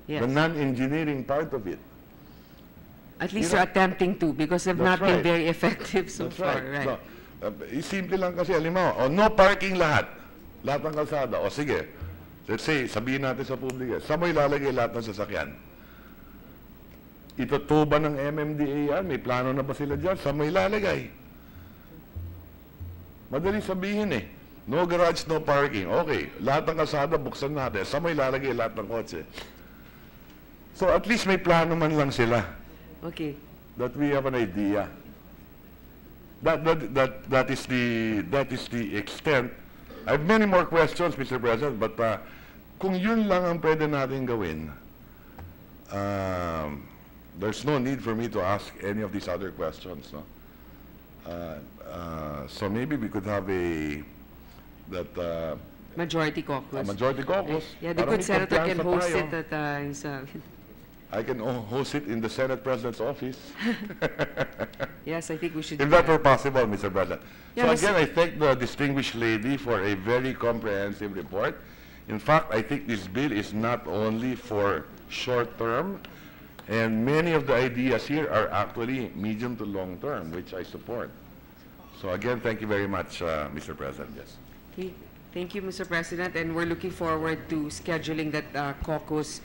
Yes. The non-engineering part of it. At least they're attempting to, because they've not That's been right. very effective so That's far. right. Right. No, simple lang kasi, halimbawa, no parking lahat. Lahat ng kalsada. O sige, let's say, sabihin natin sa publiko, saan mo ilalagay lahat ng sasakyan? Itutuba ng MMDA yan, may plano na ba sila dyan? Saan mo ilalagay? Madali sabihin eh. No garage, no parking. Okay, lahat ng kalsada buksan natin. Saan mo ilalagay lahat ng kotse? So at least may plano man lang sila. Okay. That we have an idea. That is the extent. I have many more questions, Mr. President, but kung yun lang ang pwede natin gawin, there's no need for me to ask any of these other questions. No? So maybe we could have Majority caucus. a majority caucus. Yeah, the Para good may senator can kumpiyansa host tayo. it at his... I can host it in the Senate President's office. yes, I think we should If do that were possible, Mr. President. Yeah, So Mr. again, I thank the distinguished lady for a very comprehensive report. In fact, I think this bill is not only for short term, and many of the ideas here are actually medium to long term, which I support. So again, thank you very much, Mr. President. Yes. Okay. Thank you, Mr. President, and we're looking forward to scheduling that caucus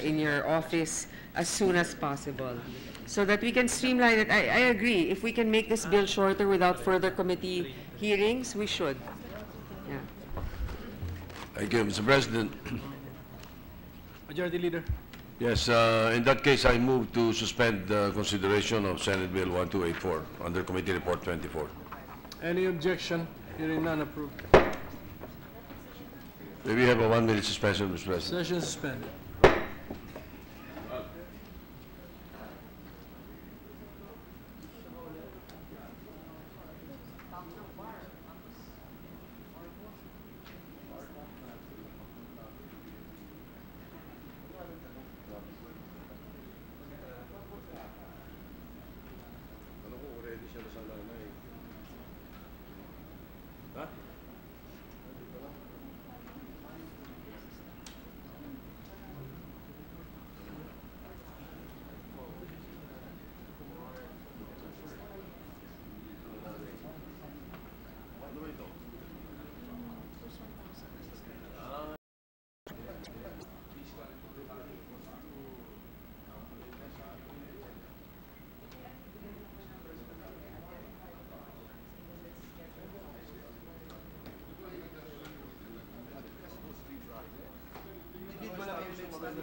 in your office as soon as possible, so that we can streamline it. I agree. If we can make this bill shorter without further committee hearings, we should. Yeah. Thank you, Mr. President. Majority Leader. Yes, in that case, I move to suspend the consideration of Senate Bill 1284 under Committee Report 24. Any objection? Hearing none, approved. May we have a 1-minute suspension, Mr. President? Session suspended.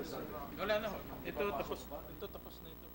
Wala na ho. Ito tapos na ito.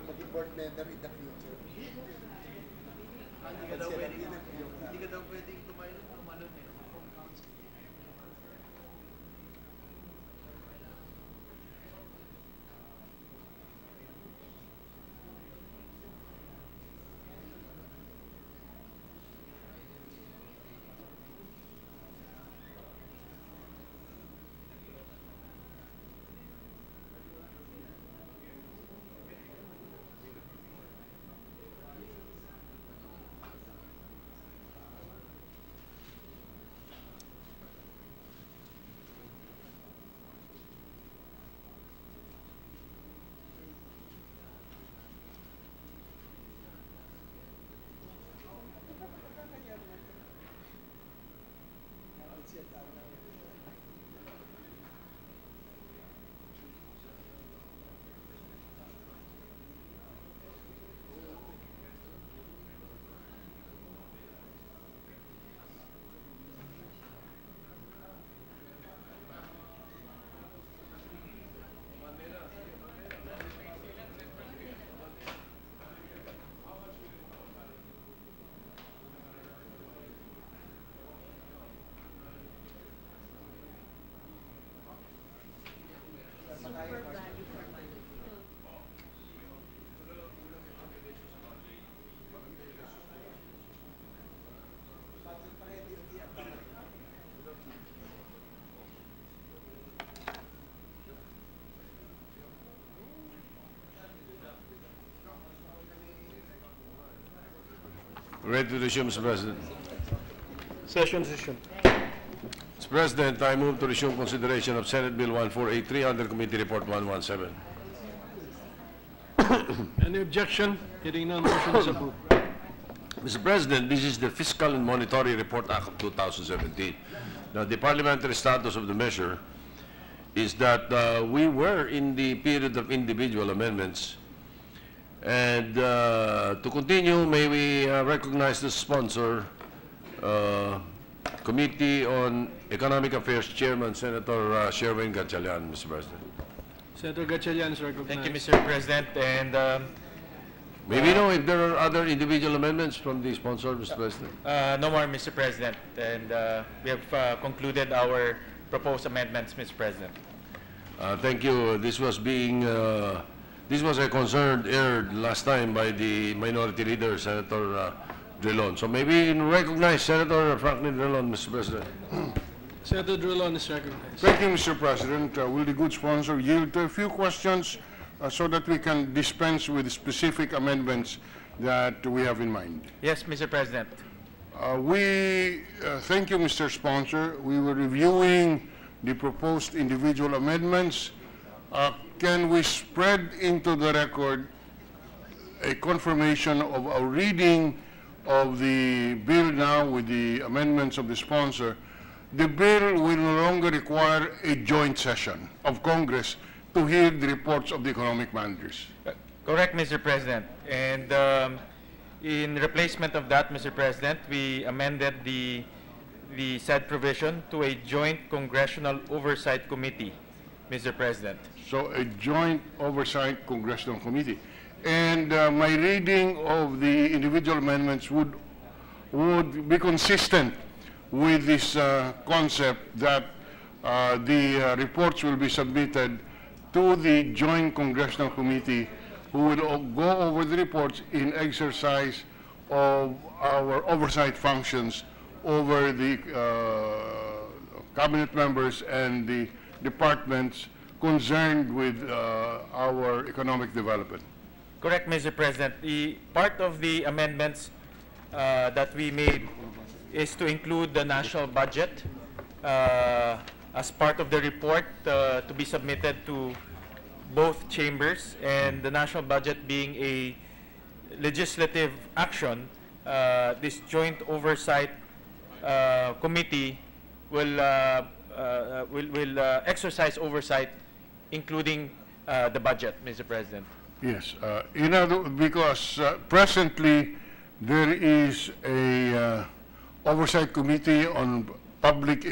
maging board member in the future. Hindi ka daw pwedeng tumalon from council. Ready to resume, Mr. President. Session. Mr. President, I move to resume consideration of Senate Bill 1483 under Committee Report 117. Any objection? Hearing none, motion is approved. Mr. President, this is the Fiscal and Monetary Report Act of 2017. Now, the parliamentary status of the measure is that we were in the period of individual amendments. And to continue, may we recognize the sponsor, Committee on Economic Affairs Chairman, Senator Sherwin Gatchalian, Mr. President. Senator Gatchalian is recognized. Thank you, Mr. President. And May we know if there are other individual amendments from the sponsor, Mr. President? no more, Mr. President. And we have concluded our proposed amendments, Mr. President. Thank you. This was a concern aired last time by the Minority Leader, Senator Drilon. So maybe recognize Senator Franklin Drilon, Mr. President. Senator Drilon is recognized. Thank you, Mr. President. Will the good sponsor yield to a few questions so that we can dispense with specific amendments that we have in mind? Yes, Mr. President. Thank you, Mr. Sponsor. We were reviewing the proposed individual amendments. Can we spread into the record a confirmation of our reading of the bill now with the amendments of the sponsor? The bill will no longer require a joint session of Congress to hear the reports of the economic managers. Correct, Mr. President. And in replacement of that, Mr. President, we amended the said provision to a joint congressional oversight committee, Mr. President. So a joint oversight congressional committee. And my reading of the individual amendments would be consistent with this concept that the reports will be submitted to the joint congressional committee, who will go over the reports in exercise of our oversight functions over the cabinet members and the departments concerned with our economic development. Correct, Mr. President. The part of the amendments that we made is to include the national budget as part of the report to be submitted to both chambers, and the national budget being a legislative action, this joint oversight committee will exercise oversight, including the budget, Mr. President. Yes, because presently there is a oversight committee on public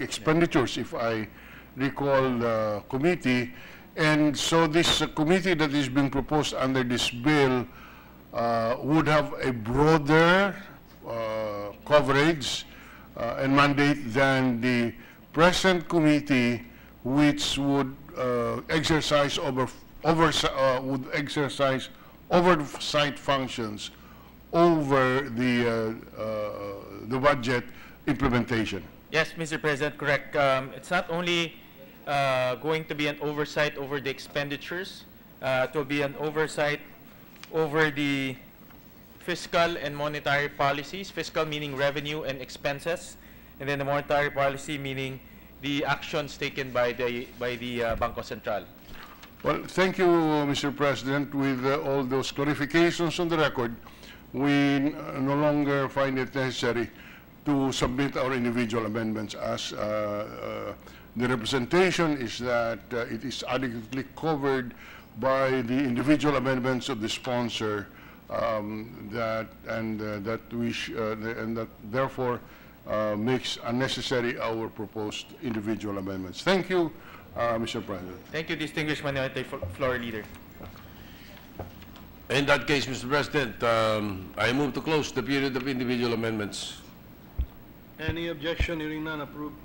expenditures, if I recall committee. And so this committee that is being proposed under this bill would have a broader coverage and mandate than the present committee, which would exercise oversight functions over the budget implementation. Yes, Mr. President, correct. It's not only going to be an oversight over the expenditures, it will be an oversight over the fiscal and monetary policies, fiscal meaning revenue and expenses, and then the monetary policy meaning the actions taken by the Bangko Sentral. Well, thank you, Mr. President. With all those clarifications on the record, we no longer find it necessary to submit our individual amendments, as the representation is that it is adequately covered by the individual amendments of the sponsor, that therefore makes unnecessary our proposed individual amendments. Thank you, Mr. President. Thank you, distinguished minority floor leader. In that case, Mr. President, I move to close the period of individual amendments. Any objection? Hearing none, approved.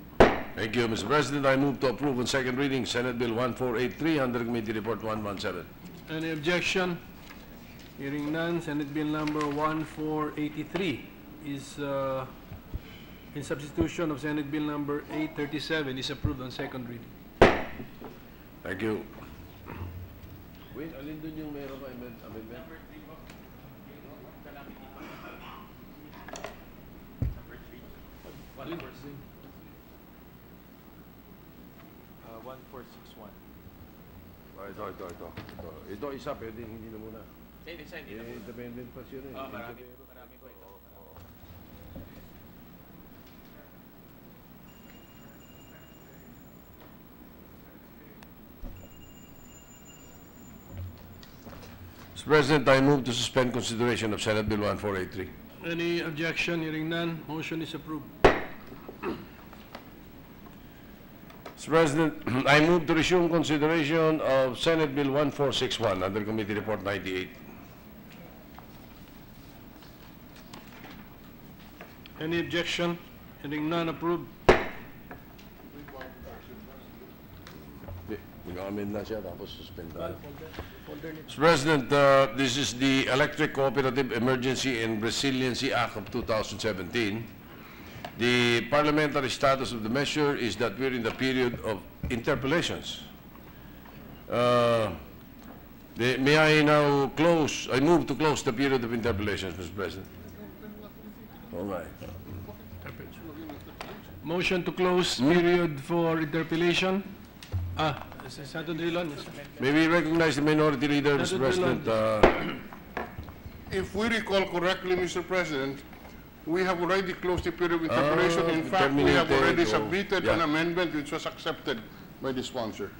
Thank you, Mr. President. I move to approve on second reading Senate Bill 1483 under Committee Report 117. Any objection? Hearing none, Senate Bill number 1483 is in substitution of Senate Bill number 837 is approved on second reading. Thank you. Wait, alin dun yung meron ka amendment? Number 1461. Ito isa, pwede hindi na muna. Hindi na muna. Independent pa siya rin. Marami pa ito. Mr. President, I move to suspend consideration of Senate Bill 1483. Any objection? Hearing none, motion is approved. Mr. President, I move to resume consideration of Senate Bill 1461 under Committee Report 98. Any objection? Hearing none, approved. Mag-amend na siya, tapos suspend tayo. Mr. President, this is the Electric Cooperative Emergency and Resiliency Act of 2017. The parliamentary status of the measure is that we're in the period of interpellations. May I now close, I move to close the period of interpellations, Mr. President. All right. Motion to close period for interpellation. Senator Drilon. May we recognize the minority leader, Mr. President? If we recall correctly, Mr. President, we have already closed the period of interpretation. In fact, we have already submitted an amendment which was accepted by the sponsor.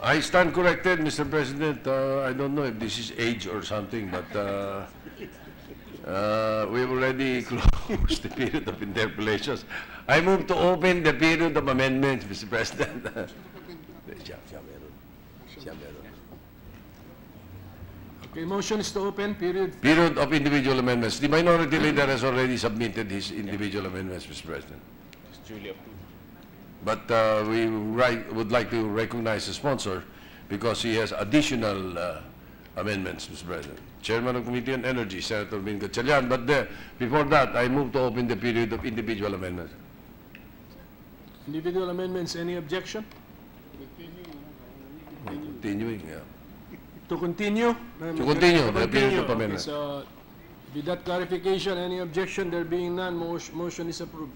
I stand corrected, Mr. President. I don't know if this is age or something, but we've already closed the period of interpellations. I move to open the period of amendments, Mr. President. Okay, motion is to open period. Period of individual amendments. The minority leader has already submitted his individual amendments, Mr. President. It's duly approved. But we would like to recognize the sponsor because he has additional amendments, Mr. President. Chairman of Committee on Energy, Senator Bin Gatchalian. But before that, I move to open the period of individual amendments. Individual amendments, any objection? Continuing, yeah. To continue? To continue, the period of amendments. So, with that clarification, any objection, there being none, motion is approved.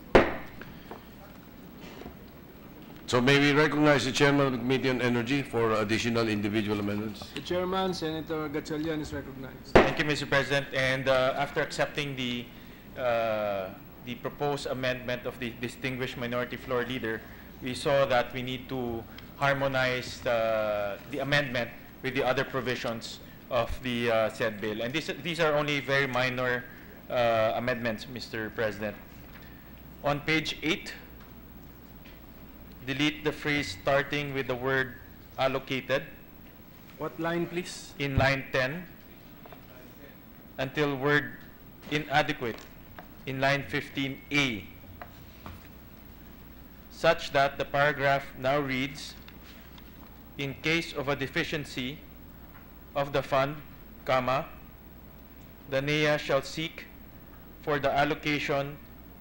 So may we recognize the Chairman of the Committee on Energy for additional individual amendments? The Chairman, Senator Gatchalian, is recognized. Thank you, Mr. President. And after accepting the proposed amendment of the distinguished minority floor leader, we saw that we need to harmonize the amendment with the other provisions of the said bill. And these are only very minor amendments, Mr. President. On page 8, delete the phrase starting with the word allocated What line, please? in line 10 until word inadequate in line 15A, such that the paragraph now reads, in case of a deficiency of the fund, comma, the NEA shall seek for the allocation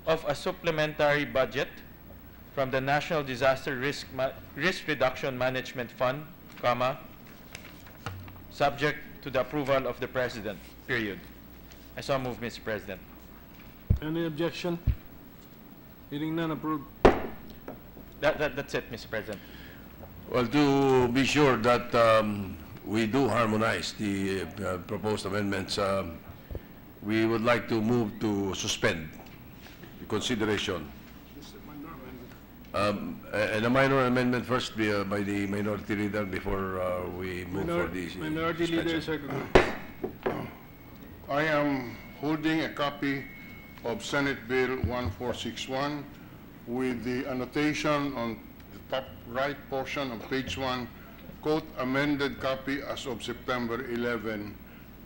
of a supplementary budget from the National Disaster Risk Reduction Management Fund, comma, subject to the approval of the President, period. I so move, Mr. President. Any objection? Hearing none, approved. That's it, Mr. President. Well, to be sure that we do harmonize the proposed amendments, we would like to move to suspend the consideration. And a minor amendment first by the minority leader before we move for the Minority Leader, suspension. Secretary. I am holding a copy of Senate Bill 1461 with the annotation on the top right portion of page 1, quote, amended copy as of September 11,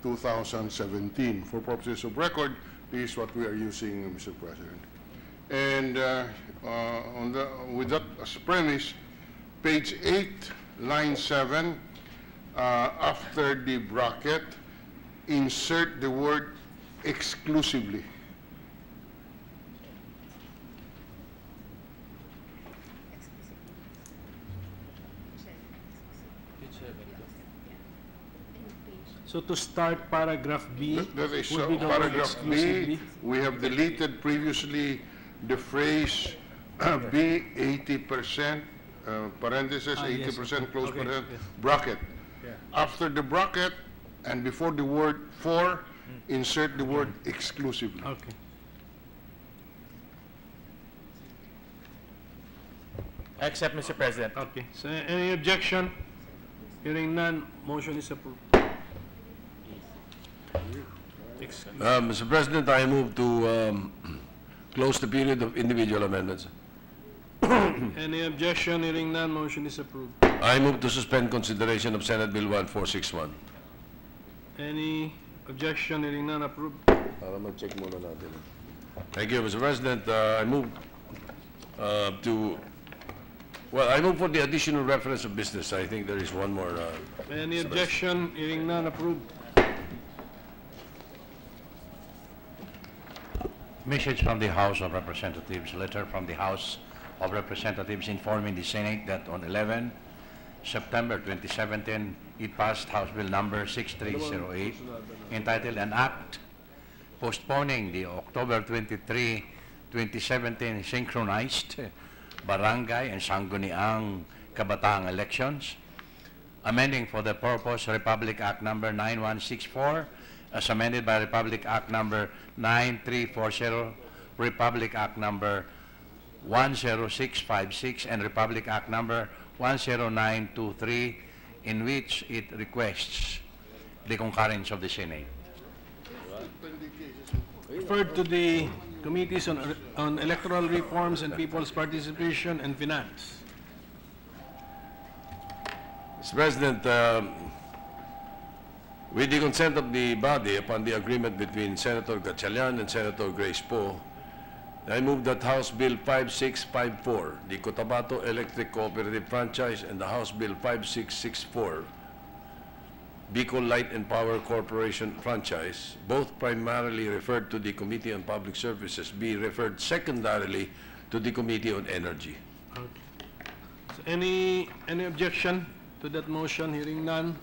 2017. For purposes of record, this is what we are using, Mr. President. And with that as a premise, page 8, line 7, after the bracket, insert the word exclusively. So to start paragraph B, That is would be the word paragraph B. exclusively. We have deleted previously the phrase B 80%, parenthesis, Yes. 80%, close Okay, parenthesis, yes. bracket. Yeah. After the bracket and before the word for, insert the word exclusively. Okay. I accept, Mr. President. Okay. So any objection? Hearing none, motion is approved. Mr. President, I move to close the period of individual amendments. Any objection? Hearing none, motion is approved. I move to suspend consideration of Senate Bill 1461. Any objection? Hearing none, approved. Para mag-check muna natin. Thank you, Mr. President. I move I move for the additional reference of business. I think there is one more. Any objection? Hearing none, approved. Message from the House of Representatives, letter from the House of Representatives informing the Senate that on 11 September 2017, it passed House Bill number 6308, entitled An Act postponing the October 23, 2017 synchronized barangay and sangguniang kabataang elections, amending for the purpose Republic Act number 9164, as amended by Republic Act number 9340, Republic Act number 10656, and Republic Act number 10923, in which it requests the concurrence of the Senate. Referred to the Committees on Electoral Reforms and People's Participation and Finance. Mr. President, with the consent of the body upon the agreement between Senator Gatchalian and Senator Grace Poe, I move that House Bill 5654, the Cotabato Electric Cooperative Franchise, and the House Bill 5664, Bicol Light and Power Corporation Franchise, both primarily referred to the Committee on Public Services, be referred secondarily to the Committee on Energy. Okay. So any objection to that motion? Hearing none.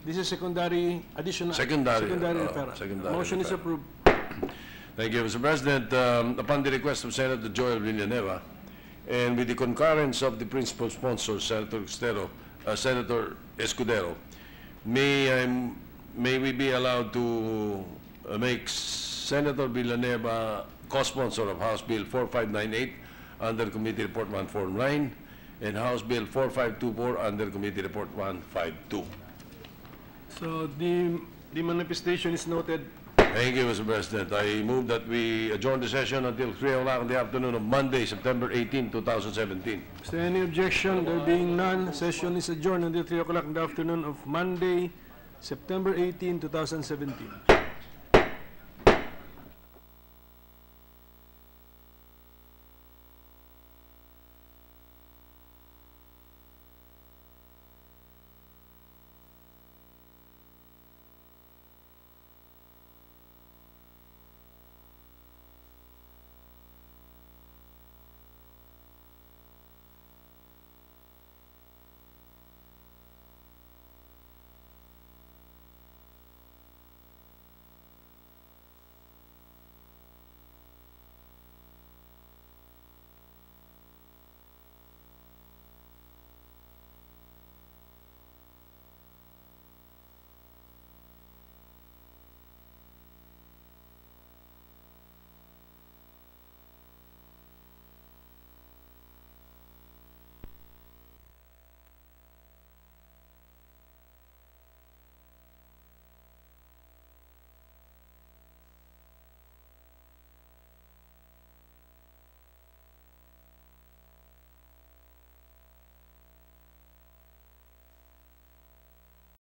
This is secondary, additional. Secondary referral. secondary Motion is referral. approved. Thank you, Mr. President. Upon the request of Senator Joel Villanueva, and with the concurrence of the principal sponsor, Senator Escudero, may we be allowed to make Senator Villanueva co-sponsor of House Bill 4598 under Committee Report 149 and House Bill 4524 under Committee Report 152. So the manifestation is noted, Thank you, Mr. President. I move that we adjourn the session until 3 o'clock in the afternoon of Monday, September 18, 2017. Is there any objection? There being none, session is adjourned until 3 o'clock in the afternoon of Monday, September 18, 2017.